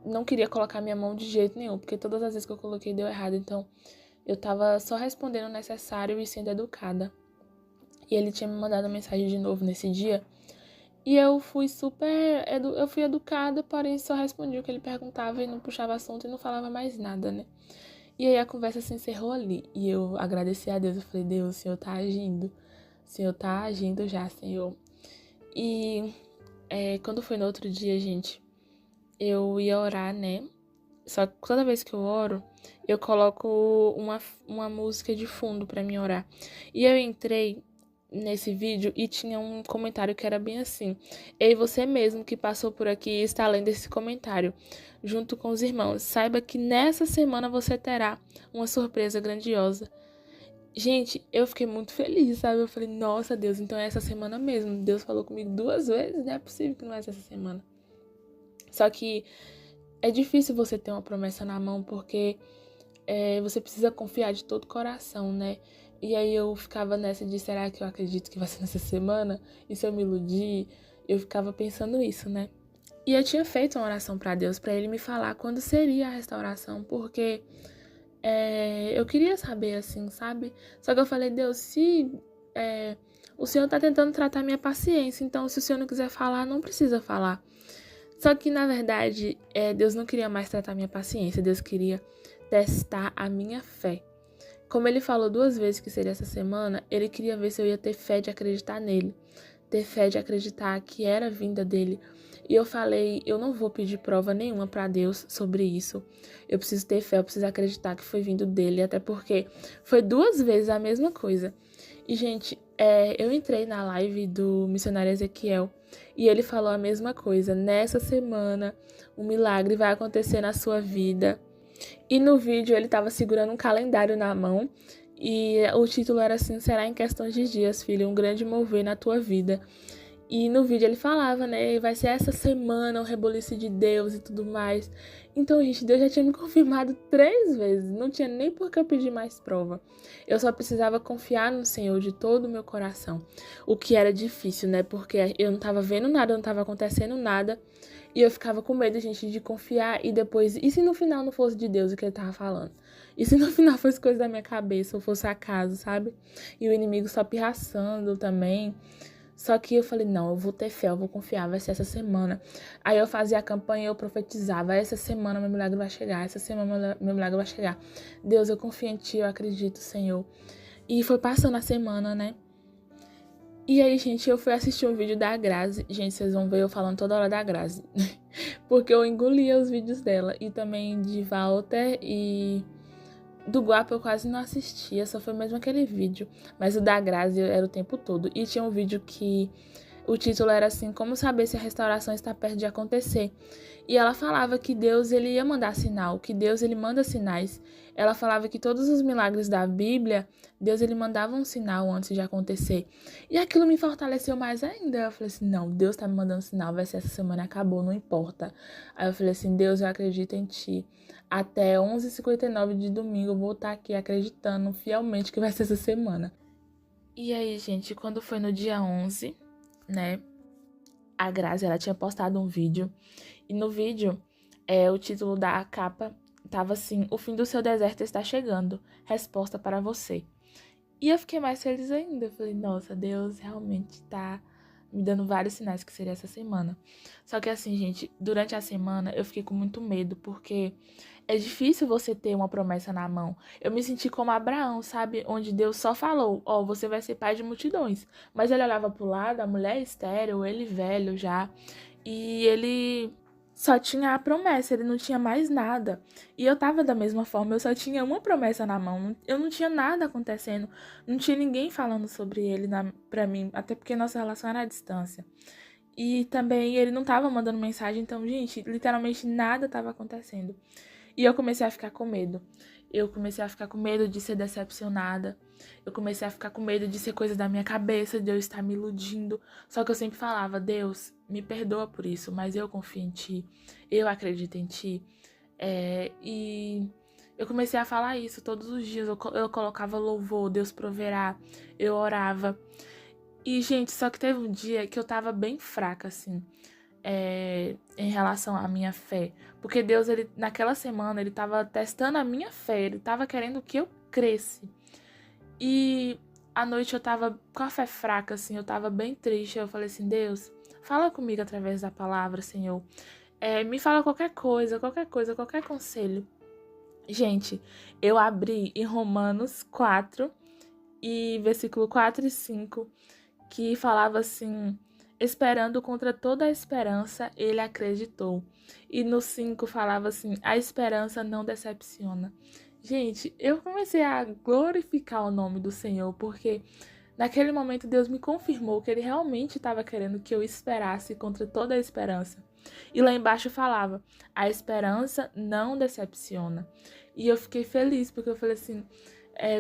não queria colocar minha mão de jeito nenhum, porque todas as vezes que eu coloquei deu errado. Então, eu tava só respondendo o necessário e sendo educada. E ele tinha me mandado mensagem de novo nesse dia. E eu fui eu fui educada, porém só respondi o que ele perguntava e não puxava assunto e não falava mais nada, né? E aí a conversa se encerrou ali. E eu agradeci a Deus. Eu falei, Deus, o Senhor tá agindo. O Senhor tá agindo já, Senhor. E quando foi no outro dia, gente, eu ia orar, né? Só que toda vez que eu oro, eu coloco uma música de fundo pra mim orar. E eu entrei nesse vídeo e tinha um comentário que era bem assim: Ei, você mesmo que passou por aqui e está lendo esse comentário, junto com os irmãos, saiba que nessa semana você terá uma surpresa grandiosa. Gente, eu fiquei muito feliz, sabe? Eu falei, nossa, Deus, então é essa semana mesmo. Deus falou comigo 2 vezes, não é possível que não é essa semana. Só que é difícil você ter uma promessa na mão, porque você precisa confiar de todo o coração, né? E aí eu ficava nessa de, será que eu acredito que vai ser nessa semana? E se eu me iludir? Eu ficava pensando isso, né? E eu tinha feito uma oração pra Deus, pra Ele me falar quando seria a restauração, porque eu queria saber, assim, sabe? Só que eu falei, Deus, se o Senhor tá tentando tratar minha paciência, então se o Senhor não quiser falar, não precisa falar. Só que, na verdade, Deus não queria mais tratar minha paciência, Deus queria testar a minha fé. Como ele falou 2 vezes que seria essa semana, ele queria ver se eu ia ter fé de acreditar nele, ter fé de acreditar que era vinda dele. E eu falei, eu não vou pedir prova nenhuma pra Deus sobre isso. Eu preciso ter fé, eu preciso acreditar que foi vindo dele, até porque foi 2 vezes a mesma coisa. E, gente, eu entrei na live do missionário Ezequiel e ele falou a mesma coisa. Nessa semana, um milagre vai acontecer na sua vida. E no vídeo ele estava segurando um calendário na mão e o título era assim: será em questão de dias, filho, um grande mover na tua vida. E no vídeo ele falava, né, vai ser essa semana o reboliço de Deus e tudo mais. Então, gente, Deus já tinha me confirmado 3 vezes, não tinha nem por que eu pedir mais prova. Eu só precisava confiar no Senhor de todo o meu coração, o que era difícil, né, porque eu não tava vendo nada, não tava acontecendo nada, e eu ficava com medo, gente, de confiar e depois, e se no final não fosse de Deus o que ele tava falando? E se no final fosse coisa da minha cabeça, ou fosse acaso, sabe? E o inimigo só pirraçando também. Só que eu falei, não, eu vou ter fé, eu vou confiar, vai ser essa semana. Aí eu fazia a campanha, eu profetizava, essa semana meu milagre vai chegar, essa semana meu milagre vai chegar. Deus, eu confio em Ti, eu acredito, Senhor. E foi passando a semana, né? E aí, gente, eu fui assistir um vídeo da Grazi. Gente, vocês vão ver eu falando toda hora da Grazi. Porque eu engolia os vídeos dela. E também de Walter e do Guapo eu quase não assistia, só foi mesmo aquele vídeo. Mas o da Grazi era o tempo todo. E tinha um vídeo que o título era assim: como saber se a restauração está perto de acontecer. E ela falava que Deus ele ia mandar sinal, que Deus ele manda sinais. Ela falava que todos os milagres da Bíblia, Deus ele mandava um sinal antes de acontecer. E aquilo me fortaleceu mais ainda. Eu falei assim, não, Deus tá me mandando sinal, vai ser essa semana, acabou, não importa. Aí eu falei assim, Deus, eu acredito em Ti. Até 11h59 de domingo eu vou estar aqui acreditando fielmente que vai ser essa semana. E aí, gente, quando foi no dia 11, né, a Grazi, ela tinha postado um vídeo. E no vídeo, o título da capa tava assim: o fim do seu deserto está chegando, resposta para você. E eu fiquei mais feliz ainda. Eu falei, nossa, Deus realmente tá me dando vários sinais que seria essa semana. Só que assim, gente, durante a semana eu fiquei com muito medo, porque é difícil você ter uma promessa na mão. Eu me senti como Abraão, sabe? Onde Deus só falou, ó, você vai ser pai de multidões. Mas ele olhava pro lado, a mulher estéril, ele velho já, e ele só tinha a promessa, ele não tinha mais nada. E eu tava da mesma forma, eu só tinha uma promessa na mão, eu não tinha nada acontecendo, não tinha ninguém falando sobre ele pra mim, até porque nossa relação era à distância. E também ele não tava mandando mensagem, então, gente, literalmente nada tava acontecendo. E eu comecei a ficar com medo. Eu comecei a ficar com medo de ser decepcionada. Eu comecei a ficar com medo de ser coisa da minha cabeça, de eu estar me iludindo. Só que eu sempre falava, Deus, me perdoa por isso, mas eu confio em Ti. Eu acredito em Ti. E eu comecei a falar isso todos os dias. Eu colocava louvor, Deus proverá. Eu orava. E, gente, só que teve um dia que eu tava bem fraca, assim, em relação à minha fé. Porque Deus, ele, naquela semana, ele tava testando a minha fé. Ele tava querendo que eu cresce. E à noite eu tava com a fé fraca, assim, eu tava bem triste. Eu falei assim, Deus, fala comigo através da palavra, Senhor. Me fala qualquer coisa, qualquer conselho. Gente, eu abri em Romanos 4 e versículo 4 e 5, que falava assim: esperando contra toda a esperança, ele acreditou. E no 5 falava assim: a esperança não decepciona. Gente, eu comecei a glorificar o nome do Senhor, porque naquele momento Deus me confirmou que ele realmente estava querendo que eu esperasse contra toda a esperança. E lá embaixo falava: a esperança não decepciona. E eu fiquei feliz, porque eu falei assim,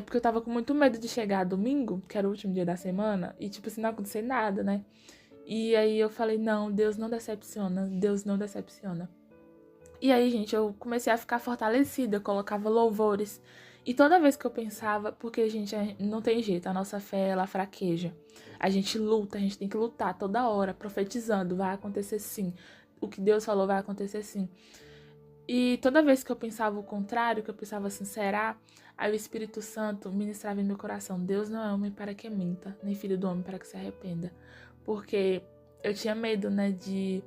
porque eu tava com muito medo de chegar domingo, que era o último dia da semana, e tipo assim, não acontecer nada, né? E aí eu falei, não, Deus não decepciona, Deus não decepciona. E aí, gente, eu comecei a ficar fortalecida, eu colocava louvores. E toda vez que eu pensava, porque, gente, não tem jeito, a nossa fé, ela fraqueja. A gente luta, a gente tem que lutar toda hora, profetizando, vai acontecer sim. O que Deus falou vai acontecer sim. E toda vez que eu pensava o contrário, que eu pensava assim, será? Aí o Espírito Santo ministrava em meu coração, Deus não é homem para que minta, nem filho do homem para que se arrependa. Porque eu tinha medo, né, de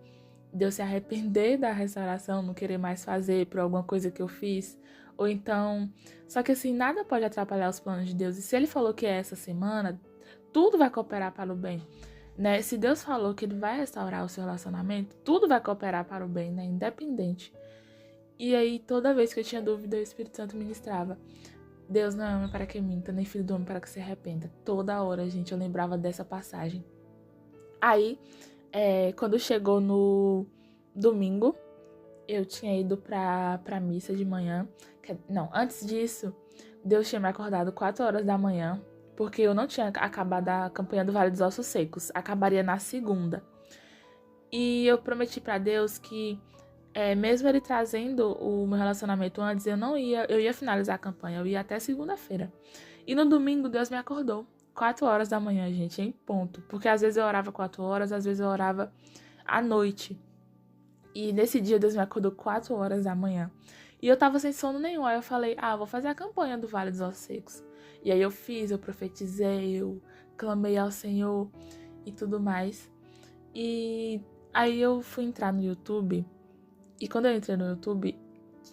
Deus se arrepender da restauração, não querer mais fazer por alguma coisa que eu fiz. Ou então, só que assim, nada pode atrapalhar os planos de Deus. E se ele falou que é essa semana, tudo vai cooperar para o bem, né? Se Deus falou que ele vai restaurar o seu relacionamento, tudo vai cooperar para o bem, né? Independente. E aí, toda vez que eu tinha dúvida, o Espírito Santo ministrava. Deus não é homem para que minta, nem filho do homem para que se arrependa. Toda hora, gente, eu lembrava dessa passagem. Aí, quando chegou no domingo, eu tinha ido pra missa de manhã. Não, antes disso, Deus tinha me acordado 4 horas da manhã, porque eu não tinha acabado a campanha do Vale dos Ossos Secos. Acabaria na segunda. E eu prometi pra Deus que, mesmo ele trazendo o meu relacionamento antes, eu ia finalizar a campanha, eu ia até segunda-feira. E no domingo, Deus me acordou. 4 horas da manhã, gente, em ponto. Porque às vezes eu orava 4 horas, às vezes eu orava à noite. E nesse dia, Deus me acordou 4 horas da manhã. E eu tava sem sono nenhum. Aí eu falei, vou fazer a campanha do Vale dos Ossos Secos. E aí eu fiz, eu profetizei, eu clamei ao Senhor e tudo mais. E aí eu fui entrar no YouTube. E quando eu entrei no YouTube,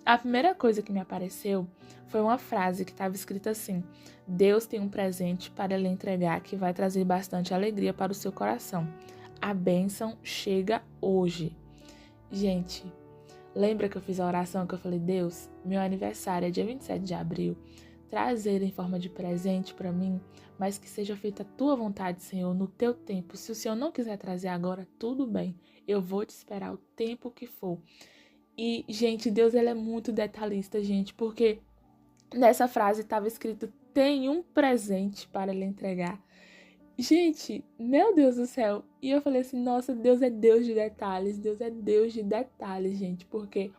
a primeira coisa que me apareceu foi uma frase que estava escrita assim: Deus tem um presente para lhe entregar que vai trazer bastante alegria para o seu coração. A bênção chega hoje. Gente, lembra que eu fiz a oração que eu falei, Deus, meu aniversário é dia 27 de abril, traz ele em forma de presente para mim, mas que seja feita a tua vontade, Senhor, no teu tempo. Se o Senhor não quiser trazer agora, tudo bem, eu vou te esperar o tempo que for. E, gente, Deus, ele é muito detalhista, gente, porque nessa frase estava escrito, tem um presente para lhe entregar. Gente, meu Deus do céu. E eu falei assim, nossa, Deus é Deus de detalhes. Deus é Deus de detalhes, gente. Porque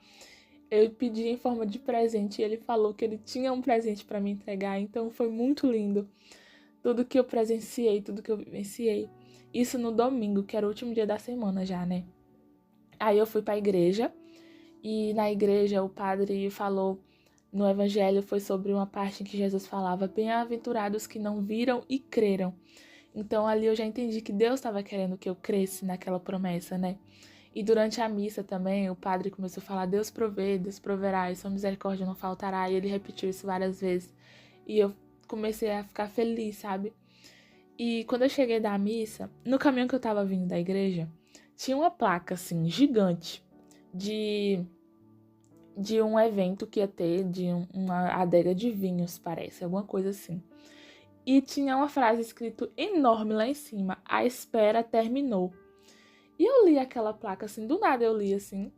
eu pedi em forma de presente e ele falou que ele tinha um presente para me entregar. Então foi muito lindo. Tudo que eu presenciei, tudo que eu vivenciei. Isso no domingo, que era o último dia da semana já, né? Aí eu fui pra igreja E na igreja o padre falou, no evangelho foi sobre uma parte em que Jesus falava: bem-aventurados que não viram e creram. Então ali eu já entendi que Deus estava querendo que eu cresce naquela promessa, né? E durante a missa também, o padre começou a falar: Deus provê, Deus proverá, e sua misericórdia não faltará. E ele repetiu isso várias vezes. E eu comecei a ficar feliz, sabe? E quando eu cheguei da missa, no caminho que eu tava vindo da igreja, tinha uma placa, assim, gigante, de, de um evento que ia ter, uma adega de vinhos, parece, alguma coisa assim. E tinha uma frase escrita enorme lá em cima: a espera terminou. E eu li aquela placa assim, do nada eu li assim,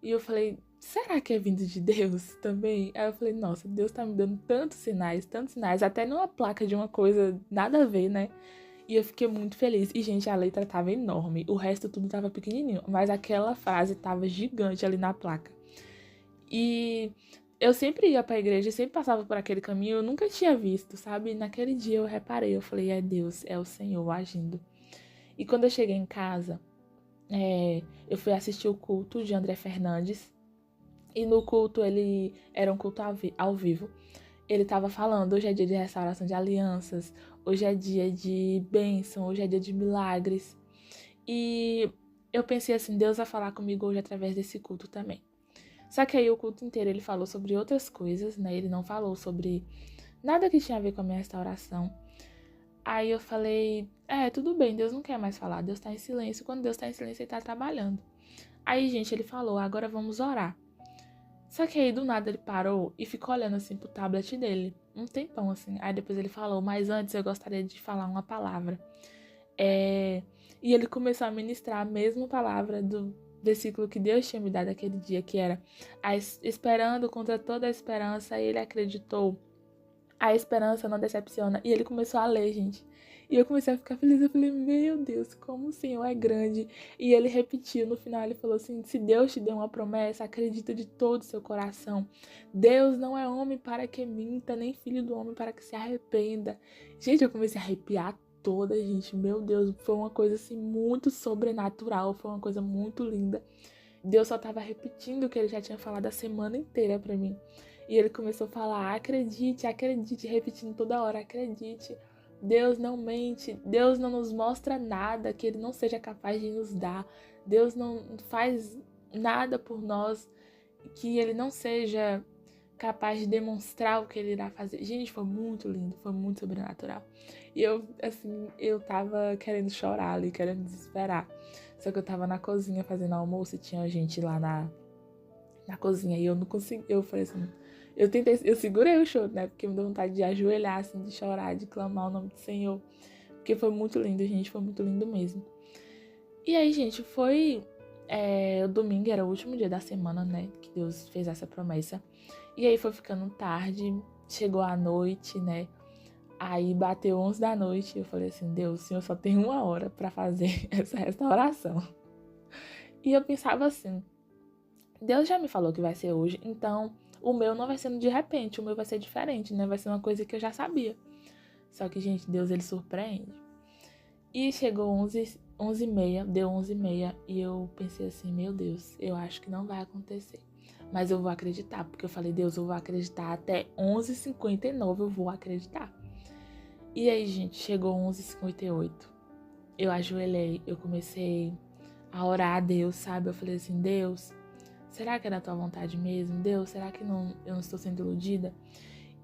e eu falei: será que é vindo de Deus também? Aí eu falei: nossa, Deus tá me dando tantos sinais, até numa placa de uma coisa nada a ver, né? E eu fiquei muito feliz. E, gente, a letra tava enorme. O resto tudo tava pequenininho. Mas aquela frase tava gigante ali na placa. E eu sempre ia pra igreja, sempre passava por aquele caminho. Eu nunca tinha visto, sabe? E naquele dia eu reparei. Eu falei: é Deus, é o Senhor agindo. E quando eu cheguei em casa, eu fui assistir o culto de André Fernandes. E no culto, ele era um culto ao vivo. Ele estava falando: hoje é dia de restauração de alianças, hoje é dia de bênção, hoje é dia de milagres. E eu pensei assim: Deus vai falar comigo hoje através desse culto também. Só que aí o culto inteiro ele falou sobre outras coisas, né? Ele não falou sobre nada que tinha a ver com a minha restauração. Aí eu falei: tudo bem, Deus não quer mais falar, Deus tá em silêncio. Quando Deus tá em silêncio, ele tá trabalhando. Aí, gente, ele falou: agora vamos orar. Só que aí do nada ele parou e ficou olhando assim pro tablet dele, um tempão assim. Aí depois ele falou: mas antes eu gostaria de falar uma palavra. E ele começou a ministrar a mesma palavra do versículo que Deus tinha me dado aquele dia, que era: esperando contra toda a esperança, ele acreditou. A esperança não decepciona. E ele começou a ler, gente. E eu comecei a ficar feliz. Eu falei: meu Deus, como o Senhor é grande. E ele repetiu no final, ele falou assim: se Deus te deu uma promessa, acredita de todo o seu coração. Deus não é homem para que minta, nem filho do homem para que se arrependa. Gente, eu comecei a arrepiar toda, gente. Meu Deus, foi uma coisa assim muito sobrenatural. Foi uma coisa muito linda. Deus só estava repetindo o que ele já tinha falado a semana inteira para mim. E ele começou a falar: acredite, acredite, repetindo toda hora: acredite. Deus não mente, Deus não nos mostra nada que ele não seja capaz de nos dar. Deus não faz nada por nós que ele não seja capaz de demonstrar o que ele irá fazer. Gente, foi muito lindo, foi muito sobrenatural. E eu, assim, eu tava querendo chorar ali, querendo desesperar. Só que eu tava na cozinha fazendo almoço e tinha gente lá na cozinha e eu não consegui. Eu falei assim, eu segurei o choro, né? Porque me deu vontade de ajoelhar, assim, de chorar, de clamar o nome do Senhor. Porque foi muito lindo, gente, foi muito lindo mesmo. E aí, gente, o domingo, era o último dia da semana, né? Que Deus fez essa promessa. E aí foi ficando tarde, chegou a noite, né? Aí bateu 11 da noite e eu falei assim: Deus, o Senhor só tem 1 hora pra fazer essa restauração. E eu pensava assim: Deus já me falou que vai ser hoje, então o meu não vai ser de repente, o meu vai ser diferente, né? Vai ser uma coisa que eu já sabia. Só que, gente, Deus, ele surpreende. E chegou 11h30, deu 11h30 e eu pensei assim: meu Deus, eu acho que não vai acontecer. Mas eu vou acreditar, porque eu falei: Deus, eu vou acreditar até 11h59, eu vou acreditar. E aí, gente, chegou 11h58. Eu ajoelhei, eu comecei a orar a Deus, sabe? Eu falei assim: Deus, será que é da tua vontade mesmo? Deus, será que eu não estou sendo iludida?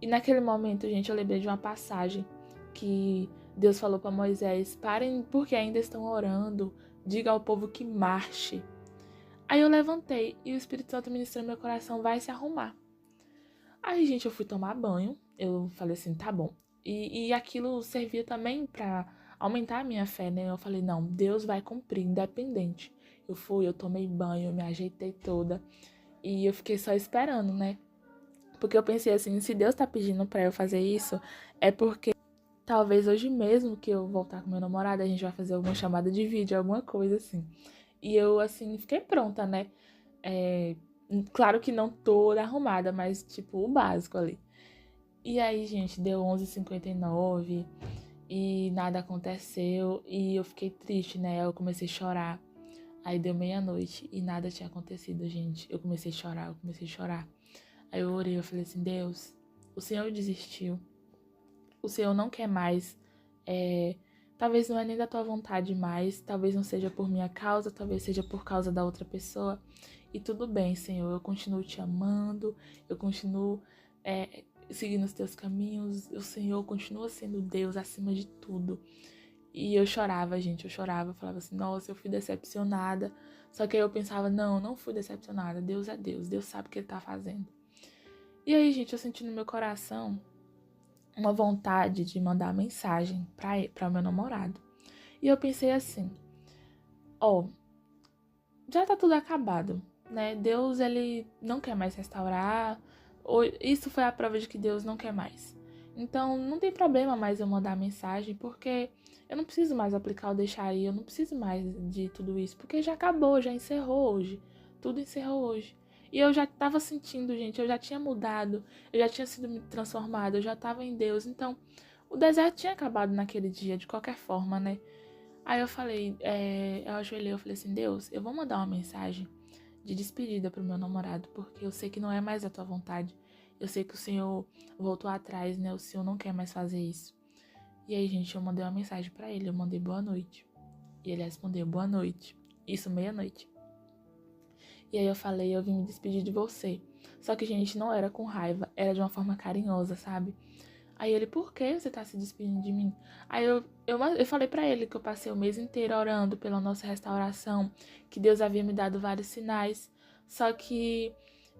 E naquele momento, gente, eu lembrei de uma passagem que Deus falou para Moisés: parem porque ainda estão orando, diga ao povo que marche. Aí eu levantei e o Espírito Santo ministrou no meu coração: vai se arrumar. Aí, gente, eu fui tomar banho, eu falei assim: tá bom. E aquilo servia também para aumentar a minha fé, né? Eu falei: não, Deus vai cumprir, independente. Eu tomei banho, eu me ajeitei toda e eu fiquei só esperando, né? Porque eu pensei assim: se Deus tá pedindo pra eu fazer isso, é porque talvez hoje mesmo que eu voltar com meu namorado, a gente vai fazer alguma chamada de vídeo, alguma coisa assim. E eu, assim, fiquei pronta, né? Claro que não toda arrumada, mas, tipo, o básico ali. E aí, gente, deu 11h59 e nada aconteceu. E eu fiquei triste, né? Eu comecei a chorar. Aí deu meia-noite e nada tinha acontecido, gente. Eu comecei a chorar. Aí eu orei, eu falei assim, Deus, o Senhor desistiu. O Senhor não quer mais. Talvez não é nem da tua vontade mais. Talvez não seja por minha causa. Talvez seja por causa da outra pessoa. E tudo bem, Senhor. Eu continuo te amando. Eu continuo seguindo os teus caminhos. O Senhor continua sendo Deus acima de tudo. E eu chorava, gente, eu chorava, eu falava assim, nossa, eu fui decepcionada. Só que aí eu pensava, não fui decepcionada, Deus é Deus, Deus sabe o que ele tá fazendo. E aí, gente, eu senti no meu coração uma vontade de mandar mensagem para o meu namorado. E eu pensei assim, já tá tudo acabado, né? Deus, ele não quer mais restaurar. Isso foi a prova de que Deus não quer mais. Então, não tem problema mais eu mandar mensagem, porque eu não preciso mais aplicar o deixaria, eu não preciso mais de tudo isso, porque já acabou, já encerrou hoje. Tudo encerrou hoje. E eu já tava sentindo, gente, eu já tinha mudado, eu já tinha sido transformada, eu já tava em Deus. Então, o deserto tinha acabado naquele dia, de qualquer forma, né? Aí eu falei, eu ajoelhei, eu falei assim, Deus, eu vou mandar uma mensagem de despedida pro meu namorado, porque eu sei que não é mais a tua vontade. Eu sei que o Senhor voltou atrás, né? O Senhor não quer mais fazer isso. E aí, gente, eu mandei uma mensagem pra ele, eu mandei boa noite. E ele respondeu boa noite. Isso meia-noite. E aí eu falei, eu vim me despedir de você. Só que, gente, não era com raiva, era de uma forma carinhosa, sabe? Aí ele, por que você tá se despedindo de mim? Aí eu falei pra ele que eu passei o mês inteiro orando pela nossa restauração, que Deus havia me dado vários sinais. Só que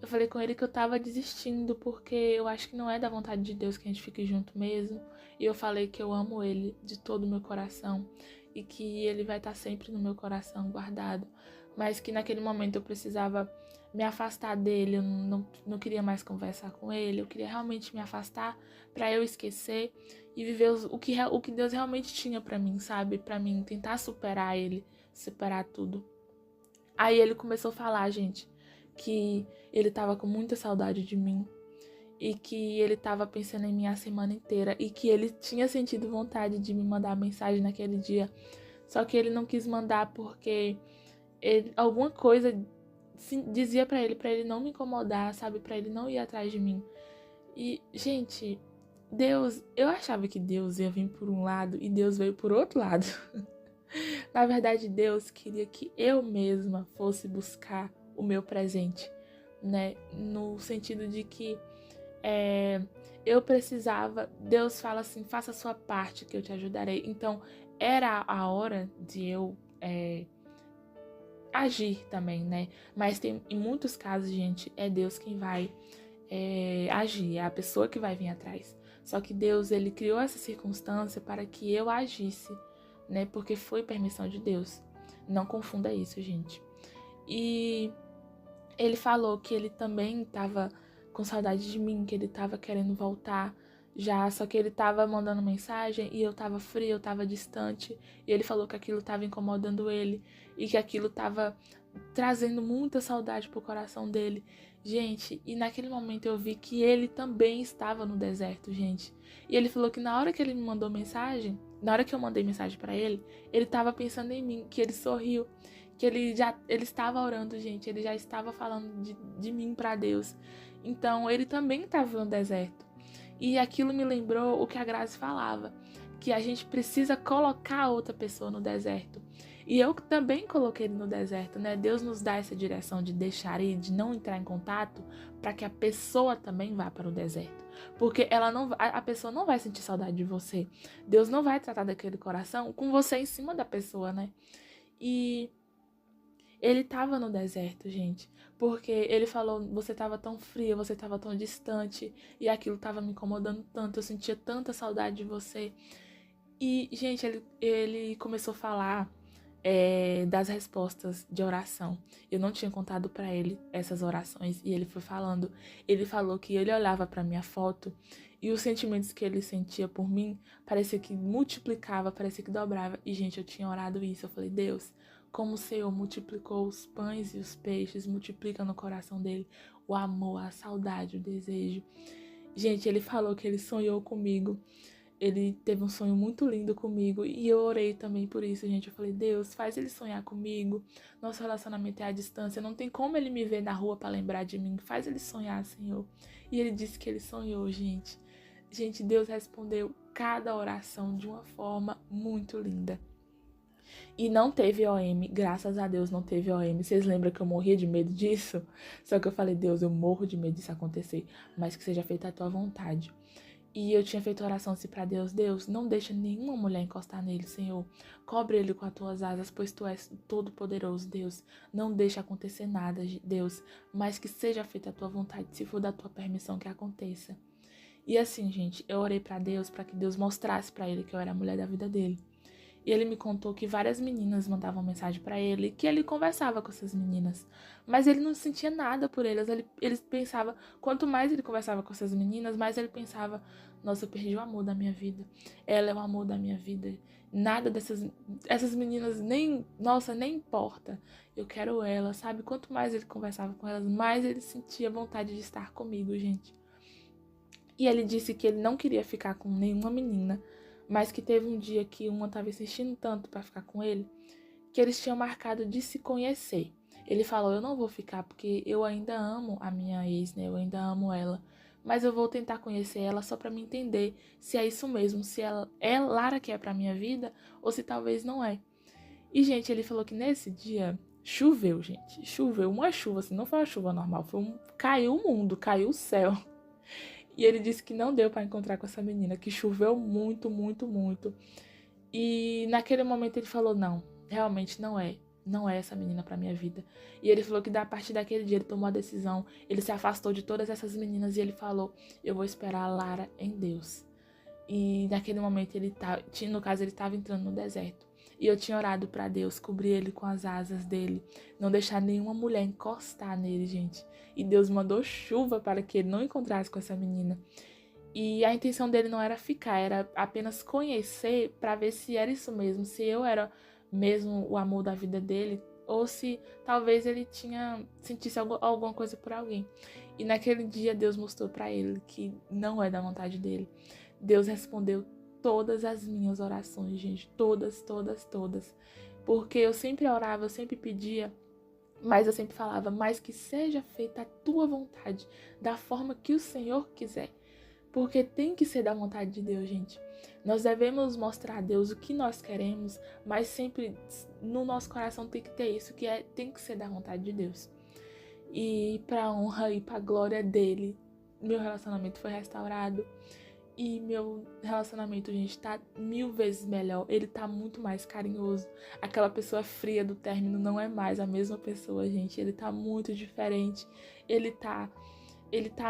eu falei com ele que eu tava desistindo, porque eu acho que não é da vontade de Deus que a gente fique junto mesmo. E eu falei que eu amo ele de todo o meu coração e que ele vai estar sempre no meu coração guardado. Mas que naquele momento eu precisava me afastar dele, eu não queria mais conversar com ele, eu queria realmente me afastar para eu esquecer e viver o que Deus realmente tinha para mim, sabe? Para mim tentar superar ele, superar tudo. Aí ele começou a falar, gente, que ele tava com muita saudade de mim e que ele tava pensando em mim a semana inteira e que ele tinha sentido vontade de me mandar mensagem naquele dia, só que ele não quis mandar porque alguma coisa dizia pra ele não me incomodar, sabe? Pra ele não ir atrás de mim. E, gente, Deus, eu achava que Deus ia vir por um lado e Deus veio por outro lado. Na verdade, Deus queria que eu mesma fosse buscar o meu presente, né? No sentido de que eu precisava. Deus fala assim: faça a sua parte que eu te ajudarei. Então, era a hora de eu agir também, né? Mas tem, em muitos casos, gente, é Deus quem vai agir, é a pessoa que vai vir atrás. Só que Deus, ele criou essa circunstância para que eu agisse, né? Porque foi permissão de Deus. Não confunda isso, gente. E ele falou que ele também estava com saudade de mim, que ele estava querendo voltar já, só que ele estava mandando mensagem e eu estava fria, eu estava distante. E ele falou que aquilo estava incomodando ele e que aquilo estava trazendo muita saudade pro coração dele. Gente, e naquele momento eu vi que ele também estava no deserto, gente. E ele falou que na hora que ele me mandou mensagem, na hora que eu mandei mensagem para ele estava pensando em mim, que ele sorriu, que ele estava orando, gente, ele já estava falando de mim para Deus. Então, ele também estava no deserto. E aquilo me lembrou o que a Grazi falava, que a gente precisa colocar outra pessoa no deserto. E eu também coloquei ele no deserto, né? Deus nos dá essa direção de deixar ir, de não entrar em contato, para que a pessoa também vá para o deserto. Porque a pessoa não vai sentir saudade de você. Deus não vai tratar daquele coração com você em cima da pessoa, né? E ele tava no deserto, gente, porque ele falou, você tava tão fria, você tava tão distante, e aquilo tava me incomodando tanto, eu sentia tanta saudade de você. E, gente, ele começou a falar das respostas de oração. Eu não tinha contado pra ele essas orações, e ele foi falando. Ele falou que ele olhava pra minha foto, e os sentimentos que ele sentia por mim, parecia que multiplicava, parecia que dobrava. E, gente, eu tinha orado isso, eu falei, Deus, como o Senhor multiplicou os pães e os peixes, multiplica no coração dele o amor, a saudade, o desejo. Gente, ele falou que ele sonhou comigo ele teve um sonho muito lindo comigo e eu orei também por isso, gente. Eu falei, Deus, faz ele sonhar comigo. Nosso relacionamento é à distância, não tem como ele me ver na rua para lembrar de mim. Faz ele sonhar, Senhor. E ele disse que ele sonhou, gente. Gente, Deus respondeu cada oração de uma forma muito linda. E não teve OM, graças a Deus não teve OM. Vocês lembram que eu morria de medo disso? Só que eu falei, Deus, eu morro de medo disso acontecer, mas que seja feita a tua vontade. E eu tinha feito oração assim pra Deus, Deus, não deixa nenhuma mulher encostar nele, Senhor. Cobre ele com as tuas asas, pois tu és todo poderoso, Deus. Não deixa acontecer nada, Deus, mas que seja feita a tua vontade, se for da tua permissão que aconteça. E assim, gente, eu orei pra Deus, pra que Deus mostrasse pra ele que eu era a mulher da vida dele. E ele me contou que várias meninas mandavam mensagem pra ele, que ele conversava com essas meninas. Mas ele não sentia nada por elas. Ele pensava, quanto mais ele conversava com essas meninas, mais ele pensava, nossa, eu perdi o amor da minha vida. Ela é o amor da minha vida. Nada essas meninas nem, nossa, nem importa. Eu quero ela, sabe? Quanto mais ele conversava com elas, mais ele sentia vontade de estar comigo, gente. E ele disse que ele não queria ficar com nenhuma menina, mas que teve um dia que uma estava insistindo tanto para ficar com ele, que eles tinham marcado de se conhecer. Ele falou, eu não vou ficar porque eu ainda amo a minha ex, né? Eu ainda amo ela. Mas eu vou tentar conhecer ela só para me entender se é isso mesmo, se ela é Lara que é pra minha vida ou se talvez não é. E, gente, ele falou que nesse dia choveu, gente. Choveu uma chuva, assim, não foi uma chuva normal, caiu o mundo, caiu o céu. E ele disse que não deu para encontrar com essa menina, que choveu muito, muito, muito. E naquele momento ele falou, não, realmente não é. Não é essa menina pra minha vida. E ele falou que a partir daquele dia ele tomou a decisão. Ele se afastou de todas essas meninas e ele falou, eu vou esperar a Lara em Deus. E naquele momento no caso ele estava entrando no deserto. E eu tinha orado para Deus cobrir ele com as asas dele, não deixar nenhuma mulher encostar nele, gente. E Deus mandou chuva para que ele não encontrasse com essa menina. E a intenção dele não era ficar, era apenas conhecer para ver se era isso mesmo, se eu era mesmo o amor da vida dele, ou se talvez ele sentisse alguma coisa por alguém. E naquele dia Deus mostrou para ele que não é da vontade dele. Deus respondeu todas as minhas orações, gente, todas, todas, todas. Porque eu sempre orava, eu sempre pedia, mas eu sempre falava, mas que seja feita a tua vontade, da forma que o Senhor quiser. Porque tem que ser da vontade de Deus, gente. Nós devemos mostrar a Deus o que nós queremos, mas sempre no nosso coração tem que ter isso, tem que ser da vontade de Deus. E para honra e para glória dele, meu relacionamento foi restaurado. E meu relacionamento, gente, tá 1000 vezes melhor. Ele tá muito mais carinhoso. Aquela pessoa fria do término não é mais a mesma pessoa, gente. Ele tá muito diferente. Ele tá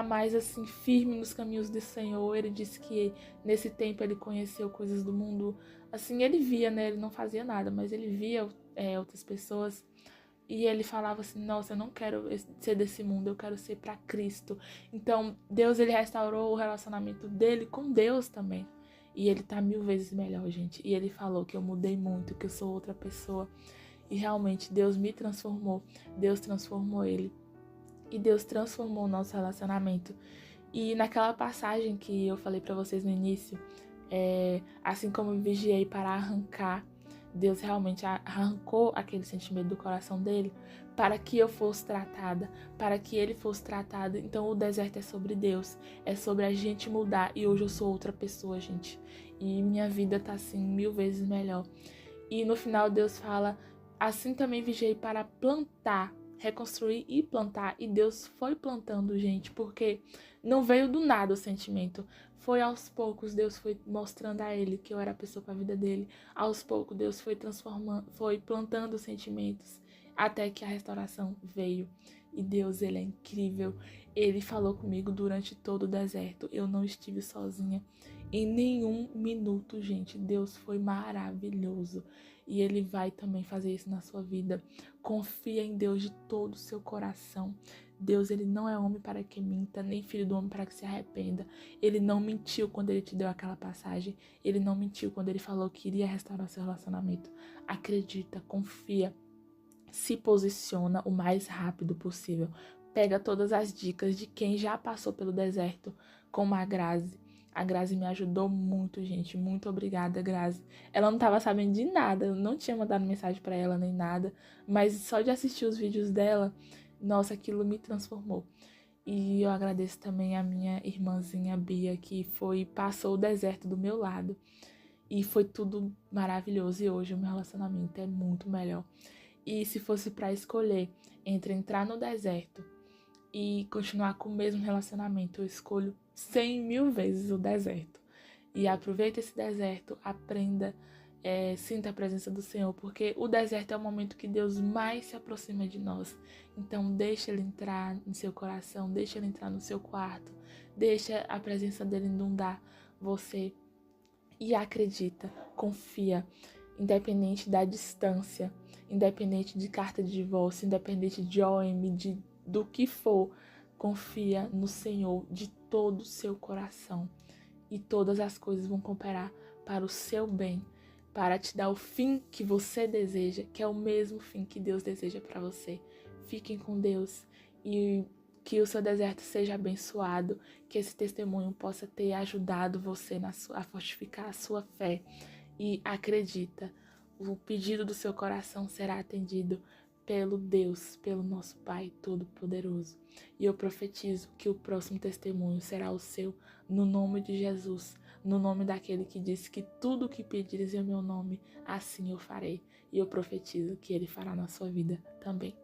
mais assim firme nos caminhos do Senhor. Ele disse que nesse tempo ele conheceu coisas do mundo. Assim, ele via, né? Ele não fazia nada, mas ele via outras pessoas. E ele falava assim, nossa, eu não quero ser desse mundo, eu quero ser para Cristo. Então, Deus, ele restaurou o relacionamento dele com Deus também. E ele tá 1000 vezes melhor, gente. E ele falou que eu mudei muito, que eu sou outra pessoa. E realmente, Deus me transformou. Deus transformou ele. E Deus transformou o nosso relacionamento. E naquela passagem que eu falei para vocês no início, assim como eu vigiei para arrancar, Deus realmente arrancou aquele sentimento do coração dele para que eu fosse tratada, para que ele fosse tratado. Então o deserto é sobre Deus, é sobre a gente mudar. E hoje eu sou outra pessoa, gente. E minha vida tá assim 1000 vezes melhor. E no final Deus fala, assim também vigiei para plantar, reconstruir e plantar. E Deus foi plantando, gente, porque não veio do nada o sentimento. Foi aos poucos, Deus foi mostrando a ele que eu era a pessoa para a vida dele. Aos poucos, Deus foi transformando, foi plantando os sentimentos, até que a restauração veio. E Deus, ele é incrível. Ele falou comigo durante todo o deserto. Eu não estive sozinha em nenhum minuto, gente. Deus foi maravilhoso. E ele vai também fazer isso na sua vida. Confia em Deus de todo o seu coração. Deus, ele não é homem para que minta, nem filho do homem para que se arrependa. Ele não mentiu quando ele te deu aquela passagem. Ele não mentiu quando ele falou que iria restaurar seu relacionamento. Acredita, confia, se posiciona o mais rápido possível. Pega todas as dicas de quem já passou pelo deserto, como a Grazi. A Grazi me ajudou muito, gente. Muito obrigada, Grazi. Ela não tava sabendo de nada, eu não tinha mandado mensagem pra ela nem nada, mas só de assistir os vídeos dela, nossa, aquilo me transformou. E eu agradeço também a minha irmãzinha Bia, que passou o deserto do meu lado. E foi tudo maravilhoso. E hoje o meu relacionamento é muito melhor. E se fosse pra escolher entre entrar no deserto e continuar com o mesmo relacionamento, eu escolho 100 mil vezes o deserto. E aproveita esse deserto, aprenda, sinta a presença do Senhor, porque o deserto é o momento que Deus mais se aproxima de nós. Então deixa Ele entrar no seu coração, deixa Ele entrar no seu quarto, deixa a presença dEle inundar você. E acredita, confia, independente da distância, independente de carta de divórcio, independente de OM, do que for, confia no Senhor de todo o seu coração. E todas as coisas vão cooperar para o seu bem, para te dar o fim que você deseja, que é o mesmo fim que Deus deseja para você. Fiquem com Deus e que o seu deserto seja abençoado, que esse testemunho possa ter ajudado você a fortificar a sua fé. E acredita, o pedido do seu coração será atendido pelo Deus, pelo nosso Pai Todo-Poderoso. E eu profetizo que o próximo testemunho será o seu, no nome de Jesus, no nome daquele que disse que tudo o que pedires em meu nome, assim eu farei. E eu profetizo que Ele fará na sua vida também.